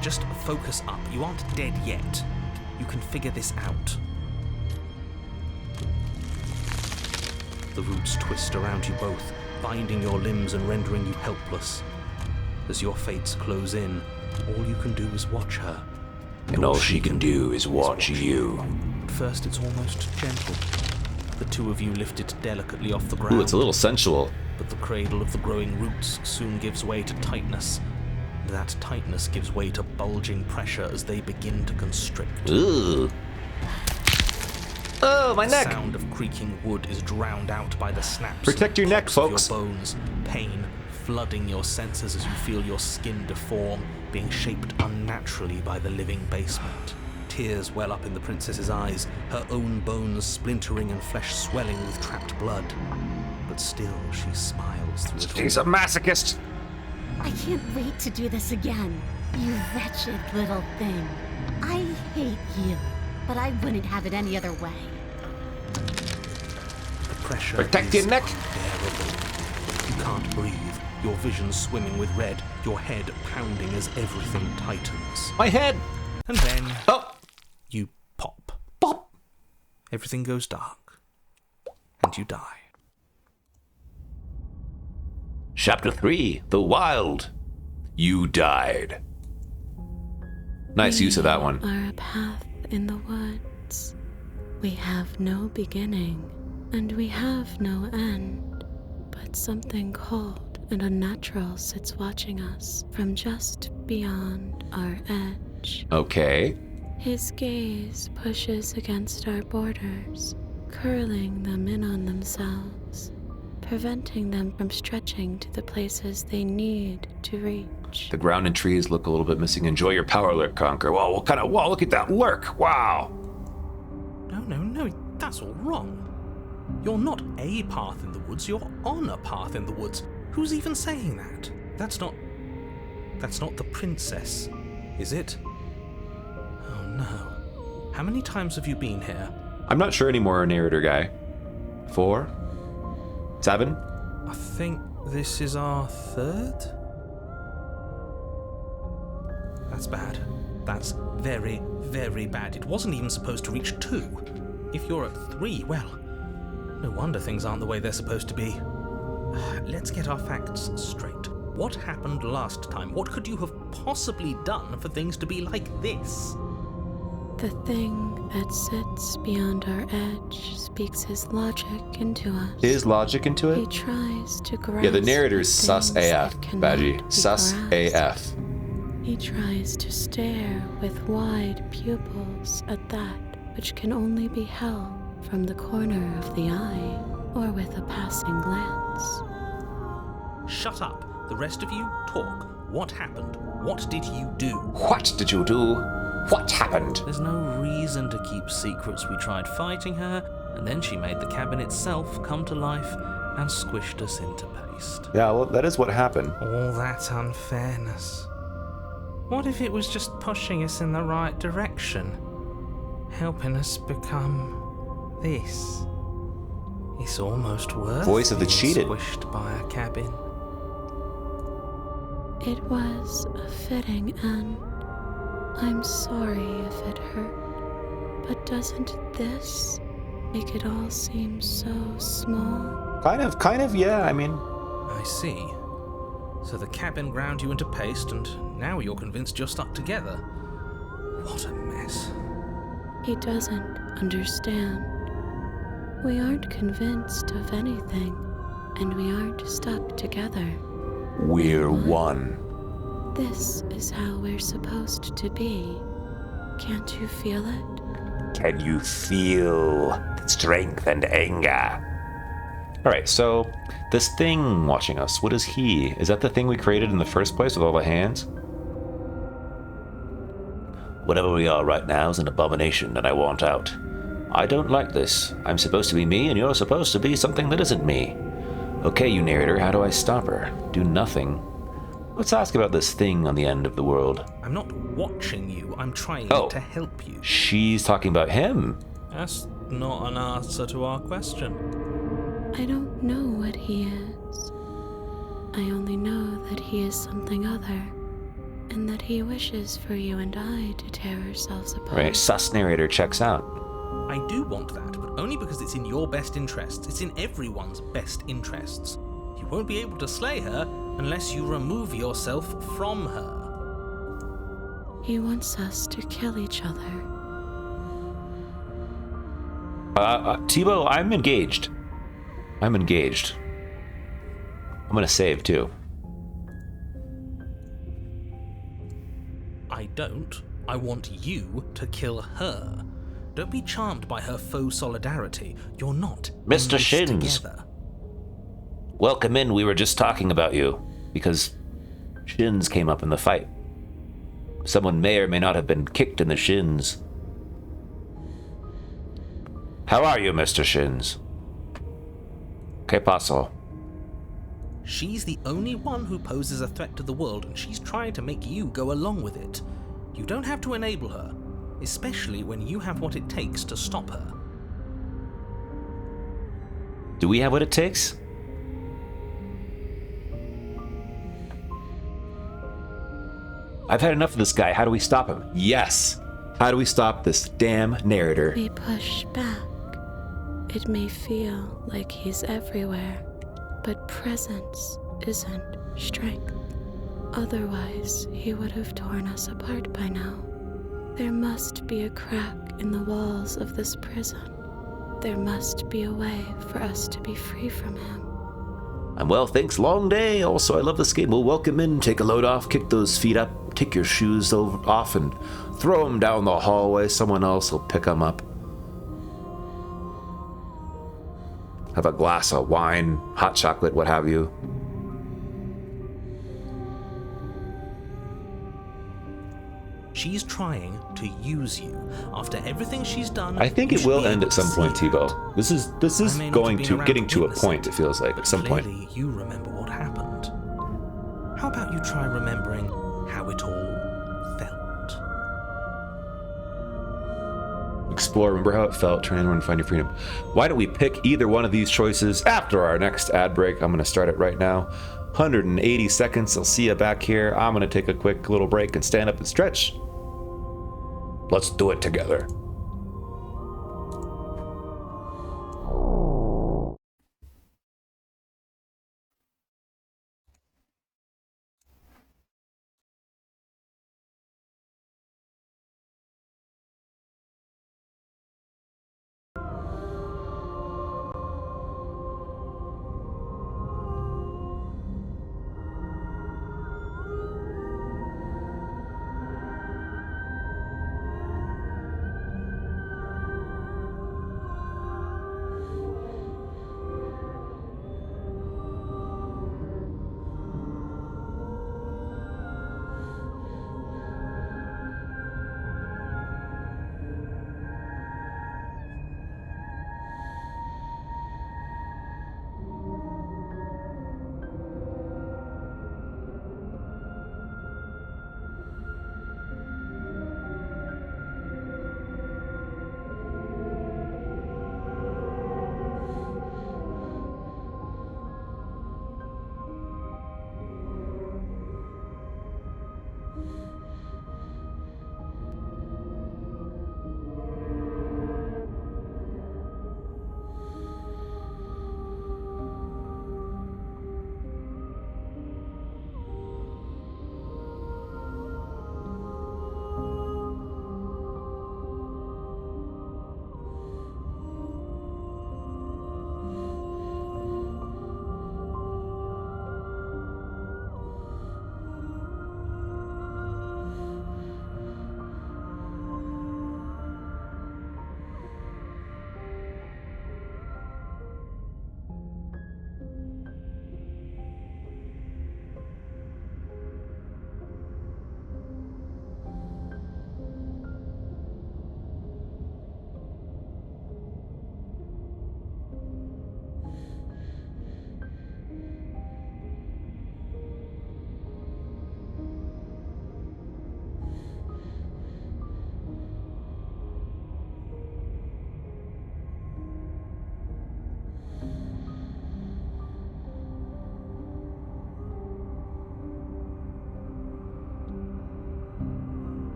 Just focus up. You aren't dead yet. You can figure this out. The roots twist around you both, binding your limbs and rendering you helpless. As your fates close in, all you can do is watch her. And all she can do is watch you. At first, it's almost gentle. The two of you lift it delicately off the ground. Ooh, it's a little sensual. But the cradle of the growing roots soon gives way to tightness. That tightness gives way to bulging pressure as they begin to constrict. Ooh. Oh, my The neck. sound of creaking wood is drowned out by the snaps. Protect and your neck, pops of folks. Your bones, pain flooding your senses as you feel your skin deform, being shaped unnaturally by the living basement. Tears well up in the princess's eyes, her own bones splintering and flesh swelling with trapped blood. But still she smiles through it all. She's a masochist. I can't wait to do this again, you wretched little thing. I hate you, but I wouldn't have it any other way. The pressure Protect is your neck. unbearable. You can't breathe, your vision swimming with red, your head pounding as everything tightens. My head! And then Oh! you pop. Pop! Everything goes dark. And you die. Chapter 3, The Wild. You died. Nice use of that one. We are a path in the woods. We have no beginning, and we have no end. But something cold and unnatural sits watching us from just beyond our edge. Okay. His gaze pushes against our borders, curling them in on themselves, preventing them from stretching to the places they need to reach. The ground and trees look a little bit missing. Enjoy your power, Lurk Conquer. Whoa, what kind of... Whoa, look at that lurk. Wow. No, that's all wrong. You're not a path in the woods, you're on a path in the woods. Who's even saying that? That's not the princess, is it? Oh no. How many times have you been here? I'm not sure anymore, narrator guy. 4? 7? I think this is our 3rd? That's bad. That's very, very bad. It wasn't even supposed to reach 2. If you're at 3, well, no wonder things aren't the way they're supposed to be. Let's get our facts straight. What happened last time? What could you have possibly done for things to be like this? The thing that sits beyond our edge speaks his logic into us. Is logic into He it? tries to grasp Yeah, the narrator's the sus things AF, that cannot Badgie. be Sus grasped. AF. He tries to stare with wide pupils at that which can only be held from the corner of the eye or with a passing glance. Shut up. The rest of you, talk. What happened? What did you do? What did you do? What happened? There's no reason to keep secrets. We tried fighting her, and then she made the cabin itself come to life and squished us into paste. Yeah, well, that is what happened. All that unfairness. What if it was just pushing us in the right direction? Helping us become this? It's almost worth Voice of the being cheated. squished by a cabin. It was a fitting end. I'm sorry if it hurt, but doesn't this make it all seem so small? Kind of, yeah, I mean... I see. So the cabin ground you into paste, and now you're convinced you're stuck together. What a mess. He doesn't understand. We aren't convinced of anything, and we aren't stuck together. We're one. This is how we're supposed to be. Can't you feel it? Can you feel the strength and anger? Alright, so this thing watching us, what is he? Is that the thing we created in the first place with all the hands? Whatever we are right now is an abomination and I want out. I don't like this. I'm supposed to be me and you're supposed to be something that isn't me. Okay, you narrator, how do I stop her? Do nothing. Let's ask about this thing on the end of the world. I'm not watching you, I'm trying Oh. to help you. She's talking about him. That's not an answer to our question. I don't know what he is. I only know that he is something other, and that he wishes for you and I to tear ourselves apart. Right, sus narrator checks out. I do want that, but only because it's in your best interests. It's in everyone's best interests. You won't be able to slay her unless you remove yourself from her. He wants us to kill each other. Tebow, I'm engaged. I'm gonna save too. I don't. I want you to kill her. Don't be charmed by her faux solidarity. You're not. Mr. in this Shins. together. Welcome in, we were just talking about you. Because shins came up in the fight. Someone may or may not have been kicked in the shins. How are you, Mr. Shins? ¿Qué pasó? She's the only one who poses a threat to the world, and she's trying to make you go along with it. You don't have to enable her, especially when you have what it takes to stop her. Do we have what it takes? I've had enough of this guy. How do we stop him? Yes. How do we stop this damn narrator? We push back. It may feel like he's everywhere, but presence isn't strength. Otherwise, he would have torn us apart by now. There must be a crack in the walls of this prison. There must be a way for us to be free from him. Well, thanks, long day. Also, I love this game. We'll welcome in, take a load off, kick those feet up, take your shoes off, and throw them down the hallway. Someone else will pick them up. Have a glass of wine, hot chocolate, what have you. She's trying to use you. After everything she's done, I think you it should will be end able at some to point, see Tebow. that. This is I may not going have to been getting around to a witness point. it, It feels like but at some point. clearly you remember what happened. How about you try remembering how it all felt? Explore. Remember how it felt. Try and find your freedom. Why don't we pick either one of these choices after our next ad break? I'm going to start it right now. 180 seconds. I'll see you back here. I'm going to take a quick little break and stand up and stretch. Let's do it together.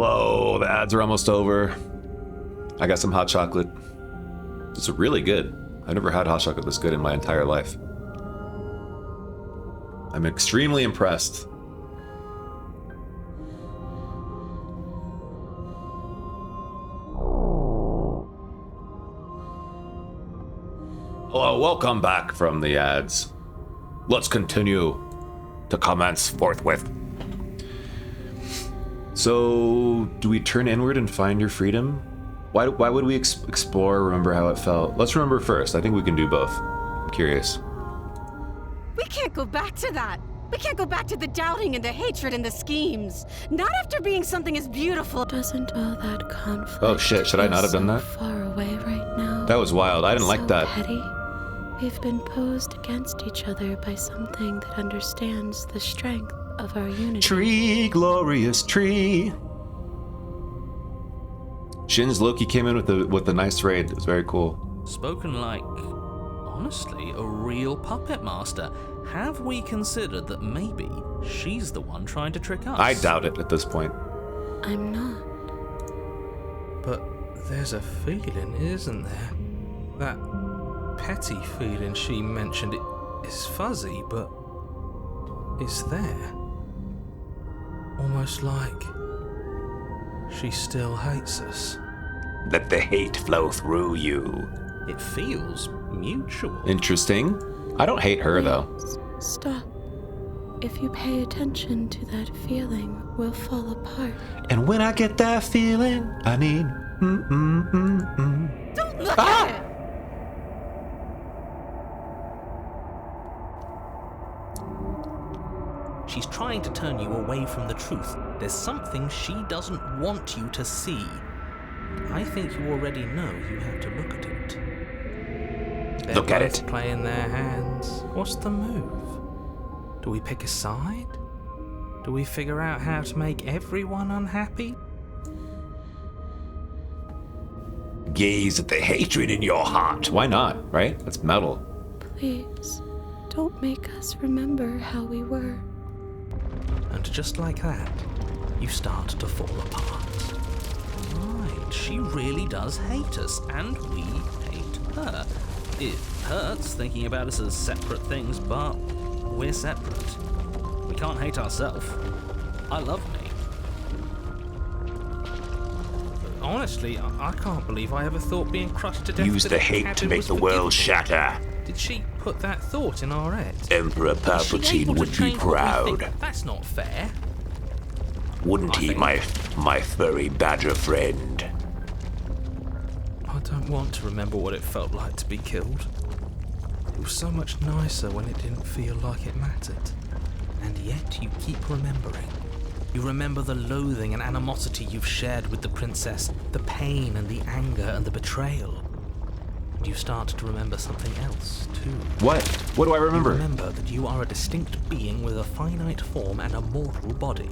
Whoa, the ads are almost over. I got some hot chocolate. It's really good. I've never had hot chocolate this good in my entire life. I'm extremely impressed. Hello, welcome back from the ads. Let's continue to commence forthwith. So, do we turn inward and find your freedom? Why would we explore, remember how it felt? Let's remember first. I think we can do both. I'm curious. We can't go back to that. We can't go back to the doubting and the hatred and the schemes. Not after being something as beautiful. Doesn't all that conflict Oh shit, should I not have done feel that? so far away right now? That was wild. I didn't like that. Petty. We've been posed against each other by something that understands the strength of our unity. Tree, glorious tree. Shin's Loki came in with a nice raid. It was very cool. Spoken like, honestly, a real puppet master. Have we considered that maybe she's the one trying to trick us? I doubt it at this point. I'm not. But there's a feeling, isn't there? That petty feeling she mentioned, it is fuzzy, but it's there. Almost like she still hates us. Let the hate flow through you. It feels mutual. Interesting. I don't hate her though. Stop. If you pay attention to that feeling, we'll fall apart. And when I get that feeling, I need. Don't look at it! She's trying to turn you away from the truth. There's something she doesn't want you to see. I think you already know you have to look at it. They're Look at both it. playing their hands. What's the move? Do we pick a side? Do we figure out how to make everyone unhappy? Gaze at the hatred in your heart. Why not, right? That's metal. Please, don't make us remember how we were. And just like that, you start to fall apart. Right, she really does hate us, and we hate her. It hurts thinking about us as separate things, but we're separate. We can't hate ourselves. I love me. Honestly, I can't believe I ever thought being crushed to death. Use the hate to make the world shatter. Did she put that thought in our heads? Emperor Is she Palpatine able to would be change what we proud. think? That's not fair. Wouldn't I he, think- my furry badger friend? I don't want to remember what it felt like to be killed. It was so much nicer when it didn't feel like it mattered. And yet you keep remembering. You remember the loathing and animosity you've shared with the princess, the pain and the anger and the betrayal. And you start to remember something else, too. What? What do I remember? You remember that you are a distinct being with a finite form and a mortal body.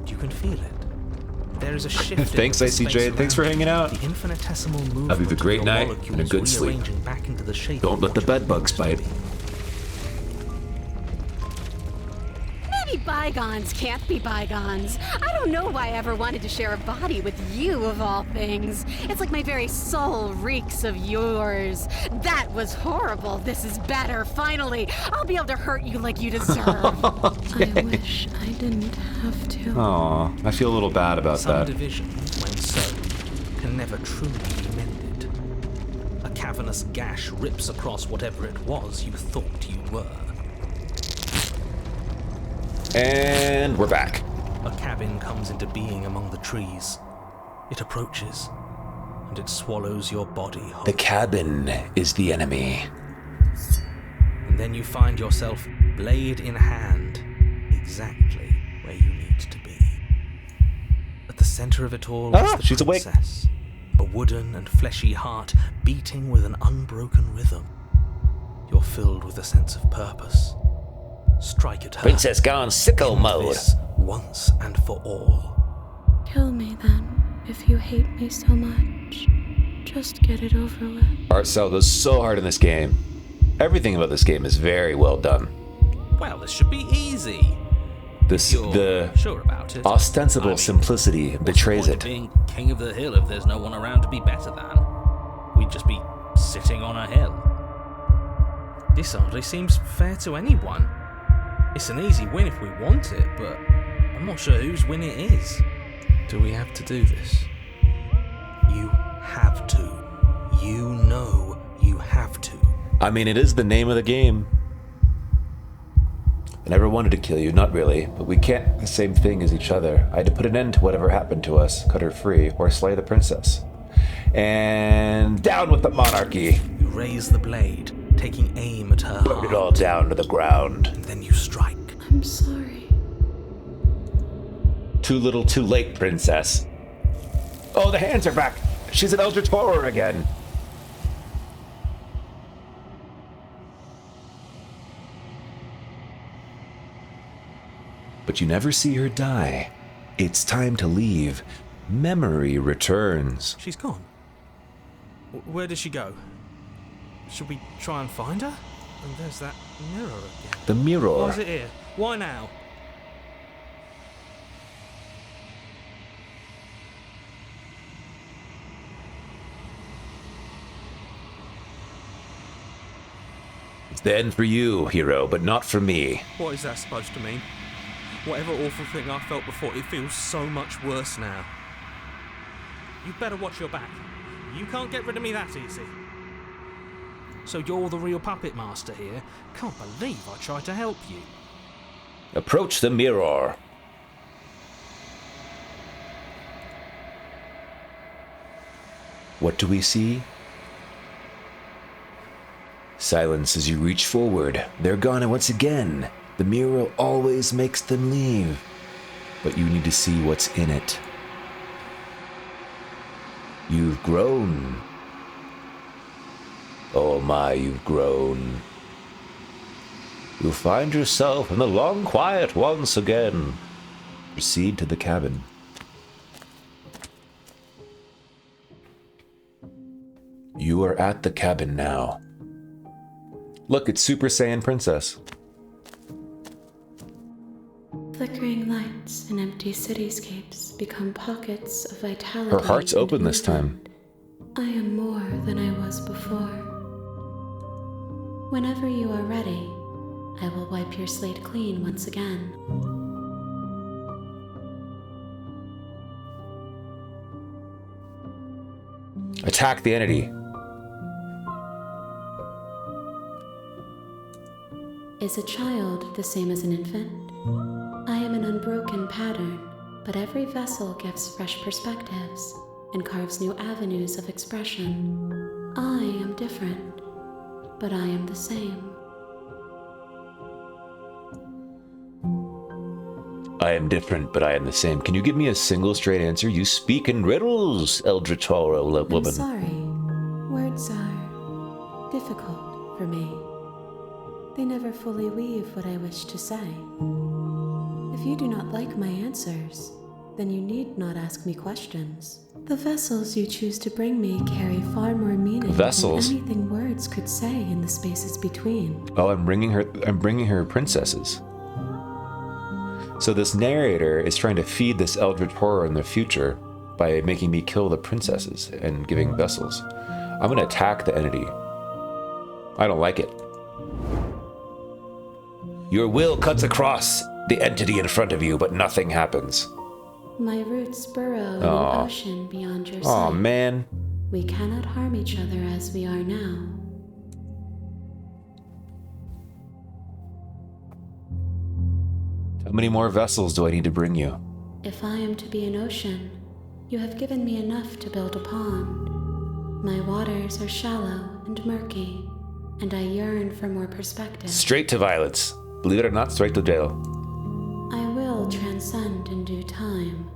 You can feel it. There is a shift. Thanks, ICJ. Thanks for hanging out. The infinitesimal movement Have you a great of night molecules and a good sleep. rearranging back into the shape Don't of let the what bed it bugs used to bite. be. Maybe bygones can't be bygones. I don't know why I ever wanted to share a body with you, of all things. It's like my very soul reeks of yours. That was horrible. This is better. Finally, I'll be able to hurt you like you deserve. I wish I didn't have to. Aw, I feel a little bad about Some that. division, when sown, can never truly be mended. A cavernous gash rips across whatever it was you thought you were. And we're back. A cabin comes into being among the trees. It approaches, and it swallows your body whole. The cabin is the enemy. And then you find yourself, blade in hand, exactly where you need to be. At the center of it all is the she's awake. princess, a wooden and fleshy heart beating with an unbroken rhythm. You're filled with a sense of purpose. Strike at her. Princess gone sicko End mode. this once and for all. Kill me then, if you hate me so much. Just get it over with. Art style goes so hard in this game. Everything about this game is very well done. Well, this should be easy. You're The sure about it? ostensible I mean, simplicity what's betrays the point it. of being king of the hill if there's no one around to be better than? We'd just be sitting on a hill. This hardly seems fair to anyone. It's an easy win if we want it, but I'm not sure whose win it is. Do we have to do this? You have to. You know you have to. I mean, it is the name of the game. I never wanted to kill you, not really, but we can't be the same thing as each other. I had to put an end to whatever happened to us, cut her free, or slay the princess. And down with the monarchy! You raise the blade, taking aim at her Put heart. it all down to the ground. And then you strike. I'm sorry. Too little, too late, princess. Oh, the hands are back! She's an Eldritch Horror again! But you never see her die. It's time to leave. Memory returns. She's gone. Where did she go? Should we try and find her? And there's that mirror again. The mirror. Why is it here? Why now? It's the end for you, hero, but not for me. What is that supposed to mean? Whatever awful thing I felt before, it feels so much worse now. You better watch your back. You can't get rid of me that easy. So you're the real puppet master here? Can't believe I tried to help you. Approach the mirror. What do we see? Silence as you reach forward. They're gone once again. The mirror always makes them leave. But you need to see what's in it. You've grown. Oh my, you've grown. You'll find yourself in the long quiet once again. Proceed to the cabin. You are at the cabin now. Look, it's Super Saiyan Princess. Flickering lights and empty cityscapes become pockets of vitality. Her heart's and open this time. movement. I am more than I was before. Whenever you are ready, I will wipe your slate clean once again. Attack the entity. Is a child the same as an infant? I am an unbroken pattern, but every vessel gives fresh perspectives and carves new avenues of expression. I am different, but I am the same. I am different, but I am the same. Can you give me a single straight answer? You speak in riddles, Eldritch Horror woman. I'm sorry. Words are difficult for me. They never fully weave what I wish to say. If you do not like my answers, then you need not ask me questions. The vessels you choose to bring me carry far more meaning Vessels? than anything words could say in the spaces between. Oh, I'm bringing her princesses. So this narrator is trying to feed this Eldritch Horror in the future by making me kill the princesses and giving vessels. I'm gonna attack the entity. I don't like it. Your will cuts across the entity in front of you, but nothing happens. My roots burrow in Aw. an ocean beyond your Aw, sight. man. We cannot harm each other as we are now. How many more vessels do I need to bring you? If I am to be an ocean, you have given me enough to build a pond. My waters are shallow and murky, and I yearn for more perspective. Straight to violence. Believe it or not, straight to jail. I will transcend in due time,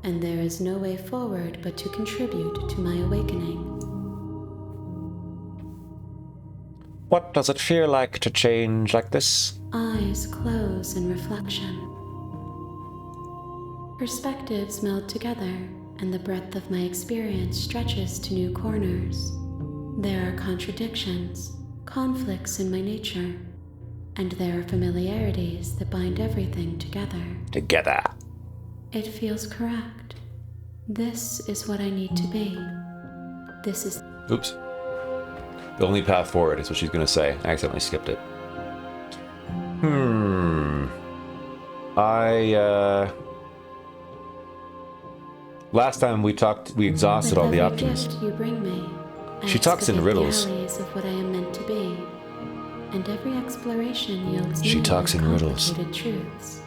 and there is no way forward but to contribute to my awakening. What does it feel like to change like this? Eyes close in reflection. Perspectives meld together, and the breadth of my experience stretches to new corners. There are contradictions, conflicts in my nature, and there are familiarities that bind everything together. Together. It feels correct. This is what I need to be. This is... Oops. The only path forward is what she's gonna say. I accidentally skipped it. Last time we talked, we exhausted all the options. Gift you bring me, I She talks in excavate riddles. the alleys of what I am meant to be, and every exploration yields She new talks and in riddles. complicated truths.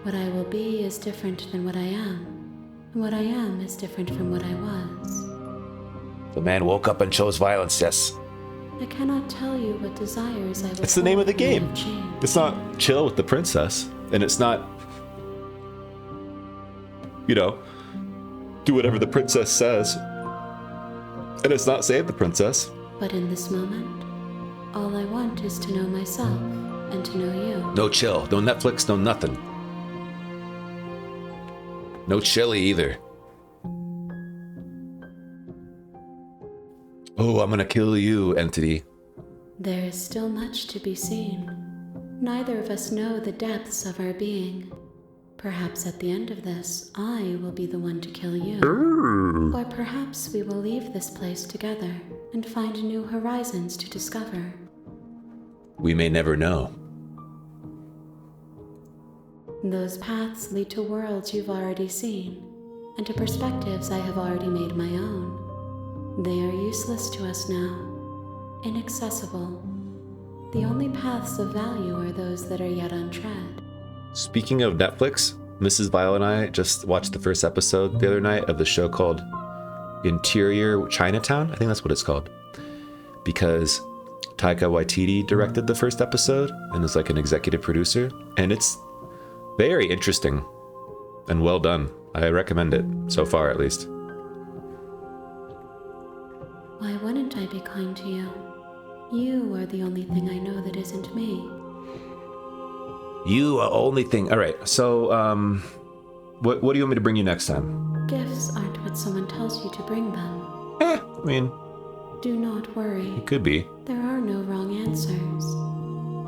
What I will be is different than what I am, and what I am is different from what I was. The man woke up and chose violence, yes. I cannot tell you what desires I will. It's the name of the hold when I game. have changed. It's not chill with the princess, and it's not, do whatever the princess says, and it's not save the princess. But in this moment, all I want is to know myself and to know you. No chill, no Netflix, no nothing. No chili either. Oh, I'm gonna kill you, entity. There is still much to be seen. Neither of us know the depths of our being. Perhaps at the end of this, I will be the one to kill you. Or perhaps we will leave this place together and find new horizons to discover. We may never know. Those paths lead to worlds you've already seen, and to perspectives I have already made my own. They are useless to us now, inaccessible. The only paths of value are those that are yet untread. Speaking of Netflix, Mrs. Vile and I just watched the first episode the other night of the show called Interior Chinatown. I think that's what it's called. Because Taika Waititi directed the first episode and is like an executive producer. And it's very interesting and well done. I recommend it, so far at least. Why wouldn't I be kind to you? You are the only thing I know that isn't me. You are only thing. All right, so what do you want me to bring you next time? Gifts aren't what someone tells you to bring them. I mean, Do not worry. it could be. There are no wrong answers.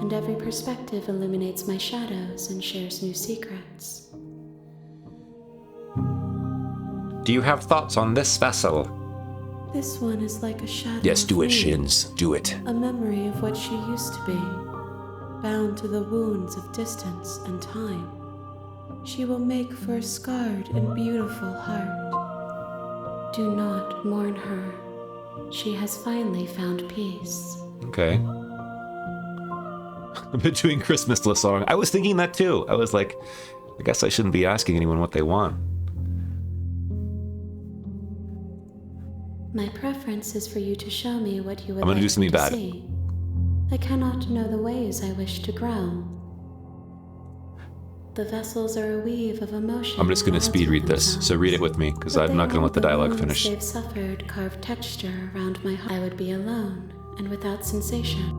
And every perspective illuminates my shadows and shares new secrets. Do you have thoughts on this vessel? This one is like a shadow. Yes, do of it, me, Shins. Do it. A memory of what she used to be, bound to the wounds of distance and time. She will make for a scarred and beautiful heart. Do not mourn her. She has finally found peace. Okay. I've been doing Christmas list song. I was thinking that too. I was like, I guess I shouldn't be asking anyone what they want. My preference is for you to show me what you would I'm gonna like do something me to bad. see. I cannot know the ways I wish to grow. The vessels are a weave of emotion. I'm just gonna speed read this, so read it with me, because I'm not gonna let the dialogue finish. They've suffered carved texture around my heart. I would be alone and without sensation.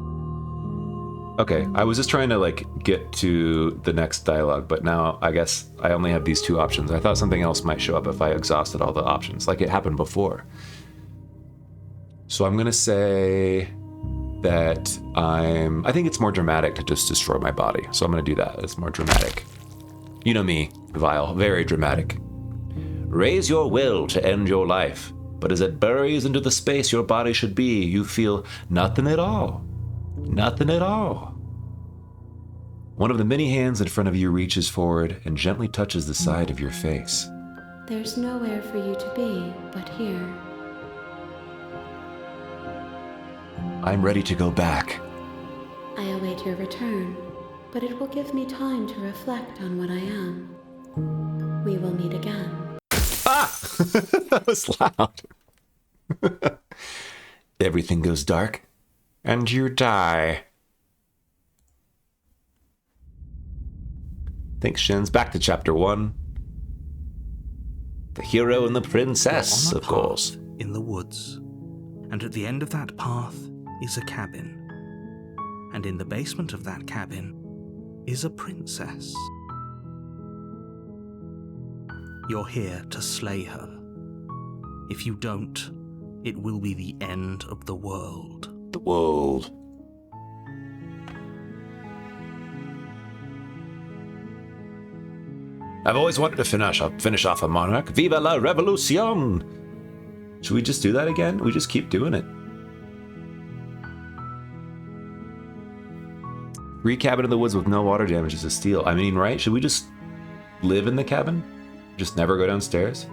Okay, I was just trying to like get to the next dialogue, but now I guess I only have these two options. I thought something else might show up if I exhausted all the options, like it happened before. So I'm gonna say that I think it's more dramatic to just destroy my body. So I'm gonna do that. It's more dramatic. You know me, Vile, very dramatic. Raise your will to end your life, but as it buries into the space your body should be, you feel nothing at all. Nothing at all. One of the many hands in front of you reaches forward and gently touches the side of your face. There's nowhere for you to be but here. I'm ready to go back. I await your return, but it will give me time to reflect on what I am. We will meet again. Ah! That was loud. Everything goes dark, and you die. Thanks, Shins. Back to chapter 1. The hero and the princess, You're on a of course. path in the woods, and at the end of that path is a cabin. And in the basement of that cabin is a princess. You're here to slay her. If you don't, it will be the end of the world. The world. I've always wanted to finish off a monarch. Viva la revolution! Should we just do that again? We just keep doing it. Free cabin in the woods with no water damage is a steal. I mean, right? Should we just live in the cabin? Just never go downstairs?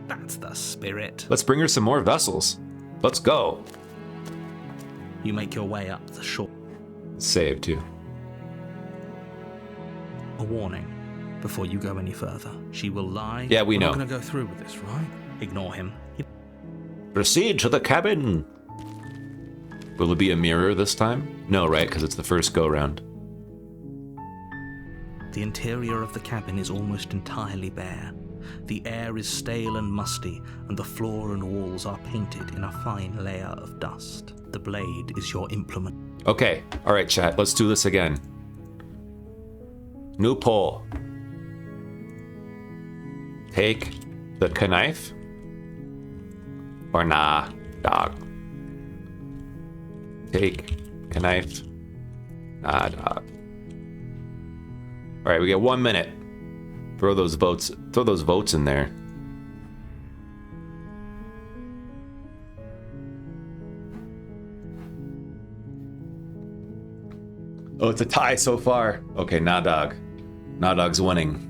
That's the spirit. Let's bring her some more vessels. Let's go. You make your way up the shore. Save too. A warning. Before you go any further, she will lie. Yeah, we know. We're not going to go through with this, right? Ignore him. Proceed to the cabin. Will it be a mirror this time? No, right? Because it's the first go-round. The interior of the cabin is almost entirely bare. The air is stale and musty, and the floor and walls are painted in a fine layer of dust. The blade is your implement. Okay, all right, chat. Let's do this again. New poll. Take the knife or nah, dog. Take knife, nah, dog. All right, we get 1 minute. Throw those votes in there. Oh, it's a tie so far. Okay, nah, dog. Nah, dog's winning.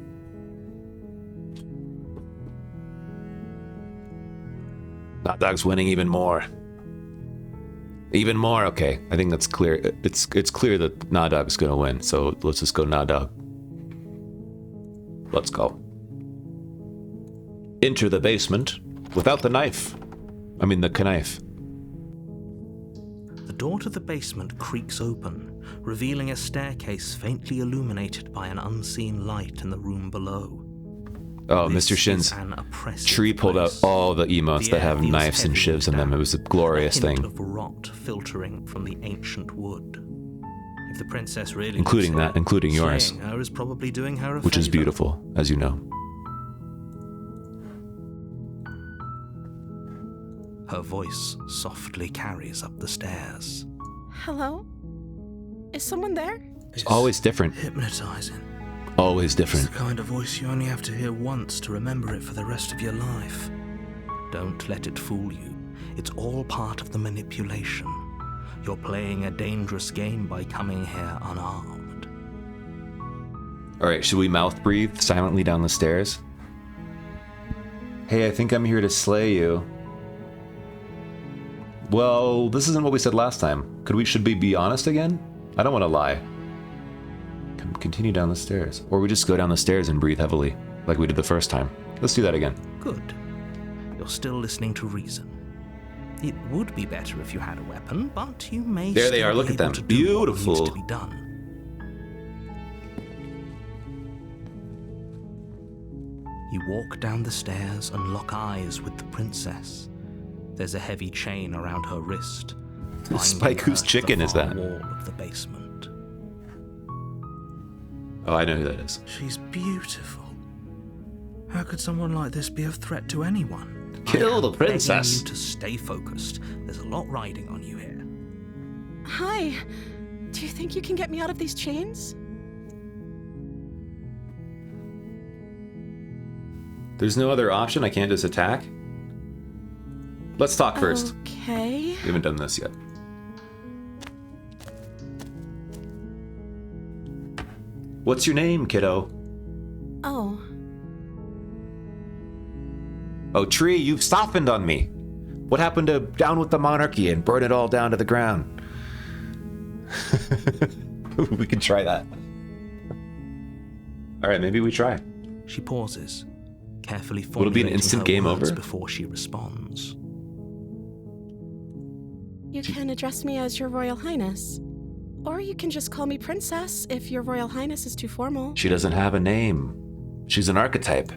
Nah, dog's winning even more. Even more. Okay, I think that's clear. It's clear that Nah Dog's gonna win. So let's just go Nah Dog. Let's go. Enter the basement without the knife. I mean the knife. The door to the basement creaks open, revealing a staircase faintly illuminated by an unseen light in the room below. Oh, This Mr. Shin's is an oppressive tree pulled out place. all the emotes The that air have feels knives and heavy shivs in them. It was a glorious a hint thing. of rot filtering from the ancient wood. If the princess really Including lives that, including here, yours. slaying her is probably doing her a Which is favor. beautiful, as you know. Her voice softly carries up the stairs. Hello? Is someone there? It's always different. Hypnotizing. Always It's different. the kind of voice you only have to hear once to remember it for the rest of your life. Don't let it fool you. It's all part of the manipulation. You're playing a dangerous game by coming here unarmed. All right, should we mouth breathe silently down the stairs? Hey, I think I'm here to slay you. Well, this isn't what we said last time. Should we be honest again? I don't want to lie. Continue down the stairs. Or we just go down the stairs and breathe heavily, like we did the first time. Let's do that again. Good. You're still listening to reason. It would be better if you had a weapon, but you may There they still are, look be at them. able to do what Beautiful. needs to be done. You walk down the stairs and lock eyes with the princess. There's a heavy chain around her wrist. binding Spike, her whose to chicken the is far that? wall of the basement. Oh, I know who that is. She's beautiful. How could someone like this be a threat to anyone? Kill the I'm begging princess. you to stay focused. There's a lot riding on you here. Hi. Do you think you can get me out of these chains? There's no other option? I can't just attack? Let's talk first. Okay. We haven't done this yet. What's your name, kiddo? Oh. Oh, Tree, you've softened on me. What happened to down with the monarchy and burn it all down to the ground? We can try that. All right, maybe we try. She pauses, carefully Will it be an formulating instant her game words over? before she responds. You can address me as Your Royal Highness. Or you can just call me Princess if Your Royal Highness is too formal. She doesn't have a name. She's an archetype.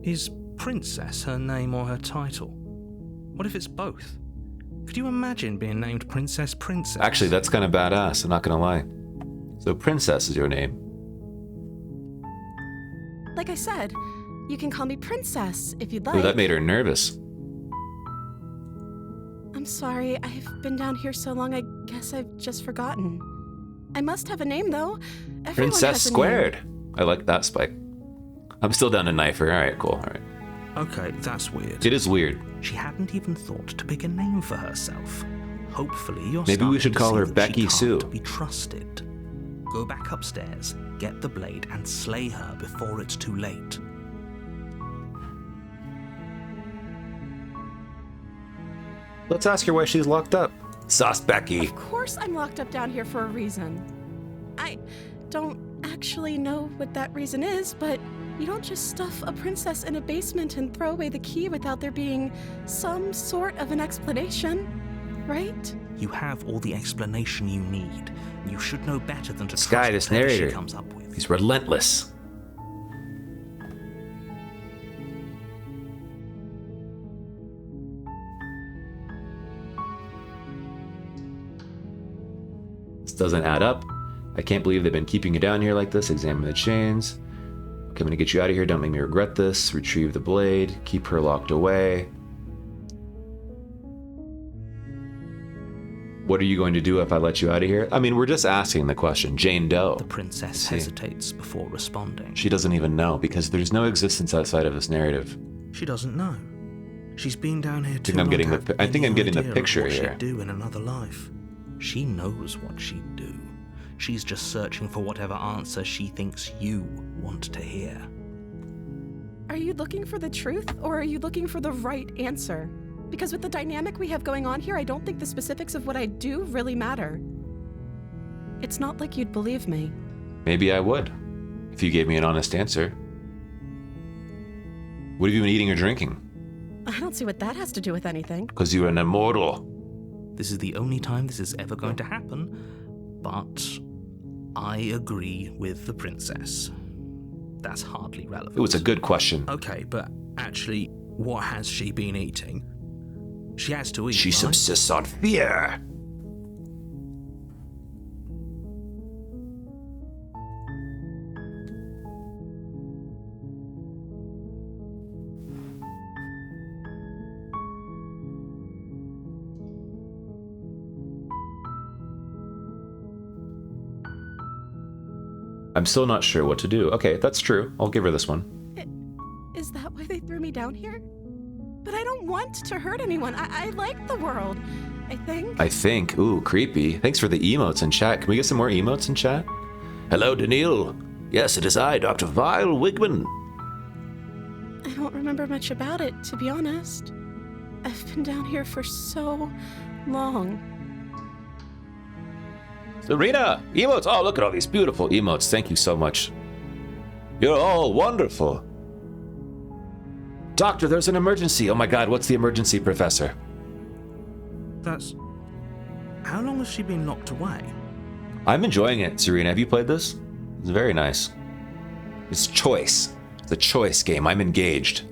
Is Princess her name or her title? What if it's both? Could you imagine being named Princess? Actually, that's kind of badass, I'm not gonna lie. So Princess is your name. Like I said, you can call me Princess if you'd like. Ooh, that made her nervous. I'm sorry, I've been down here so long, I guess I've just forgotten. I must have a name, though. Everyone Princess has a squared. I like that, Spike. I'm still down to knifer. All right, cool. All right. Okay, that's weird. It is weird. She hadn't even thought to pick a name for herself. Hopefully, you're Maybe we starting should to call see her that Becky she Sue. can't be trusted. Go back upstairs, get the blade, and slay her before it's too late. Let's ask her why she's locked up. Sus Becky. Of course I'm locked up down here for a reason. I don't actually know what that reason is, but you don't just stuff a princess in a basement and throw away the key without there being some sort of an explanation, right? You have all the explanation you need. You should know better than to This guy, this whatever narrator, she comes up with. he's relentless. This doesn't add up. I can't believe they've been keeping you down here like this. Examine the chains. Okay, I'm gonna get you out of here. Don't make me regret this. Retrieve the blade. Keep her locked away. What are you going to do if I let you out of here? I mean, we're just asking the question. Jane Doe. The princess hesitates before responding. She doesn't even know because there's no existence outside of this narrative. She doesn't know. She's been down here too I'm long getting to the- have I think any I'm getting the idea of picture what here. She'd do in another life. She knows what she'd do. She's just searching for whatever answer she thinks you want to hear. Are you looking for the truth, or are you looking for the right answer? Because with the dynamic we have going on here, I don't think the specifics of what I do really matter. It's not like you'd believe me. Maybe I would, if you gave me an honest answer. What have you been eating or drinking? I don't see what that has to do with anything. Because you're an immortal. This is the only time this is ever going to happen, but I agree with the princess. That's hardly relevant. It was a good question. Okay, but actually, what has she been eating? She has to eat, She right? subsists on fear. I'm still not sure what to do. Okay, that's true. I'll give her this one. Is that why they threw me down here? But I don't want to hurt anyone. I like the world, I think. Ooh, creepy. Thanks for the emotes in chat. Can we get some more emotes in chat? Hello, Daniil. Yes, it is I, Dr. Vile Wigman. I don't remember much about it, to be honest. I've been down here for so long. Serena! Emotes! Oh, look at all these beautiful emotes. Thank you so much. You're all wonderful. Doctor, there's an emergency. Oh my god, what's the emergency, Professor? That's... How long has she been locked away? I'm enjoying it, Serena. Have you played this? It's very nice. It's choice. It's a choice game. I'm engaged.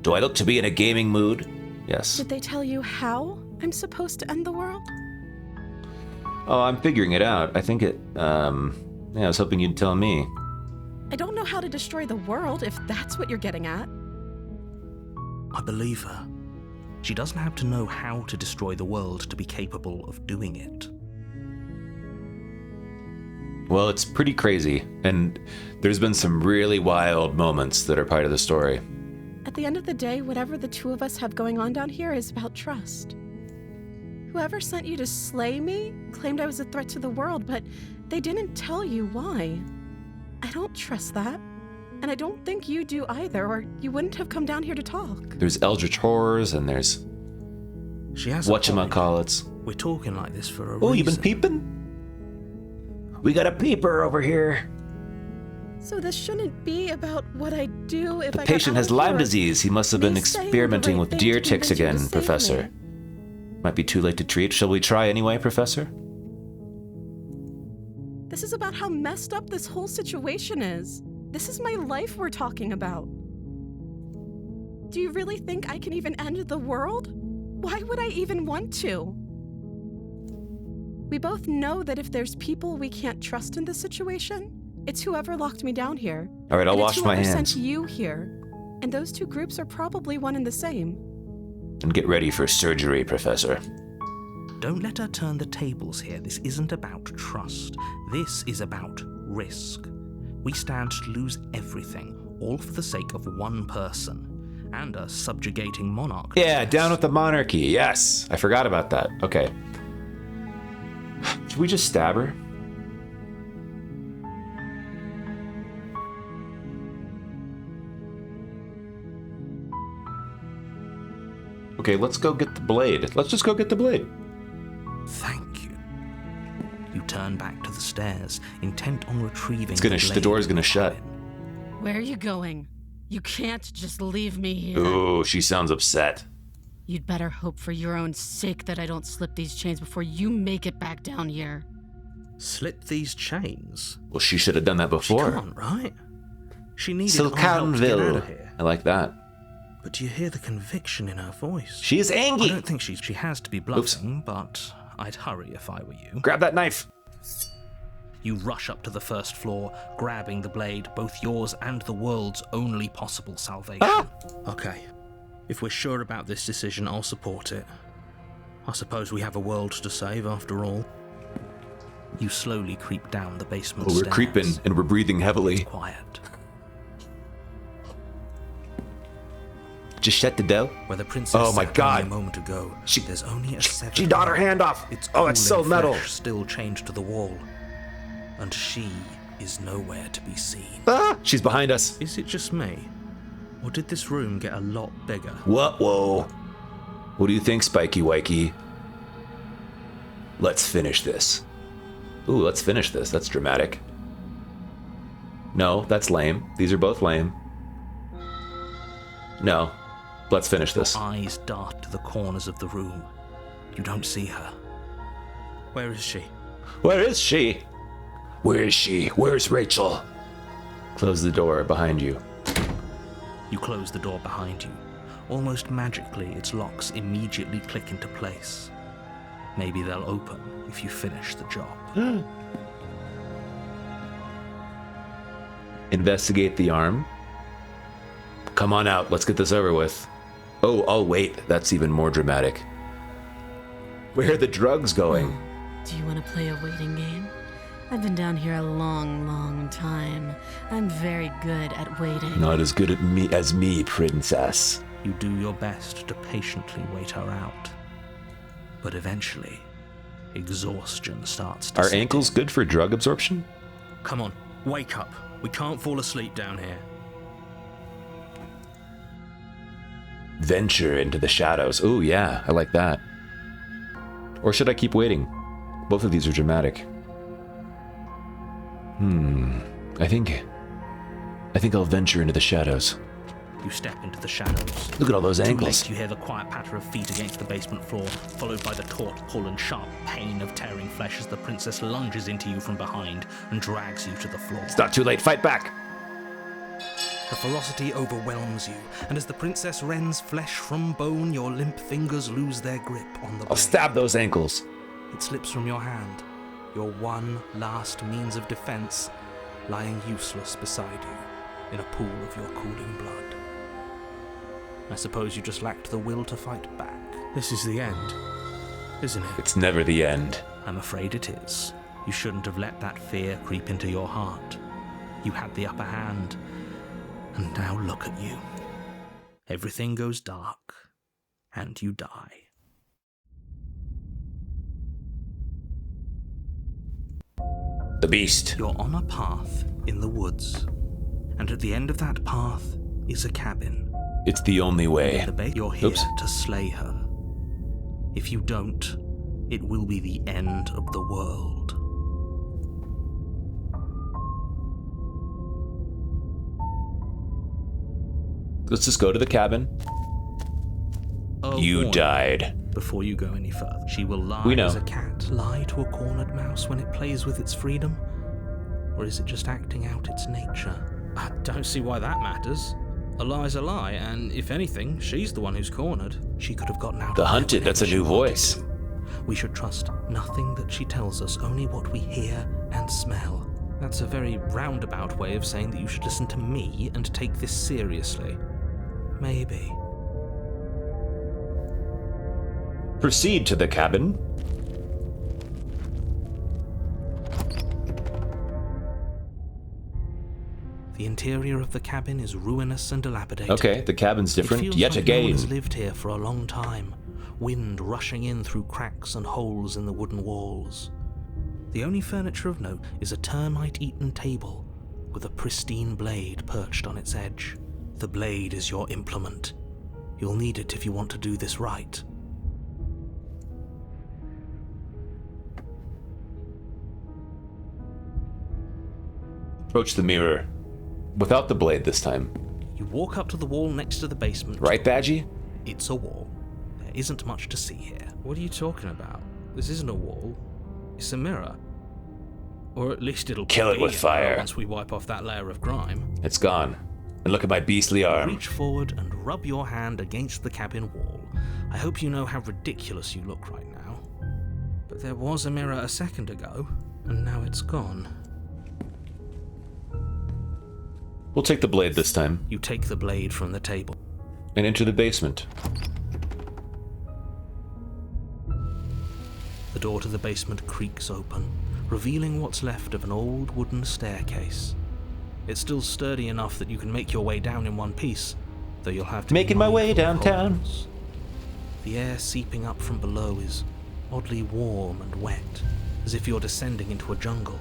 Do I look to be in a gaming mood? Yes. Did they tell you how I'm supposed to end the world? Oh, I'm figuring it out. I think it, yeah, I was hoping you'd tell me. I don't know how to destroy the world, if that's what you're getting at. I believe her. She doesn't have to know how to destroy the world to be capable of doing it. Well, it's pretty crazy, and there's been some really wild moments that are part of the story. At the end of the day, whatever the two of us have going on down here is about trust. Whoever sent you to slay me claimed I was a threat to the world, but they didn't tell you why. I don't trust that. And I don't think you do either, or you wouldn't have come down here to talk. There's eldritch horrors, and there's She has whatchamacallits. We're talking like this for a reason. Oh, you've been peeping? We got a peeper over here. So this shouldn't be about what I do if I Patient got has out Lyme here. disease. He must have been Me saying the experimenting right with thing deer to ticks convince you to again, save Professor. me. Might be too late to treat. Shall we try anyway, Professor? This is about how messed up this whole situation is. This is my life we're talking about. Do you really think I can even end the world? Why would I even want to? We both know that if there's people we can't trust in this situation, it's whoever locked me down here. All right, I'll And wash it's my whoever hands. sent you here. And those two groups are probably one and the same. And get ready for surgery, Professor. Don't let her turn the tables here. This isn't about trust. This is about risk. We stand to lose everything, all for the sake of one person, and a subjugating monarch. Yeah, down with the monarchy. Yes, I forgot about that. Okay. Should we just stab her? Okay, let's go get the blade. Let's just go get the blade. Thank you. You turn back to the stairs, intent on retrieving The door is gonna shut. Where are you going? You can't just leave me here. Ooh, she sounds upset. You'd better hope for your own sake that I don't slip these chains before you make it back down here. Slip these chains? Well, she should have done that before. She can't, right? She needed our help to get out of here. I like that. But do you hear the conviction in her voice? She is angry. I don't think she has to be bluffing, but I'd hurry if I were you. Grab that knife. You rush up to the first floor, grabbing the blade, both yours and the world's only possible salvation. Ah! Okay. If we're sure about this decision, I'll support it. I suppose we have a world to save after all. You slowly creep down the basement Oh, we're stairs. creeping and we're breathing heavily. It's quiet. Just shut the door. Where the princess Oh my sat God. only a moment ago, there's only a severed She got her hand. hand off. It's Oh, it's so cooling metal. flesh still chained to the wall. And she is nowhere to be seen. Ah, she's behind us. Is it just me? Or did this room get a lot bigger? What? Whoa. What do you think, Spiky Wikey? Let's finish this. Ooh, let's finish this. That's dramatic. No, that's lame. These are both lame. No. Let's finish this. Your eyes dart to the corners of the room. You don't see her. Where is she? Where is she? Where is she? Where's Rachel? Close the door behind you. You close the door behind you. Almost magically, its locks immediately click into place. Maybe they'll open if you finish the job. Investigate the arm. Come on out. Let's get this over with. Oh, wait. That's even more dramatic. Where are the drugs going? Do you want to play a waiting game? I've been down here a long, long time. I'm very good at waiting. Not as good as me, princess. You do your best to patiently wait her out. But eventually, exhaustion starts to Are set ankles in. good for drug absorption? Come on, wake up. We can't fall asleep down here. Venture into the shadows. Ooh, yeah, I like that. Or should I keep waiting? Both of these are dramatic. I think I'll venture into the shadows. You step into the shadows. Look at all those Too ankles. late, you hear the quiet patter of feet against the basement floor, followed by the taut pull and sharp pain of tearing flesh as the princess lunges into you from behind and drags you to the floor. It's not too late. Fight back. The ferocity overwhelms you, and as the princess rends flesh from bone, your limp fingers lose their grip on the blade. I'll stab those ankles. It slips from your hand, your one last means of defense, lying useless beside you in a pool of your cooling blood. I suppose you just lacked the will to fight back. This is the end, isn't it? It's never the end. I'm afraid it is. You shouldn't have let that fear creep into your heart. You had the upper hand, and now look at you. Everything goes dark, and you die. The beast. You're on a path in the woods, and at the end of that path is a cabin. It's the only way. You're here Oops. to slay her. If you don't, it will be the end of the world. Let's just go to the cabin. You died. Before you go any further, she will lie We know. as a cat lie to a cornered mouse when it plays with its freedom? Or is it just acting out its nature? I don't see why that matters. A lie's a lie, and if anything, she's the one who's cornered. She could have gotten out The of there Hunted, that's a whenever new she wanted voice. to. We should trust nothing that she tells us, only what we hear and smell. That's a very roundabout way of saying that you should listen to me and take this seriously. Maybe. Proceed to the cabin. The interior of the cabin is ruinous and dilapidated. Okay, the cabin's different It feels yet like no one again. has lived here for a long time. Wind rushing in through cracks and holes in the wooden walls. The only furniture of note is a termite-eaten table with a pristine blade perched on its edge. The blade is your implement, You'll need it if you want to do this right. Approach the mirror. Without the blade this time. You walk up to the wall next to the basement. Right, Badgie? It's a wall. There isn't much to see here. What are you talking about? This isn't a wall. It's a mirror. Or at least it'll Kill it be with a fire. mirror once we wipe off that layer of grime. It's gone. And look at my beastly arm. Reach forward and rub your hand against the cabin wall. I hope you know how ridiculous you look right now. But there was a mirror a second ago, and now it's gone. We'll take the blade this time. You take the blade from the table. And enter the basement. The door to the basement creaks open, revealing what's left of an old wooden staircase. It's still sturdy enough that you can make your way down in one piece, though you'll have to Making my way downtown. Holes. The air seeping up from below is oddly warm and wet, as if you're descending into a jungle.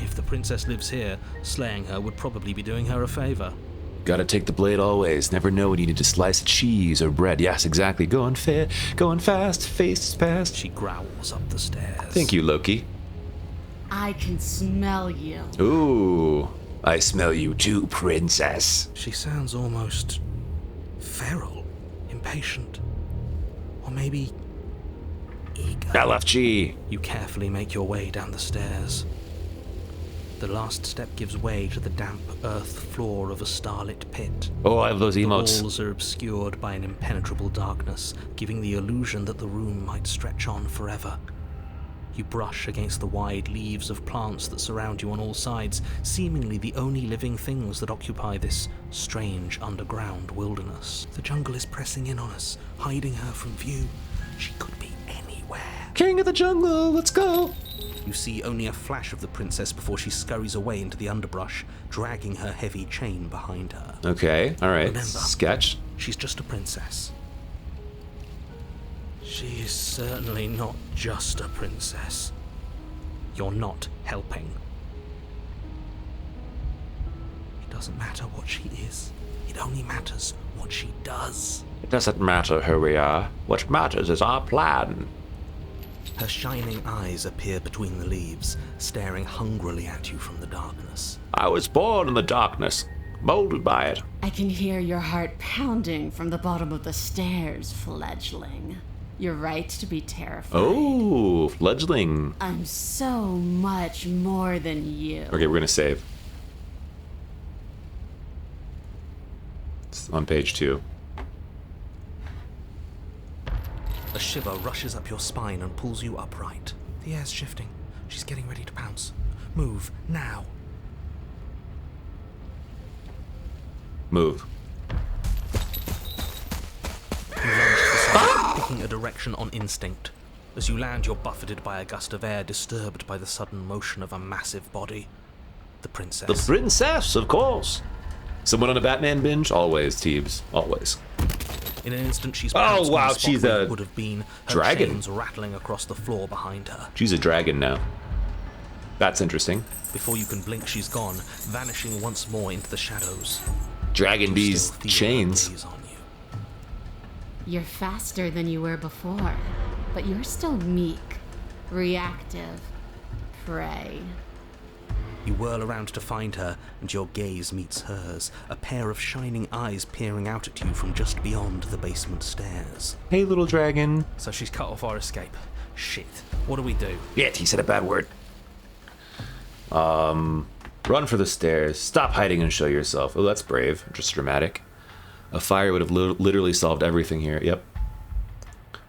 If the princess lives here, slaying her would probably be doing her a favor. Gotta take the blade always. Never know when you need to slice a cheese or bread. Yes, exactly. Going fast, face past. She growls up the stairs. Thank you, Loki. I can smell you. Ooh, I smell you too, princess. She sounds almost feral, impatient, or maybe eager. LFG. You carefully make your way down the stairs. The last step gives way to the damp earth floor of a starlit pit. Oh, I have those emotes. The walls are obscured by an impenetrable darkness, giving the illusion that the room might stretch on forever. You brush against the wide leaves of plants that surround you on all sides, seemingly the only living things that occupy this strange underground wilderness. The jungle is pressing in on us, hiding her from view. She could be anywhere. King of the jungle, let's go. You see only a flash of the princess before she scurries away into the underbrush, dragging her heavy chain behind her. Okay, alright. Remember, Sketch. She's just a princess. She is certainly not just a princess. You're not helping. It doesn't matter what she is. It only matters what she does. It doesn't matter who we are. What matters is our plan. Her shining eyes appear between the leaves, staring hungrily at you from the darkness. I was born in the darkness, molded by it. I can hear your heart pounding from the bottom of the stairs, fledgling. You're right to be terrified. Oh, fledgling. I'm so much more than you. Okay, we're gonna save. It's on page 2. A shiver rushes up your spine and pulls you upright. The air's shifting. She's getting ready to pounce. Move, now. Move. You lunge to the side, picking a direction on instinct. As you land, you're buffeted by a gust of air disturbed by the sudden motion of a massive body. The princess. The princess, of course. Someone on a Batman binge? Always, Teebs. Always. In an instant, she's Oh, wow, on the spot she's where a you would have been, her dragon. chains rattling across the floor behind her. She's a dragon now. That's interesting. Before you can blink, she's gone, vanishing once more into the shadows. Dragging You these still feel her chains. gaze on you. You're faster than you were before, but you're still meek, reactive, prey. You whirl around to find her, and your gaze meets hers, a pair of shining eyes peering out at you from just beyond the basement stairs. Hey, little dragon. So she's cut off our escape. Shit. What do we do? Yet, he said a bad word. Run for the stairs. Stop hiding and show yourself. Oh, that's brave. Just dramatic. A fire would have literally solved everything here. Yep.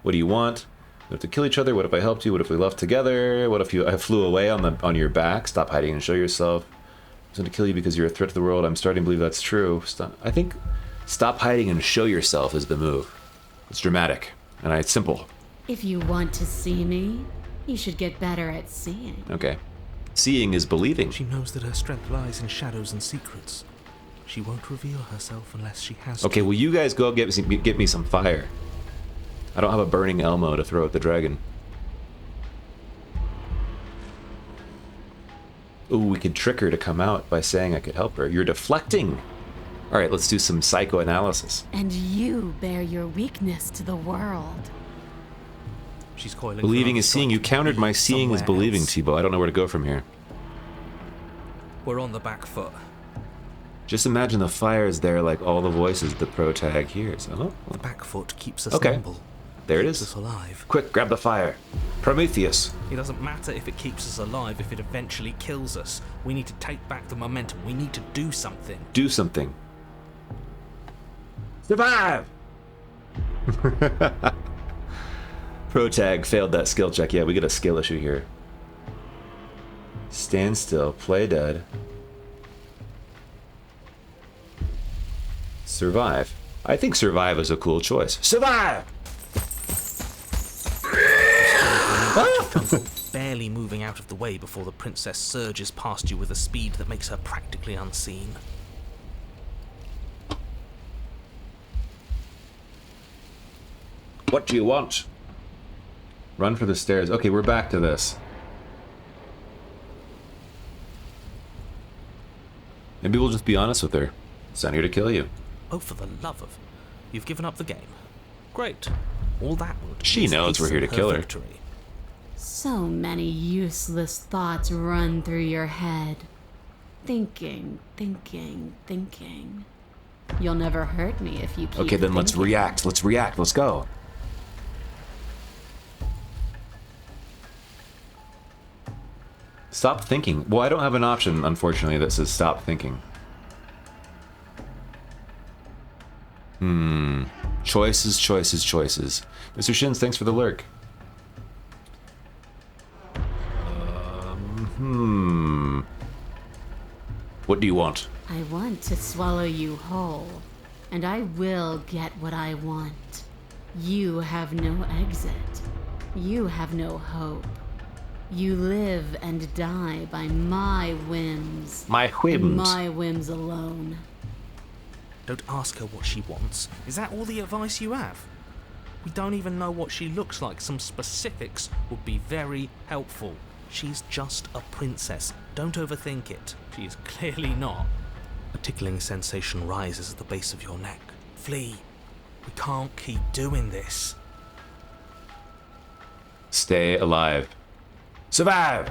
What do you want? We have to kill each other. What if I helped you? What if we left together? What if I flew away on your back? Stop hiding and show yourself. I'm going to kill you because you're a threat to the world. I'm starting to believe that's true. I think stop hiding and show yourself is the move. It's dramatic and it's simple. If you want to see me, you should get better at seeing. Okay. Seeing is believing. She knows that her strength lies in shadows and secrets. She won't reveal herself unless she has to. Okay, well, you guys go get me some fire. I don't have a burning Elmo to throw at the dragon. Ooh, we could trick her to come out by saying I could help her. You're deflecting. All right, let's do some psychoanalysis. And you bear your weakness to the world. She's coiling. Believing for is seeing. You another countered strike my seeing is somewhere believing, else. Tebow. I don't know where to go from here. We're on the back foot. Just imagine the fire is there like all the voices the protag hears. Oh, The back foot keeps us okay. nimble. There it Keeps is. us alive. Quick, grab the fire. Prometheus. It doesn't matter if it keeps us alive, if it eventually kills us. We need to take back the momentum. We need to do something. Do something. Survive! Protag failed that skill check. Yeah, we get a skill issue here. Stand still. Play dead. Survive. I think survive is a cool choice. Survive! Barely moving out of the way before the princess surges past you with a speed that makes her practically unseen. What do you want? Run for the stairs. Okay, we're back to this. Maybe we'll just be honest with her. Send here to kill you. Oh, for the love of... You've given up the game. Great. All that would... She knows we're here to kill her. Victory. So many useless thoughts run through your head. Thinking. You'll never hurt me if you keep Okay, then let's thinking. react. Let's react. Let's go. Stop thinking. Well, I don't have an option, unfortunately, that says stop thinking. Choices. Mr. Shins, thanks for the lurk. What do you want? I want to swallow you whole, and I will get what I want. You have no exit. You have no hope. You live and die by my whims. My whims. My whims alone. Don't ask her what she wants. Is that all the advice you have? We don't even know what she looks like. Some specifics would be very helpful. She's just a princess. Don't overthink it. She is clearly not. A tickling sensation rises at the base of your neck. Flee. We can't keep doing this. Stay alive. Survive!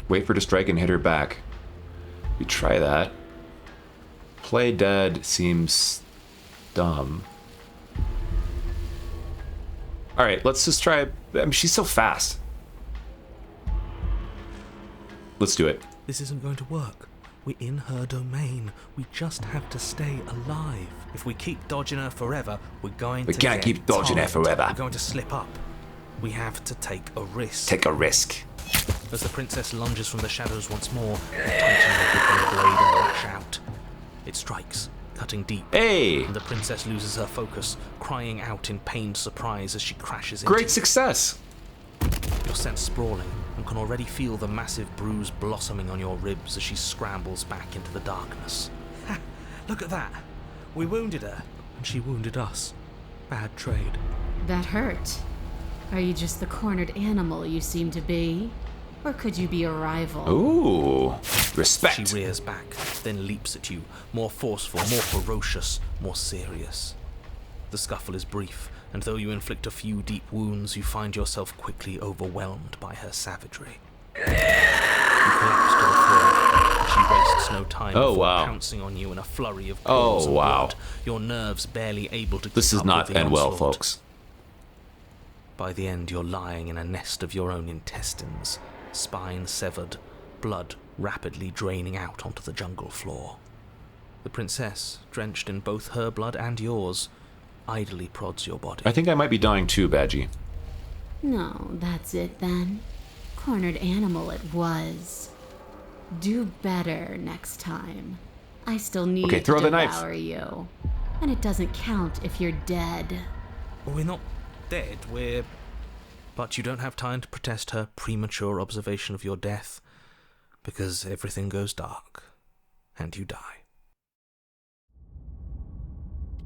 Wait for her to strike and hit her back. We try that. Play dead seems dumb. Alright, let's just try... I mean, she's so fast. Let's do it. This isn't going to work. We're in her domain. We just have to stay alive. If we keep dodging her forever, we're going We to can't get keep dodging her tired. forever. We're going to slip up. We have to take a risk. Take a risk. As the princess lunges from the shadows once more, you tighten your grip on the blade and lash out. It strikes, cutting deep. Hey! And the princess loses her focus, crying out in pained surprise as she crashes into Great you. success! You're sent sprawling and can already feel the massive bruise blossoming on your ribs as she scrambles back into the darkness. Ha! Look at that! We wounded her, and she wounded us. Bad trade. That hurt. Are you just the cornered animal you seem to be? Or could you be a rival? Ooh. Respect. She rears back, then leaps at you, more forceful, more ferocious, more serious. The scuffle is brief, and though you inflict a few deep wounds, you find yourself quickly overwhelmed by her savagery. You collapse to the floor, and she wastes no time before pouncing on you in a flurry of claws and blood, your nerves barely able to keep This up does not with the end well, onslaught. folks. By the end, you're lying in a nest of your own intestines, spine severed, blood rapidly draining out onto the jungle floor. The princess, drenched in both her blood and yours, idly prods your body. I think I might be dying too, Badgie. No, that's it then. Cornered animal it was. Do better next time. I still need Okay, throw to the knife. devour you. And it doesn't count if you're dead. We're not dead, we're... But you don't have time to protest her premature observation of your death, because everything goes dark, and you die.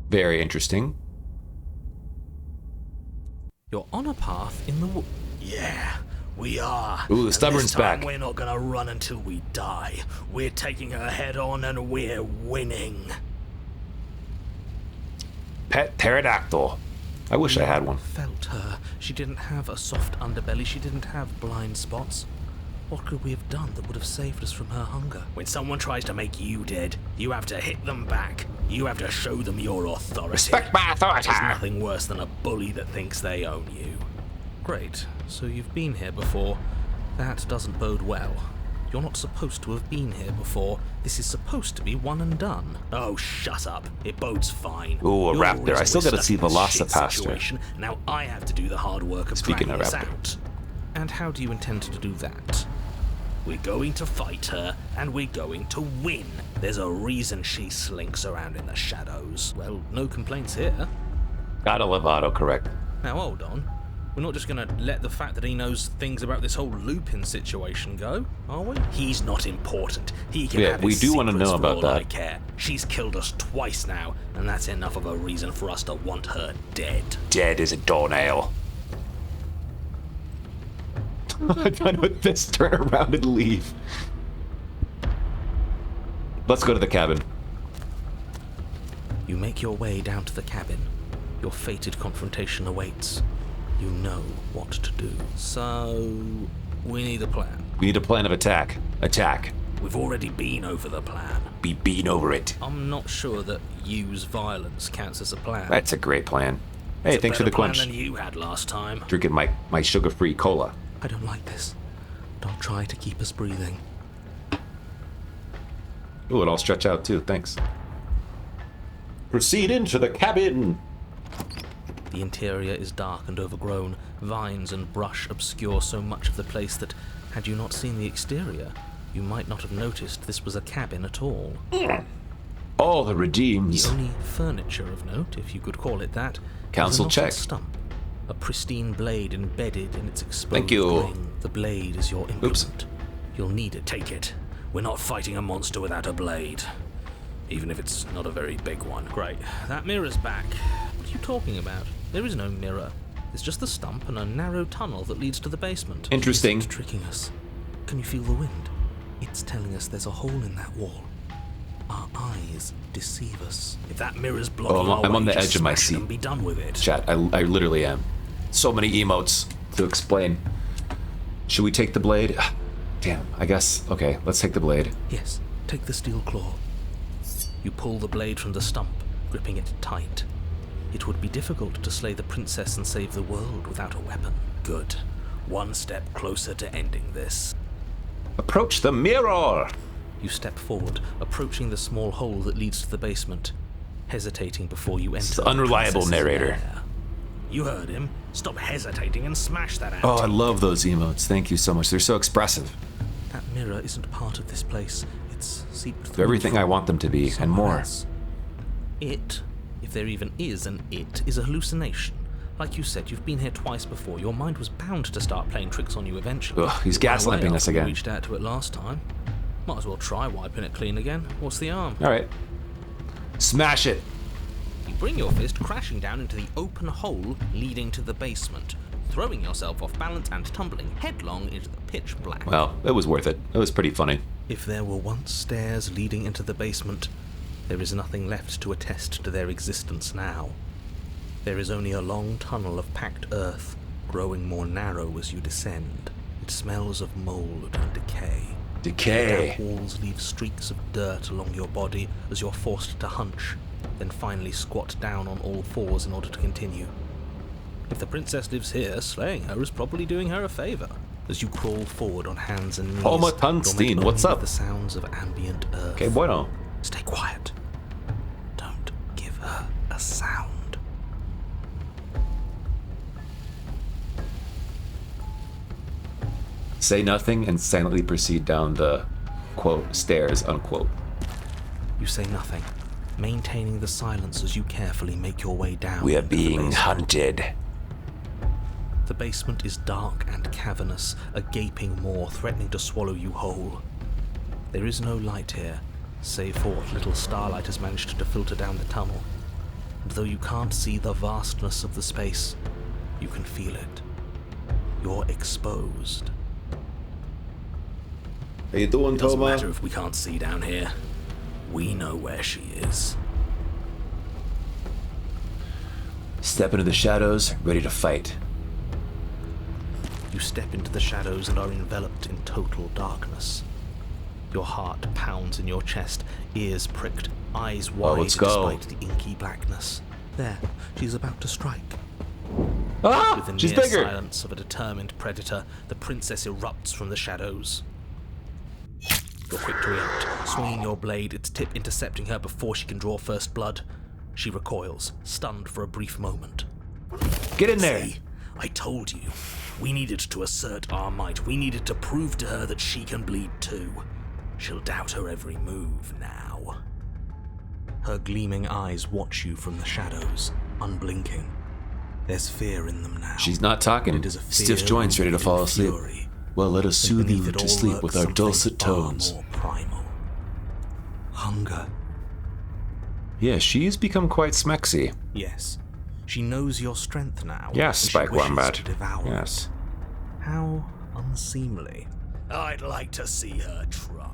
Very interesting. You're on a path in the Yeah, We are. Ooh, the And stubborn's this time back. We're not gonna run until we die. We're taking her head on and we're winning. Pet pterodactyl. I wish I had one. Felt her. She didn't have a soft underbelly. She didn't have blind spots. What could we have done that would have saved us from her hunger? When someone tries to make you dead, you have to hit them back. You have to show them your authority. Respect my authority. There's nothing worse than a bully that thinks they own you. Great. So you've been here before. That doesn't bode well. You're not supposed to have been here before. This is supposed to be one and done. Oh, shut up. It bodes fine. Ooh, a You're raptor. I always still gotta stuck see in this shit Velocipaster. situation. Now I have to do the hard work of Speaking dragging of us raptor. out. And how do you intend to do that? We're going to fight her, and we're going to win. There's a reason she slinks around in the shadows. Well, no complaints here. Gotta love autocorrect. Now hold on. We're not just gonna let the fact that he knows things about this whole Lupin situation go, are we? He's not important. He can Yeah, have we his do wanna secrets know for about all that. I care. She's killed us twice now, and that's enough of a reason for us to want her dead. Dead as a doornail. I'm done with this. Turn around and leave. Let's go to the cabin. You make your way down to the cabin. Your fated confrontation awaits. You know what to do. So, we need a plan. We need a plan of attack. Attack. We've already been over the plan. Be beaten over it. I'm not sure that use violence counts as a plan. That's a great plan. Hey, It's a thanks for the better plan quench. than you had last time. Drinking my sugar-free cola. I don't like this. Don't try to keep us breathing. Ooh, it all stretch out too. Thanks. Proceed into the cabin. The interior is dark and overgrown. Vines and brush obscure so much of the place that, had you not seen the exterior, you might not have noticed this was a cabin at all. All the The redeems. only furniture of note, if you could call it that, Council is a knotted check. stump. A pristine blade embedded in its exposed Thank you. grain. The blade is your implement. Oops. You'll need it. Take it. We're not fighting a monster without a blade. Even if it's not a very big one. Great. That mirror's back. What are you talking about? There is no mirror. It's just the stump and a narrow tunnel that leads to the basement. Interesting. It's tricking us. Can you feel the wind? It's telling us there's a hole in that wall. Our eyes deceive us. If that mirror's blocking Oh, our I'm way, on the just edge of my smash it seat. and be done with it. Chat, I literally am. So many emotes to explain. Should we take the blade? Damn, I guess. Okay, let's take the blade. Yes, take the steel claw. You pull the blade from the stump, gripping it tight. It would be difficult to slay the princess and save the world without a weapon. Good. One step closer to ending this. Approach the mirror! You step forward, approaching the small hole that leads to the basement, hesitating before you enter. the unreliable princess's narrator. lair. You heard him. Stop hesitating and smash that out. Oh, I love those emotes. Thank you so much. They're so expressive. That mirror isn't part of this place. It's seeped through They're everything from I want them to be, and somewhere more. else. It, if there even is an it, is a hallucination. Like you said, you've been here twice before. Your mind was bound to start playing tricks on you eventually. Ugh, he's It ran away gaslighting us after we again. reached out to it last time. Might as well try wiping it clean again. What's the harm? Alright. Smash it! You bring your fist crashing down into the open hole leading to the basement, throwing yourself off balance and tumbling headlong into the pitch black. Well, it was worth it. It was pretty funny. If there were once stairs leading into the basement, there is nothing left to attest to their existence now. There is only a long tunnel of packed earth, growing more narrow as you descend. It smells of mold and decay. Decay. Damp walls leave streaks of dirt along your body as you're forced to hunch, then finally squat down on all fours in order to continue. If the princess lives here, slaying her is probably doing her a favor. As you crawl forward on hands and knees, Homer you're met Tunstein, only what's with up? the sounds of ambient earth. Okay, bueno. Stay quiet. Don't give her a sound. Say nothing and silently proceed down the, quote, stairs, unquote. You say nothing, maintaining the silence as you carefully make your way down. We are into the being basement. hunted. The basement is dark and cavernous, a gaping maw threatening to swallow you whole. There is no light here, save for what little starlight has managed to filter down the tunnel. And though you can't see the vastness of the space, you can feel it. you're exposed. How you doing, Doesn't Toma? matter if we can't see down here. We know where she is. Step into the shadows, ready to fight. You step into the shadows and are enveloped in total darkness. Your heart pounds in your chest, ears pricked, eyes wide let's go. despite the inky blackness. There, she's about to strike. Ah! With the She's near bigger! silence of a determined predator, the princess erupts from the shadows. You're quick to react, swinging your blade, its tip intercepting her before she can draw first blood. She recoils, stunned for a brief moment. Get in there! See, I told you. We needed to assert our might. We needed to prove to her that she can bleed too. She'll doubt her every move now. Her gleaming eyes watch you from the shadows, unblinking. There's fear in them now. She's not talking. It is a fear Stiff joints ready to fall rooted in asleep. fury. Well, let us And soothe beneath you it to all sleep with lurks our something dulcet far tones. more primal. Hunger. Yeah, she's become quite smexy. Yes. She knows your strength now. Yes, and she Spike wishes Wombat. to devour Yes. it. How unseemly. I'd like to see her try.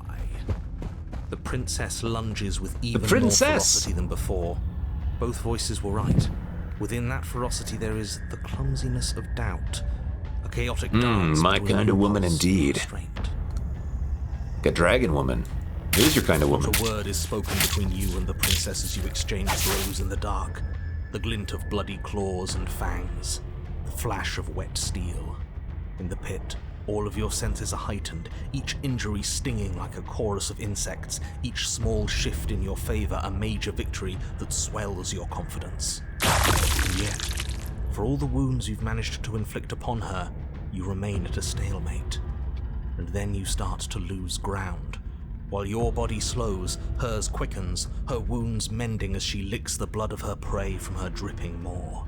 The princess lunges with even more princess! ferocity than before. Both voices were right. Within that ferocity there is the clumsiness of doubt. A chaotic dance. my between kind of woman impulse and indeed. restraint. A dragon woman. Here's your kind of woman. Not a word is spoken between you and the princess as you exchange throws in the dark. The glint of bloody claws and fangs. The flash of wet steel. In the pit, all of your senses are heightened, each injury stinging like a chorus of insects, each small shift in your favor a major victory that swells your confidence. And yet, for all the wounds you've managed to inflict upon her, you remain at a stalemate. And then you start to lose ground. While your body slows, hers quickens, her wounds mending as she licks the blood of her prey from her dripping maw.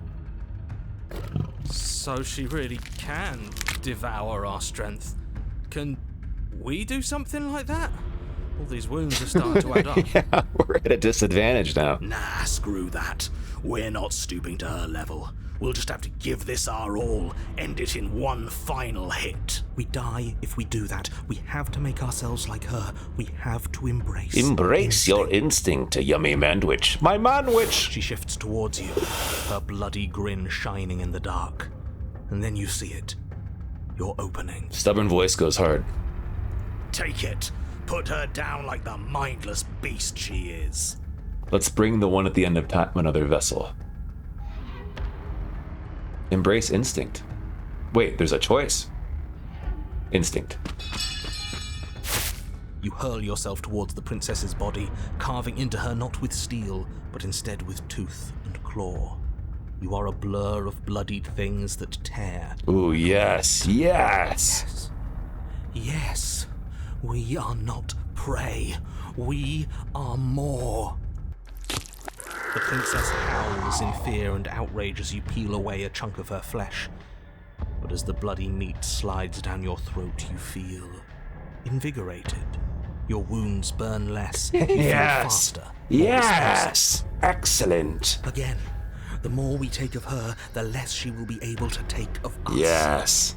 So she really can devour our strength. Can we do something like that? All these wounds are starting to add up. Yeah, we're at a disadvantage now. Nah, screw that. We're not stooping to her level. We'll just have to give this our all, end it in one final hit. We die if we do that. We have to make ourselves like her. We have to embrace. Embrace your instinct, yummy manwich. My manwich! She shifts towards you, her bloody grin shining in the dark. And then you see it. Your opening. Stubborn voice goes hard. Take it. Put her down like the mindless beast she is. Let's bring the one at the end of another vessel. Embrace instinct. Wait, there's a choice. Instinct. You hurl yourself towards the princess's body, carving into her not with steel, but instead with tooth and claw. You are a blur of bloodied things that tear. Ooh, yes, yes! Yes, we are not prey. We are more. The princess howls in fear and outrage as you peel away a chunk of her flesh. But as the bloody meat slides down your throat, you feel invigorated. Your wounds burn less. You feel faster. More responsive. Excellent! Again, the more we take of her, the less she will be able to take of us. Yes.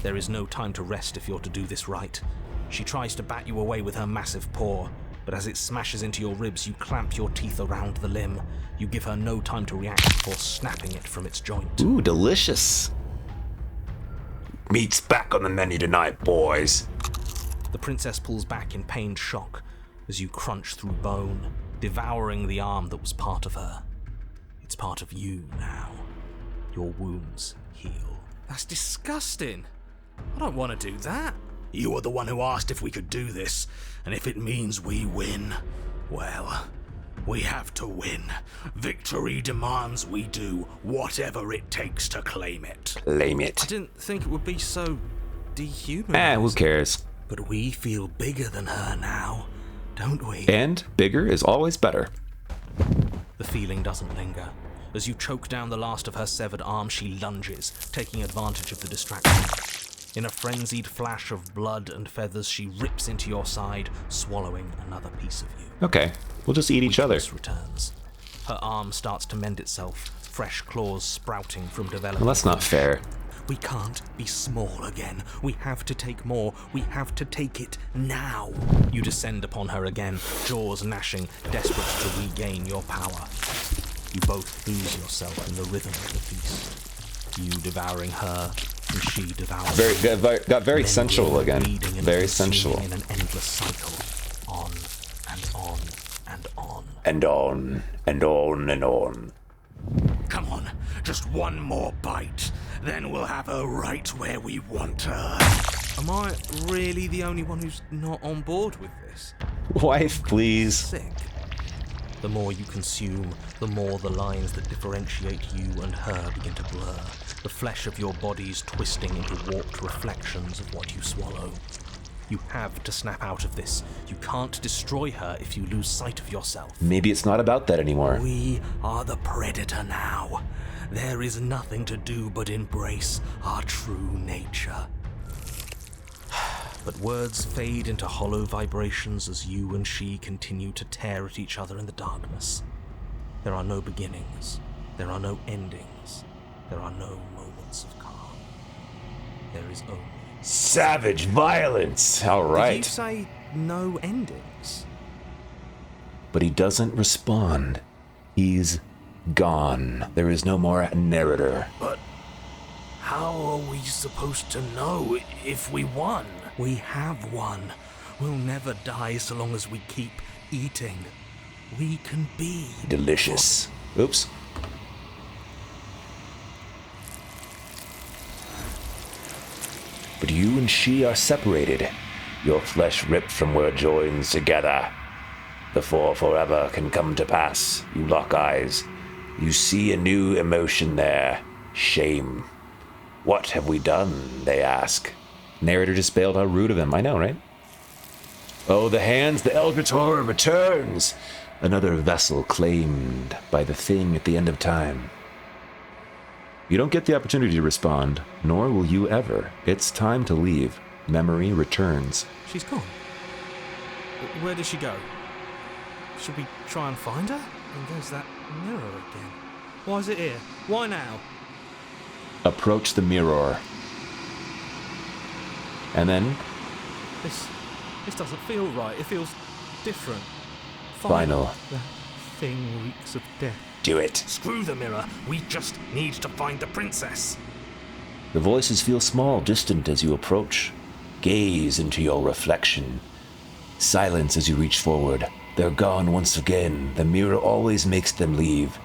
There is no time to rest if you're to do this right. She tries to bat you away with her massive paw, but as it smashes into your ribs, you clamp your teeth around the limb. You give her no time to react before snapping it from its joint. Ooh, delicious. Meat's back on the menu tonight, boys. The princess pulls back in pained shock as you crunch through bone, devouring the arm that was part of her. It's part of you now. Your wounds heal. That's disgusting. I don't want to do that. You were the one who asked if we could do this, and if it means we win, well, we have to win. Victory demands we do whatever it takes to claim it. Claim I it. didn't think it would be so dehumanizing. Who cares? But we feel bigger than her now, don't we? And bigger is always better. The feeling doesn't linger. As you choke down the last of her severed arm, she lunges, taking advantage of the distraction. In a frenzied flash of blood and feathers, she rips into your side, swallowing another piece of you. Okay, we'll just eat each other. Weakness returns. Her arm starts to mend itself, fresh claws sprouting from development. Well, that's not fair. We can't be small again. We have to take more. We have to take it now. You descend upon her again, jaws gnashing, desperate to regain your power. You both lose yourself in the rhythm of the feast. You devouring her, and she devouring you. Got very sensual again. Bleeding and Very consuming sensual. in an endless cycle. On and on and on. And on, and on, and on. Come on, just one more bite. Then we'll have her right where we want her. Am I really the only one who's not on board with this? Wife, please. Sick. The more you consume, the more the lines that differentiate you and her begin to blur. The flesh of your body's twisting into warped reflections of what you swallow. You have to snap out of this. You can't destroy her if you lose sight of yourself. Maybe it's not about that anymore. We are the predator now. There is nothing to do but embrace our true nature. But words fade into hollow vibrations as you and she continue to tear at each other in the darkness. There are no beginnings. There are no endings. There are no moments of calm. There is only... Savage violence. All right. Did you say no endings? But he doesn't respond. He's gone. There is no more narrator. But how are we supposed to know if we won? We have won. We'll never die so long as we keep eating. We can be Delicious. Oops. But you and she are separated, your flesh ripped from where it joins together. Before forever can come to pass, you lock eyes. You see a new emotion there, shame. What have we done, they ask. Narrator just bailed how rude of him. I know, right? Oh, the hands, the Elgator returns! Another vessel claimed by the thing at the end of time. You don't get the opportunity to respond, nor will you ever. It's time to leave. Memory returns. She's gone. Where did she go? Should we try and find her? And there's that mirror again. Why is it here? Why now? Approach the mirror. And then... This doesn't feel right. It feels different. Final. The thing reeks of death. Do it. Screw the mirror. We just need to find the princess. The voices feel small, distant as you approach. Gaze into your reflection. Silence as you reach forward. They're gone once again. The mirror always makes them leave.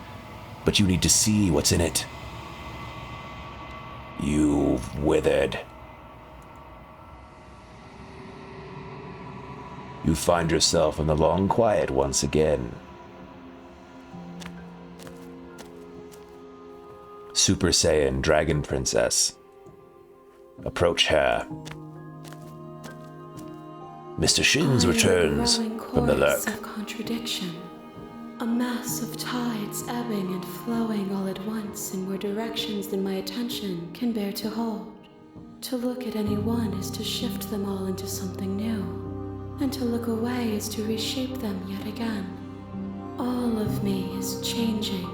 But you need to see what's in it. You've withered. You find yourself in the long quiet once again. Super Saiyan Dragon Princess. Approach her. Mr. Shins returns from the lurk. Of contradiction. A mass of tides ebbing and flowing all at once in more directions than my attention can bear to hold. To look at any one is to shift them all into something new. And to look away is to reshape them yet again. All of me is changing,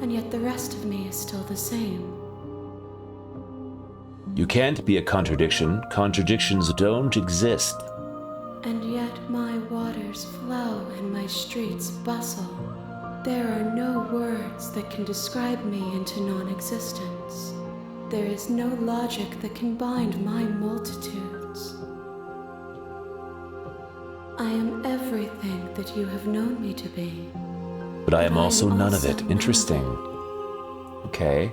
and yet the rest of me is still the same. You can't be a contradiction. Contradictions don't exist. And yet my waters flow and my streets bustle. There are no words that can describe me into non-existence. There is no logic that can bind my multitudes. I am everything that you have known me to be. But I am also none of also it. none Interesting. of Okay.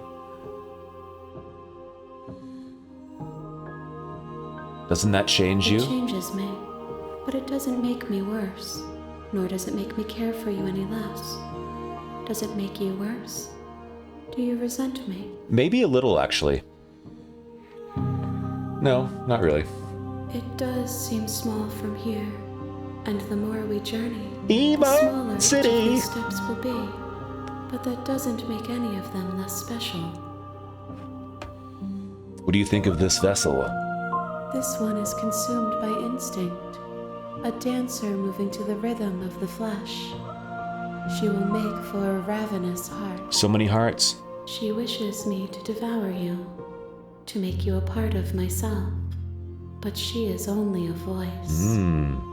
Doesn't that change It you? changes me, but it doesn't make me worse, nor does it make me care for you any less. Does it make you worse? Do you resent me? Maybe a little, actually. No, not really. It does seem small from here, and the more we journey, Emo the smaller each City. of these steps will be. But that doesn't make any of them less special. What do you think of this vessel? This one is consumed by instinct, a dancer moving to the rhythm of the flesh. She will make for a ravenous heart. So many hearts. She wishes me to devour you. to make you a part of myself. But she is only a voice.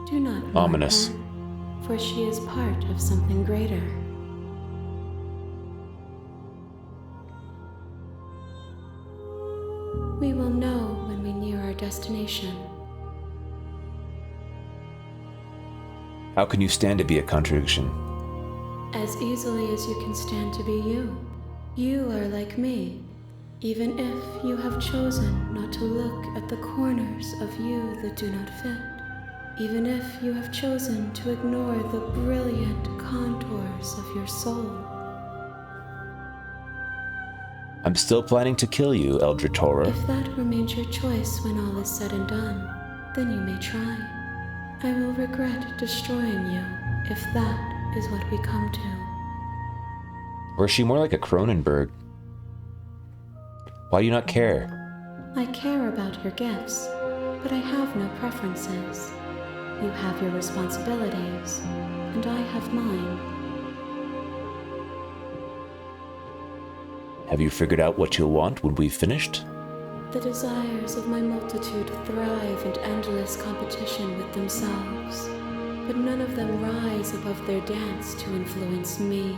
Do not mourn Ominous. her, for she is part of something greater. We will know when we near our destination. How can you stand to be a contradiction? As easily as you can stand to be you. You are like me, even if you have chosen not to look at the corners of you that do not fit. Even if you have chosen to ignore the brilliant contours of your soul. I'm still planning to kill you, Eldritch Horror. If that remains your choice when all is said and done, then you may try. I will regret destroying you if that is what we come to. Or is she more like a Cronenberg? Why do you not care? I care about your gifts, but I have no preferences. You have your responsibilities, and I have mine. Have you figured out what you'll want when we've finished? The desires of my multitude thrive in endless competition with themselves, but none of them rise above their dance to influence me.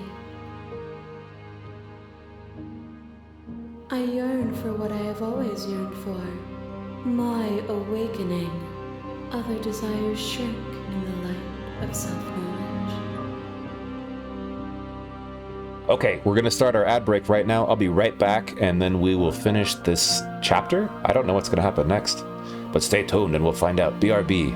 I yearn for what I have always yearned for, my awakening. Other desires shrink in the light of self-knowledge. Okay, we're gonna start our ad break right now. I'll be right back, and then we will finish this chapter. I don't know what's gonna happen next, but stay tuned and we'll find out. BRB.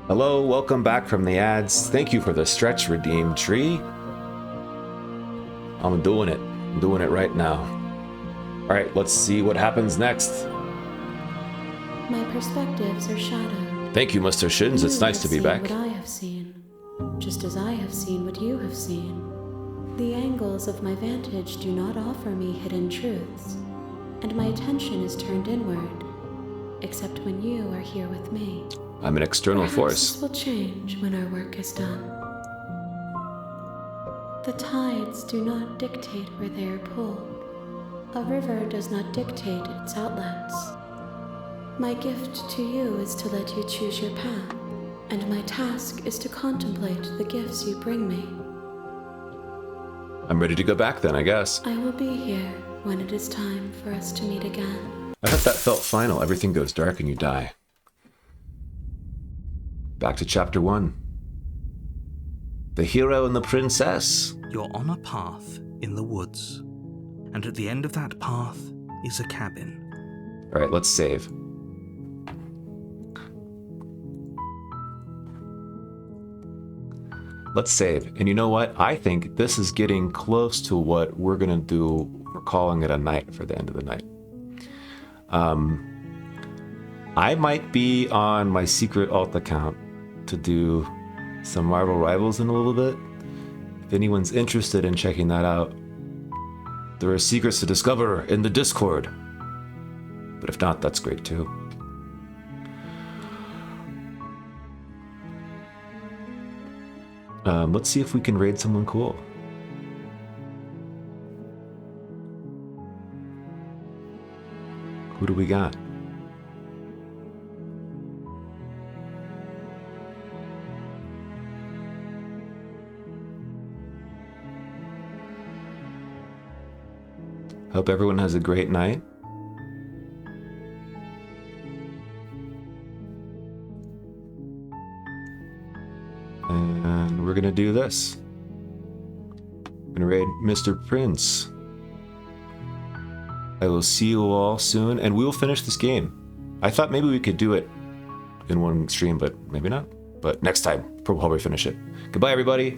Hello, welcome back from the ads. Thank you for the stretch redeem tree. I'm doing it. I'm doing it right now. All right, let's see what happens next. My perspectives are shadowed. Thank you, Mr. Shins. It's You nice to have be seen back. What I have seen, just as I have seen what you have seen. The angles of my vantage do not offer me hidden truths, and my attention is turned inward, except when you are here with me. I'm an external Perhaps force. This will change when our work is done. The tides do not dictate where they are pulled. A river does not dictate its outlets. My gift to you is to let you choose your path, and my task is to contemplate the gifts you bring me. I'm ready to go back then, I guess. I will be here when it is time for us to meet again. I thought that felt final. Everything goes dark and you die. Back to chapter 1. The hero and the princess. You're on a path in the woods, and at the end of that path is a cabin. All right, let's save. Let's save. And you know what? I think this is getting close to what we're going to do. We're calling it a night for the end of the night. I might be on my secret alt account to do some Marvel Rivals in a little bit. If anyone's interested in checking that out, there are secrets to discover in the Discord. But if not, that's great too. Let's see if we can raid someone cool. Who do we got? Hope everyone has a great night. And we're gonna do this. I'm gonna raid Mr. Prince. I will see you all soon, and we will finish this game. I thought maybe we could do it in one stream, but maybe not. But next time, we'll probably finish it. Goodbye, everybody.